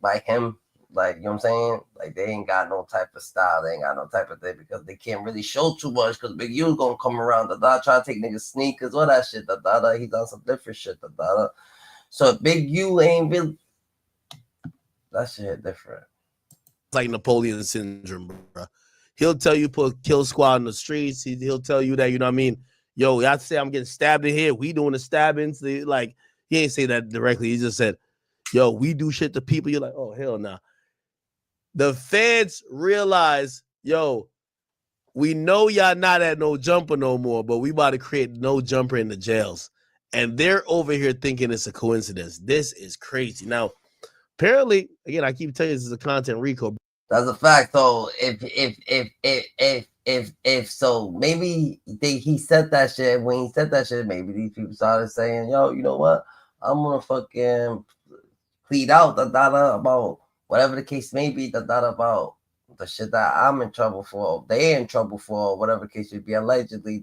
by him, like, you know what I'm saying? Like, they ain't got no type of style. They ain't got no type of thing because they can't really show too much because Big U's gonna come around, try to take niggas sneakers, all that shit, He's on some different shit, So if Big U ain't really, that shit different. It's like Napoleon syndrome, bro. He'll tell you put kill squad in the streets. He'll tell you that, you know what I mean? Yo, I say I'm getting stabbed in here. We doing the stabbings. Like, he ain't say that directly. He just said, yo, we do shit to people. You're like, oh, hell no. Nah. The feds realize, yo, we know y'all not at no jumper no more, but we about to create no jumper in the jails. And they're over here thinking it's a coincidence. This is crazy. Now, apparently, again, I keep telling you this is a content RICO. That's a fact. So if so, maybe he said that shit. When he said that shit, maybe these people started saying, yo, you know what? I'm gonna fucking plead out about whatever the case may be, about the shit that I'm in trouble for, they in trouble for, whatever the case would be, allegedly,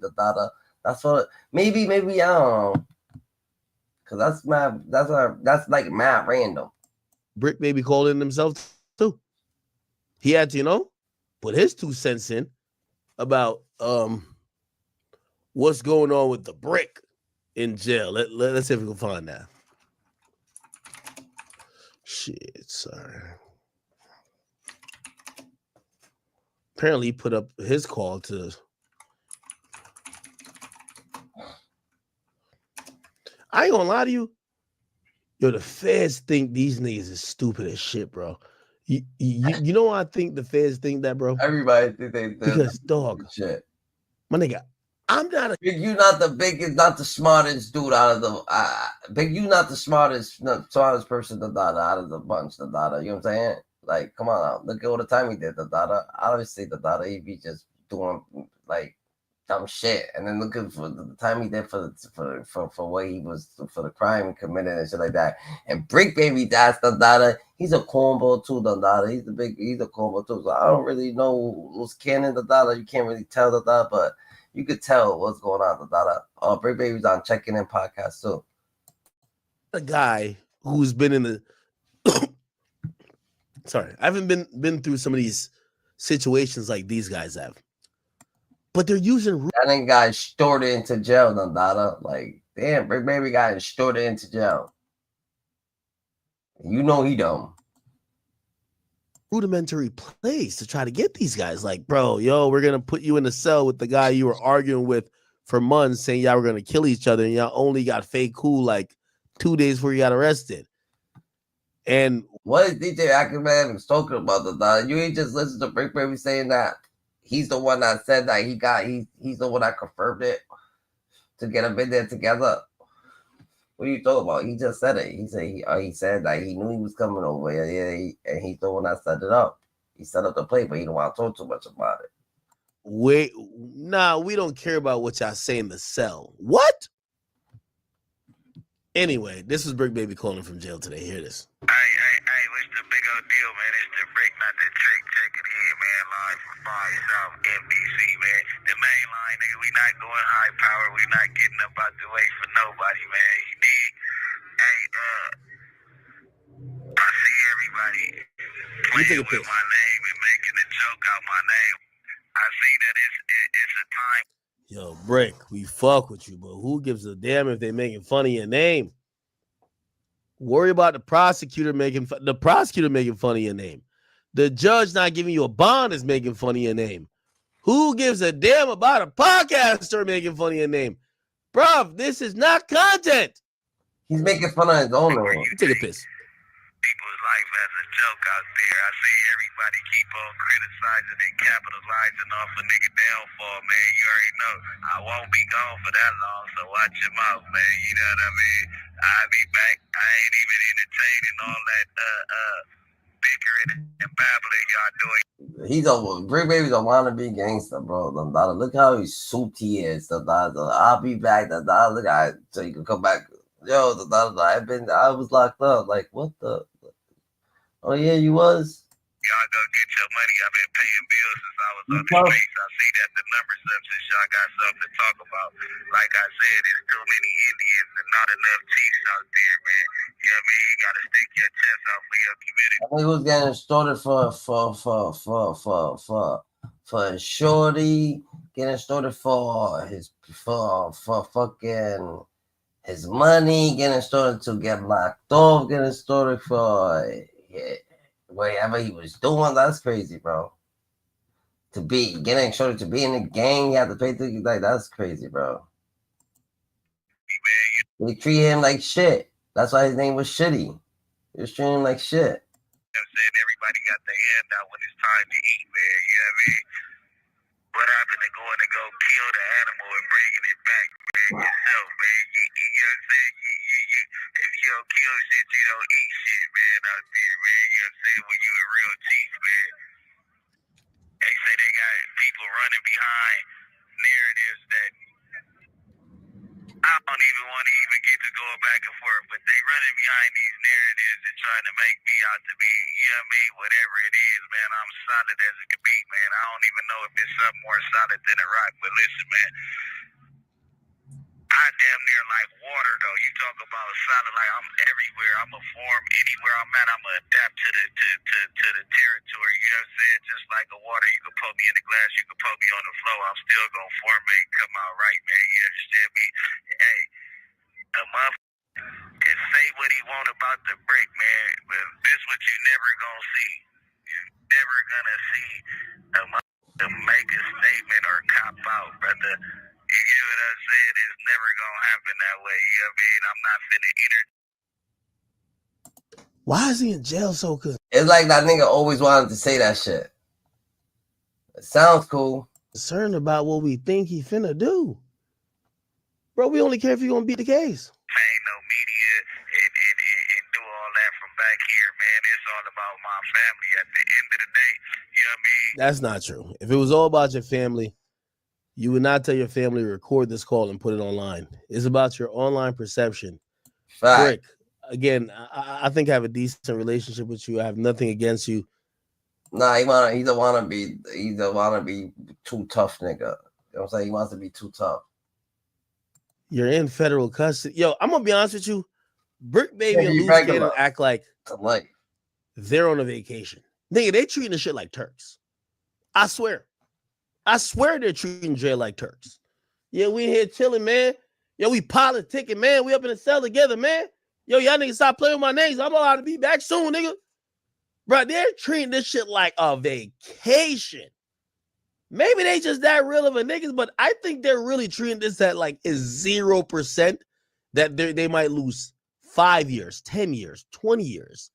that's what maybe I don't know. Cause that's like mad random. Brick Baby called in himself too. He had to, you know, put his 2 cents in about what's going on with the Brick in jail. Let's see if we can find that. Shit, sorry. Apparently, he put up his call to. I ain't gonna lie to you. Yo, the feds think these niggas is stupid as shit, bro. You know why I think the feds think that, bro? Everybody think they because dog, shit. My nigga, I'm not a Big U, not the smartest dude out of the Big U, not the smartest person out of the bunch, you know what I'm saying? Like, come on now, look at all the time he did obviously he be just doing like dumb shit, and then looking for the time he did for what he was for the crime he committed and shit like that. And Brick Baby, that's he's a cornball too, he's a cornball too. So I don't really know who's canon you can't really tell but you could tell what's going on. Brick Baby's on Checking In podcast too. A guy who's been in the sorry, I haven't been through some of these situations like these guys have. But they're using that nigga got extorted into jail, like, damn, Brick Baby got extorted into jail. You know he don't. Rudimentary plays to try to get these guys. Like, bro, yo, we're gonna put you in a cell with the guy you were arguing with for months, saying y'all were gonna kill each other, and y'all only got fake cool like 2 days before you got arrested. And what is DJ Ackerman talking about? You ain't just listen to Brick Baby saying that he's the one that said that he's the one that confirmed it to get them in there together. What are you talking about? He just said it. He said that he knew he was coming over here, and he's the one that set it up. He set up the play, but he don't want to talk too much about it. Wait, nah, we don't care about what y'all say in the cell. What? Anyway, this is Brick Baby calling from jail today. Hear this. Hey, what's the big old deal, man? It's the Brick, not the trick. Checking in, man. Live from Fire South, NBC, man. The main line, nigga. We not going high power. We not getting up out the way for nobody, man. You dig? Hey, I see everybody playing with my name and making a joke out my name. I see that it's a time. Yo, Brick, we fuck with you, but who gives a damn if they making fun of your name? Worry about the prosecutor making fun of your name. The judge not giving you a bond is making fun of your name. Who gives a damn about a podcaster making fun of your name? Bruv, this is not content. He's making fun of his own name. Take a piss. People's life as a joke out there. I see everybody keep on criticizing and capitalizing off a nigga downfall, man. You already know. I won't be gone for that long, so watch your mouth, man. You know what I mean? I'll be back. I ain't even entertaining all that bickering and babbling y'all doing. Brick Baby's a wannabe gangster, bro. Look how suit he is. I'll be back. Look at so you can come back. Yo, I was locked up. Like, what the? Oh yeah, you was. Y'all y'all go get your money. I've been paying bills since I was on the streets. I see that the numbers up since y'all got something to talk about. Like I said, there's too many Indians and not enough chiefs out there, man. You know what I mean? You gotta stick your chest out for your community. I think he was getting started for shorty, getting started for his for fucking his money, getting started to get locked off, getting started for whatever he was doing. That's crazy, bro. To be getting started to be in the gang, you have to pay things like that's crazy, bro. They treat him like shit. That's why his name was Shitty. They was treating him like shit. You know what I'm saying? Everybody got their hand out when it's time to eat, man. You know what I mean? What happened to going to go kill the animal and bringing it back, man, yourself, man? You know what I'm saying? If you don't kill shit, you don't eat shit, man, out there, man. You know what I'm saying? When you a real chief, man. They say they got people running behind narratives that I don't even want to even get to going back and forth, but they running behind these narratives and trying to make me out to be, you know what I mean, whatever it is, man. I'm solid as it could be, man. I don't even know if it's something more solid than a rock, but listen, man. I damn near like water, though. You talk about solid, like I'm everywhere. I'm a form anywhere I'm at. I'm gonna adapt to the territory. You know what I'm saying? Just like a water, you can put me in the glass, you can put me on the floor. I'm still gonna formate, come out right, man. You understand me? Hey, a motherfucker can say what he want about the brick, man, but this what you never gonna see. You never gonna see a motherfucker make a statement or cop out, brother. You get what I'm saying? It's never gonna happen that way. You know what I mean? I'm not finna Why is he in jail so good? It's like that nigga always wanted to say that shit. It sounds cool. Concerned about what we think he finna do. Bro, we only care if you're gonna beat the case. paying no media and do all that from back here, man. It's all about my family. At the end of the day, you know what I mean? That's not true. If it was all about your family, you would not tell your family to record this call and put it online. It's about your online perception. Rick, again, I think I have a decent relationship with you. I have nothing against you. Nah, he don't wanna be too tough, nigga. You know what I'm saying? He wants to be too tough. You're in federal custody. Yo, I'm gonna be honest with you. Brick Baby and Loose Cannon act like they're on a vacation. Nigga, they treating the shit like Turks. I swear they're treating jail like Turks. Yeah, we in here chilling, man. Yo, we politicking, man. We up in the cell together, man. Yo, y'all niggas stop playing with my names. I'm allowed to be back soon, nigga. Bro, they're treating this shit like a vacation. Maybe they just that real of a niggas, but I think they're really treating this at like is 0% that they might lose 5 years, 10 years, 20 years.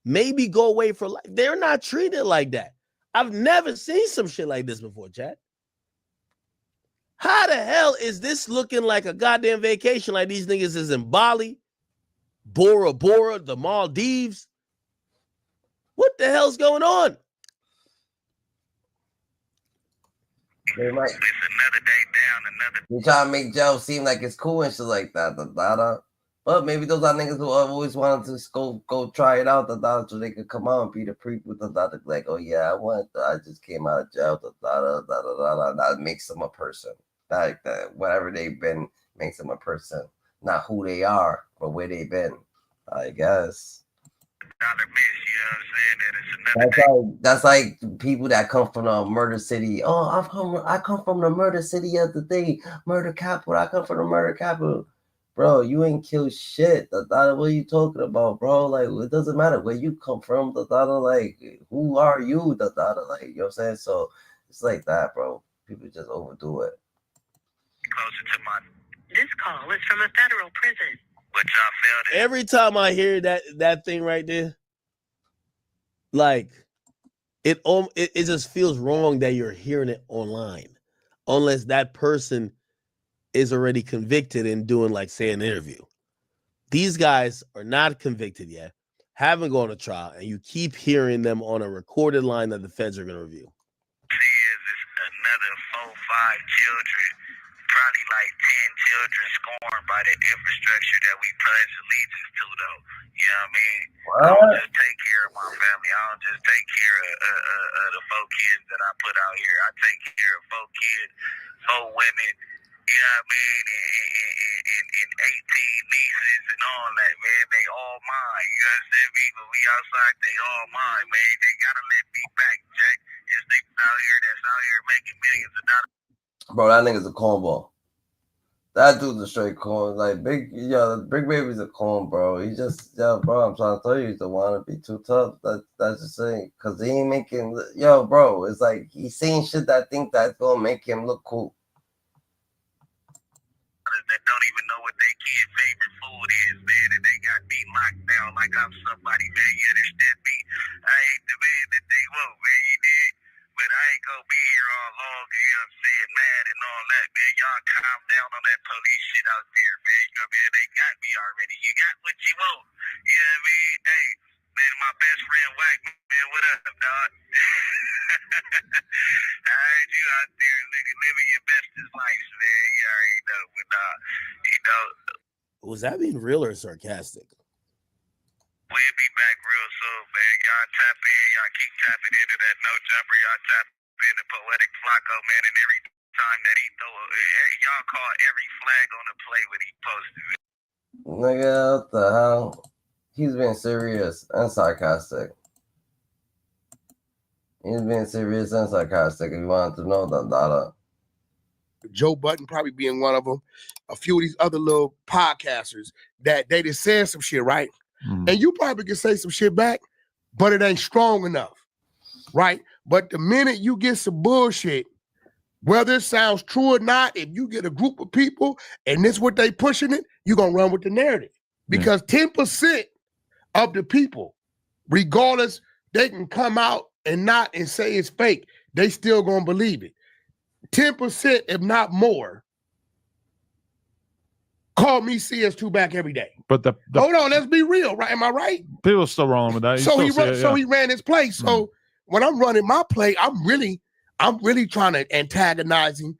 Maybe go away for life. They're not treated like that. I've never seen some shit like this before, Chad. How the hell is this looking like a goddamn vacation like these niggas is in Bali, Bora Bora, the Maldives? What the hell's going on? They try to make jail seem like it's cool and shit like that. But maybe those are niggas who always wanted to go try it out, so they could come out and be the prequel, like, oh yeah, I just came out of jail, that makes them a person. Like that, whatever they've been makes them a person, not who they are, but where they've been. I guess. That's like people that come from a murder city. Oh, I come from the murder city of the day, murder capital. I come from the murder capital. Bro, you ain't killed shit. What are you talking about, bro? Like, it doesn't matter where you come from. Like, who are you? Like, you know what I'm saying? So it's like that, bro. People just overdo it. This call is from a federal prison. But y'all failed it. Every time I hear that thing right there, like it just feels wrong that you're hearing it online, unless that person is already convicted and doing, like, say, an interview. These guys are not convicted yet, haven't gone to trial, and you keep hearing them on a recorded line that the feds are going to review. See, is another 4-5 children, probably like 10 children scorned by the infrastructure that we pledge allegiance to, though. You know what I mean? I don't just take care of my family. I don't just take care of the 4 kids that I put out here. I take care of 4 kids, 4 women, you know what I mean, and 18 nieces and all that, man. They all mine. You understand me? But we outside, they all mine, man. They gotta let me back, Jack. There's niggas out here that's out here making millions of dollars. Bro, that nigga's a cornball. That dude's a straight corn. Like Big Baby's a corn, bro. He just, bro, I'm trying to tell you, he's the wanna be too tough. That's just saying, cause he ain't making, bro. It's like he's saying shit that I think that's gonna make him look cool. That don't even know what their kid's favorite food is, man, and they got me locked down like I'm somebody, man. You understand me? I ain't the man that they want, man. You did. But I ain't gonna be here all long, you know what I'm saying, mad and all that, man. Y'all calm down on that police shit out there, man. You know what I mean? They got me already. You got what you want. You know what I mean? Hey, man, my best friend Wack, man, what up, dog? I heard you out there, nigga, living your bestest life, man. You already know, but you know. Was that being real or sarcastic? We'll be back real soon, man. Y'all tap in. Y'all keep tapping into that no jumper. Y'all tap into Poetic Flacco, man. And every time that he throw y'all call every flag on the play when he posted it. Nigga, what the hell? He's being serious and sarcastic. He's being serious and sarcastic. If you wanted to know that. Joe Budden probably being one of them. A few of these other little podcasters that they just said some shit, right? And you probably can say some shit back, but it ain't strong enough, right? But the minute you get some bullshit, whether it sounds true or not, if you get a group of people and this what they pushing it, you're going to run with the narrative. Because 10% of the people, regardless, they can come out and say it's fake. They still going to believe it. 10%, if not more, call me CS2 back every day. But hold on, let's be real, right? Am I right? People still rolling with that. So he ran his play. So when I'm running my play, I'm really trying to antagonize him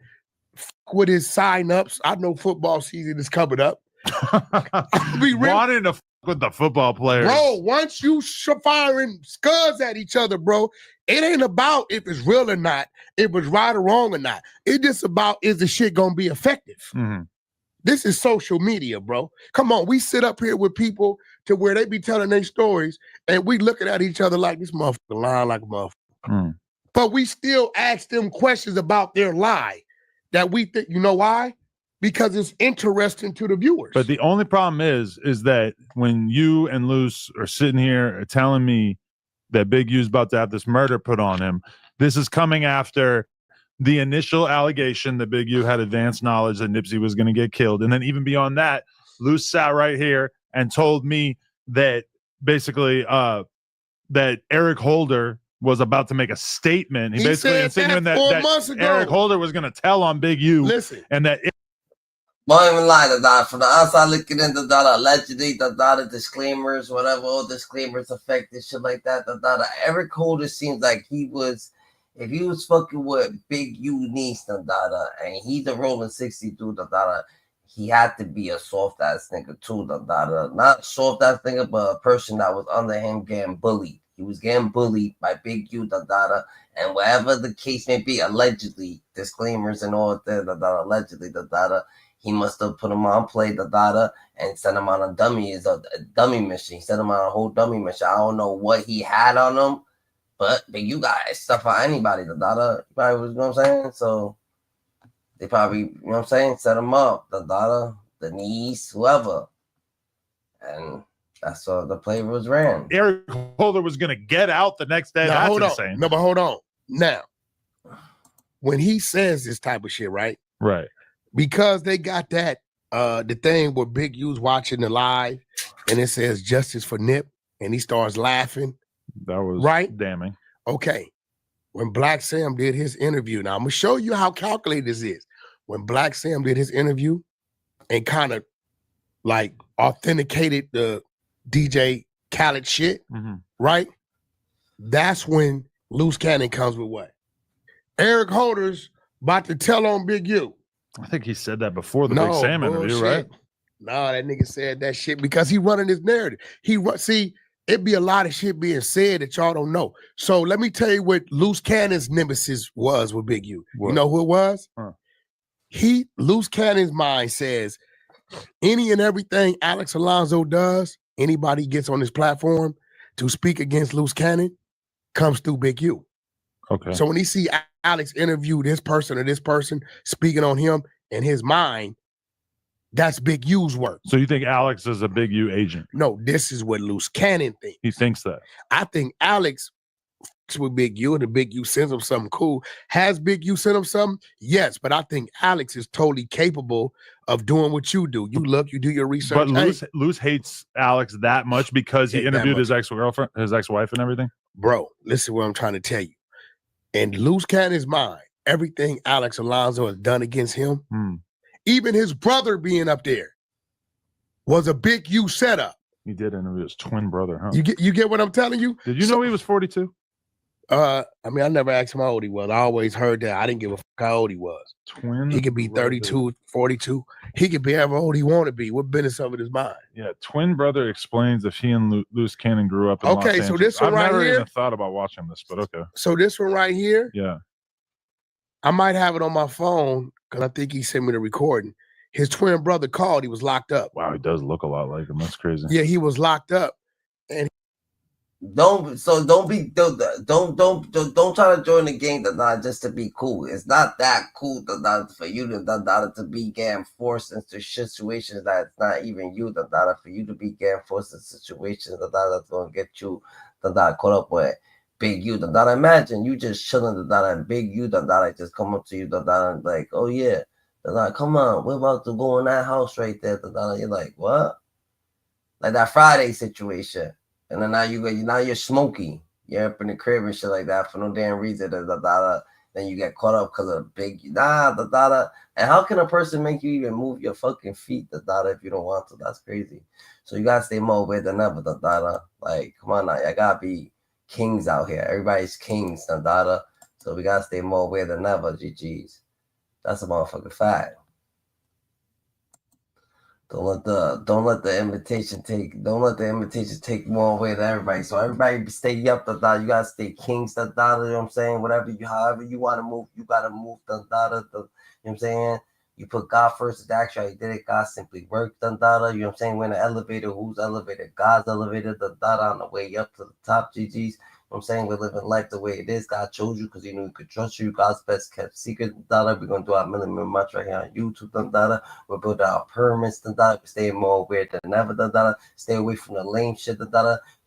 with his sign-ups. I know football season is coming up. Wanting to with the football players. Bro, once you firing scuds at each other, bro, it ain't about if it's real or not, if it's right or wrong or not. It's just about, is the shit gonna be effective? This is social media, bro. Come on, we sit up here with people to where they be telling their stories and we looking at each other like this motherfucker lying like a motherfucker. But we still ask them questions about their lie that we think, you know why? Because it's interesting to the viewers. But the only problem is that when you and Luce are sitting here telling me that Big U's about to have this murder put on him, this is coming after the initial allegation that Big U had advanced knowledge that Nipsey was going to get killed. And then even beyond that, Luce sat right here and told me that basically that Eric Holder was about to make a statement. He basically insinuated that Eric Holder was going to tell on Big U. Listen. And that Won't even lie, from the outside looking in, allegedly, the disclaimers, whatever, all disclaimers affected, shit like that, Eric Holder seems like he was, if he was fucking with Big U niece, and he's a rolling 60 dude, he had to be a soft ass nigga too, not soft ass nigga, but a person that was under him getting bullied. He was getting bullied by Big U, and whatever the case may be, allegedly, disclaimers and all that, allegedly, he must have put him on play, and sent him on a dummy mission. He sent him on a whole dummy mission. I don't know what he had on him, but Big U got stuff on anybody, probably, you know what I'm saying? So they probably, you know what I'm saying, set him up, the niece, whoever. And that's what the play was ran. Eric Holder was going to get out the next day. Now, That's insane. No, but hold on. Now, when he says this type of shit, right? Right. Because they got that, the thing where Big U's watching the live and it says justice for Nip and he starts laughing. That was right? damning. Okay. When Black Sam did his interview, now I'm going to show you how calculated this is. When Black Sam did his interview and kind of like authenticated the DJ Khaled shit, right? That's when Loose Cannon comes with what? Eric Holder's about to tell on Big U. I think he said that before the No, Big Sam interview, bullshit. right? Nah, that nigga said that shit because he running his narrative. See, it be a lot of shit being said that y'all don't know. So let me tell you what Loose Cannon's nemesis was with Big U. What? You know who it was? Huh. Loose Cannon's mind says any and everything Alex Alonso does, anybody gets on this platform to speak against Loose Cannon, comes through Big U. Okay. So when he see Alex interview this person or this person speaking on him in his mind, that's Big U's work. So you think Alex is a Big U agent? No, this is what Loose Cannon thinks. He thinks that. I think Alex with Big U and the Big U sends him something cool. Has Big U sent him something? Yes, but I think Alex is totally capable of doing what you do. You look, you do your research. But Luce hates Alex that much because he interviewed his ex-girlfriend, his ex-wife and everything? Bro, listen what I'm trying to tell you. In Loose Cannon's mind, everything Alex Alonso has done against him, even his brother being up there, was a Big U setup. He did interview his twin brother, huh? You get what I'm telling you? Did you know he was 42? I mean, I never asked him how old he was. I always heard that. I didn't give a fuck how old he was. Twin. He could be 32, 42. He could be however old he want to be. What business of it is mine? Yeah, twin brother explains if he and Loose Cannon grew up in Los Okay, Angeles. so this one I've right never here. even thought about watching this, but okay. So this one right here, Yeah. I might have it on my phone because I think he sent me the recording. His twin brother called. He was locked up. Wow, he does look a lot like him. That's crazy. Yeah, he was locked up. And don't try to join the game just to be cool. It's not that cool for you to be getting forced into situations that's not even you for you to be getting forced into situations that's gonna get you caught up with Big U. Imagine you just chilling and Big U just come up to you and like, oh yeah, come on, we're about to go in that house right there. You're like, what? Like that Friday situation. And then now you're smoky. You're up in the crib and shit like that for no damn reason. Then you get caught up because of Big and how can a person make you even move your fucking feet if you don't want to? That's crazy. So you gotta stay more aware than ever. Like, come on now, I gotta be kings out here. Everybody's kings. So we gotta stay more aware than ever. GGs. That's a motherfucking fact. Don't let the invitation take more away than everybody. So everybody stay up, you gotta stay kings, you know what I'm saying? However you want to move, you gotta move, you know what I'm saying? You put God first, it's actually did it, God simply worked, you know what I'm saying? We're in the elevator, who's elevator? God's elevator, on the way up to the top, GGs. You know what I'm saying? We're living life the way it is. God chose you because he knew he could trust you. God's best kept secret. We're going to do our million much right here on YouTube. We're building our pyramids. We're staying more aware than ever. Stay away from the lame shit. Do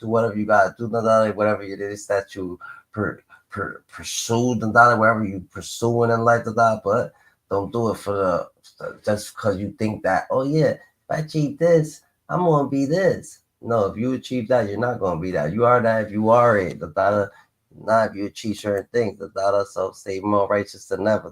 whatever you got to do. Whatever it is that you pursue. Wherever you pursuing in life. But don't do it for just because you think that, oh yeah, if I achieve this, I'm going to be this. No, if you achieve that, you're not going to be that. You are that if you are it. Not if you achieve certain things. So stay more righteous than ever.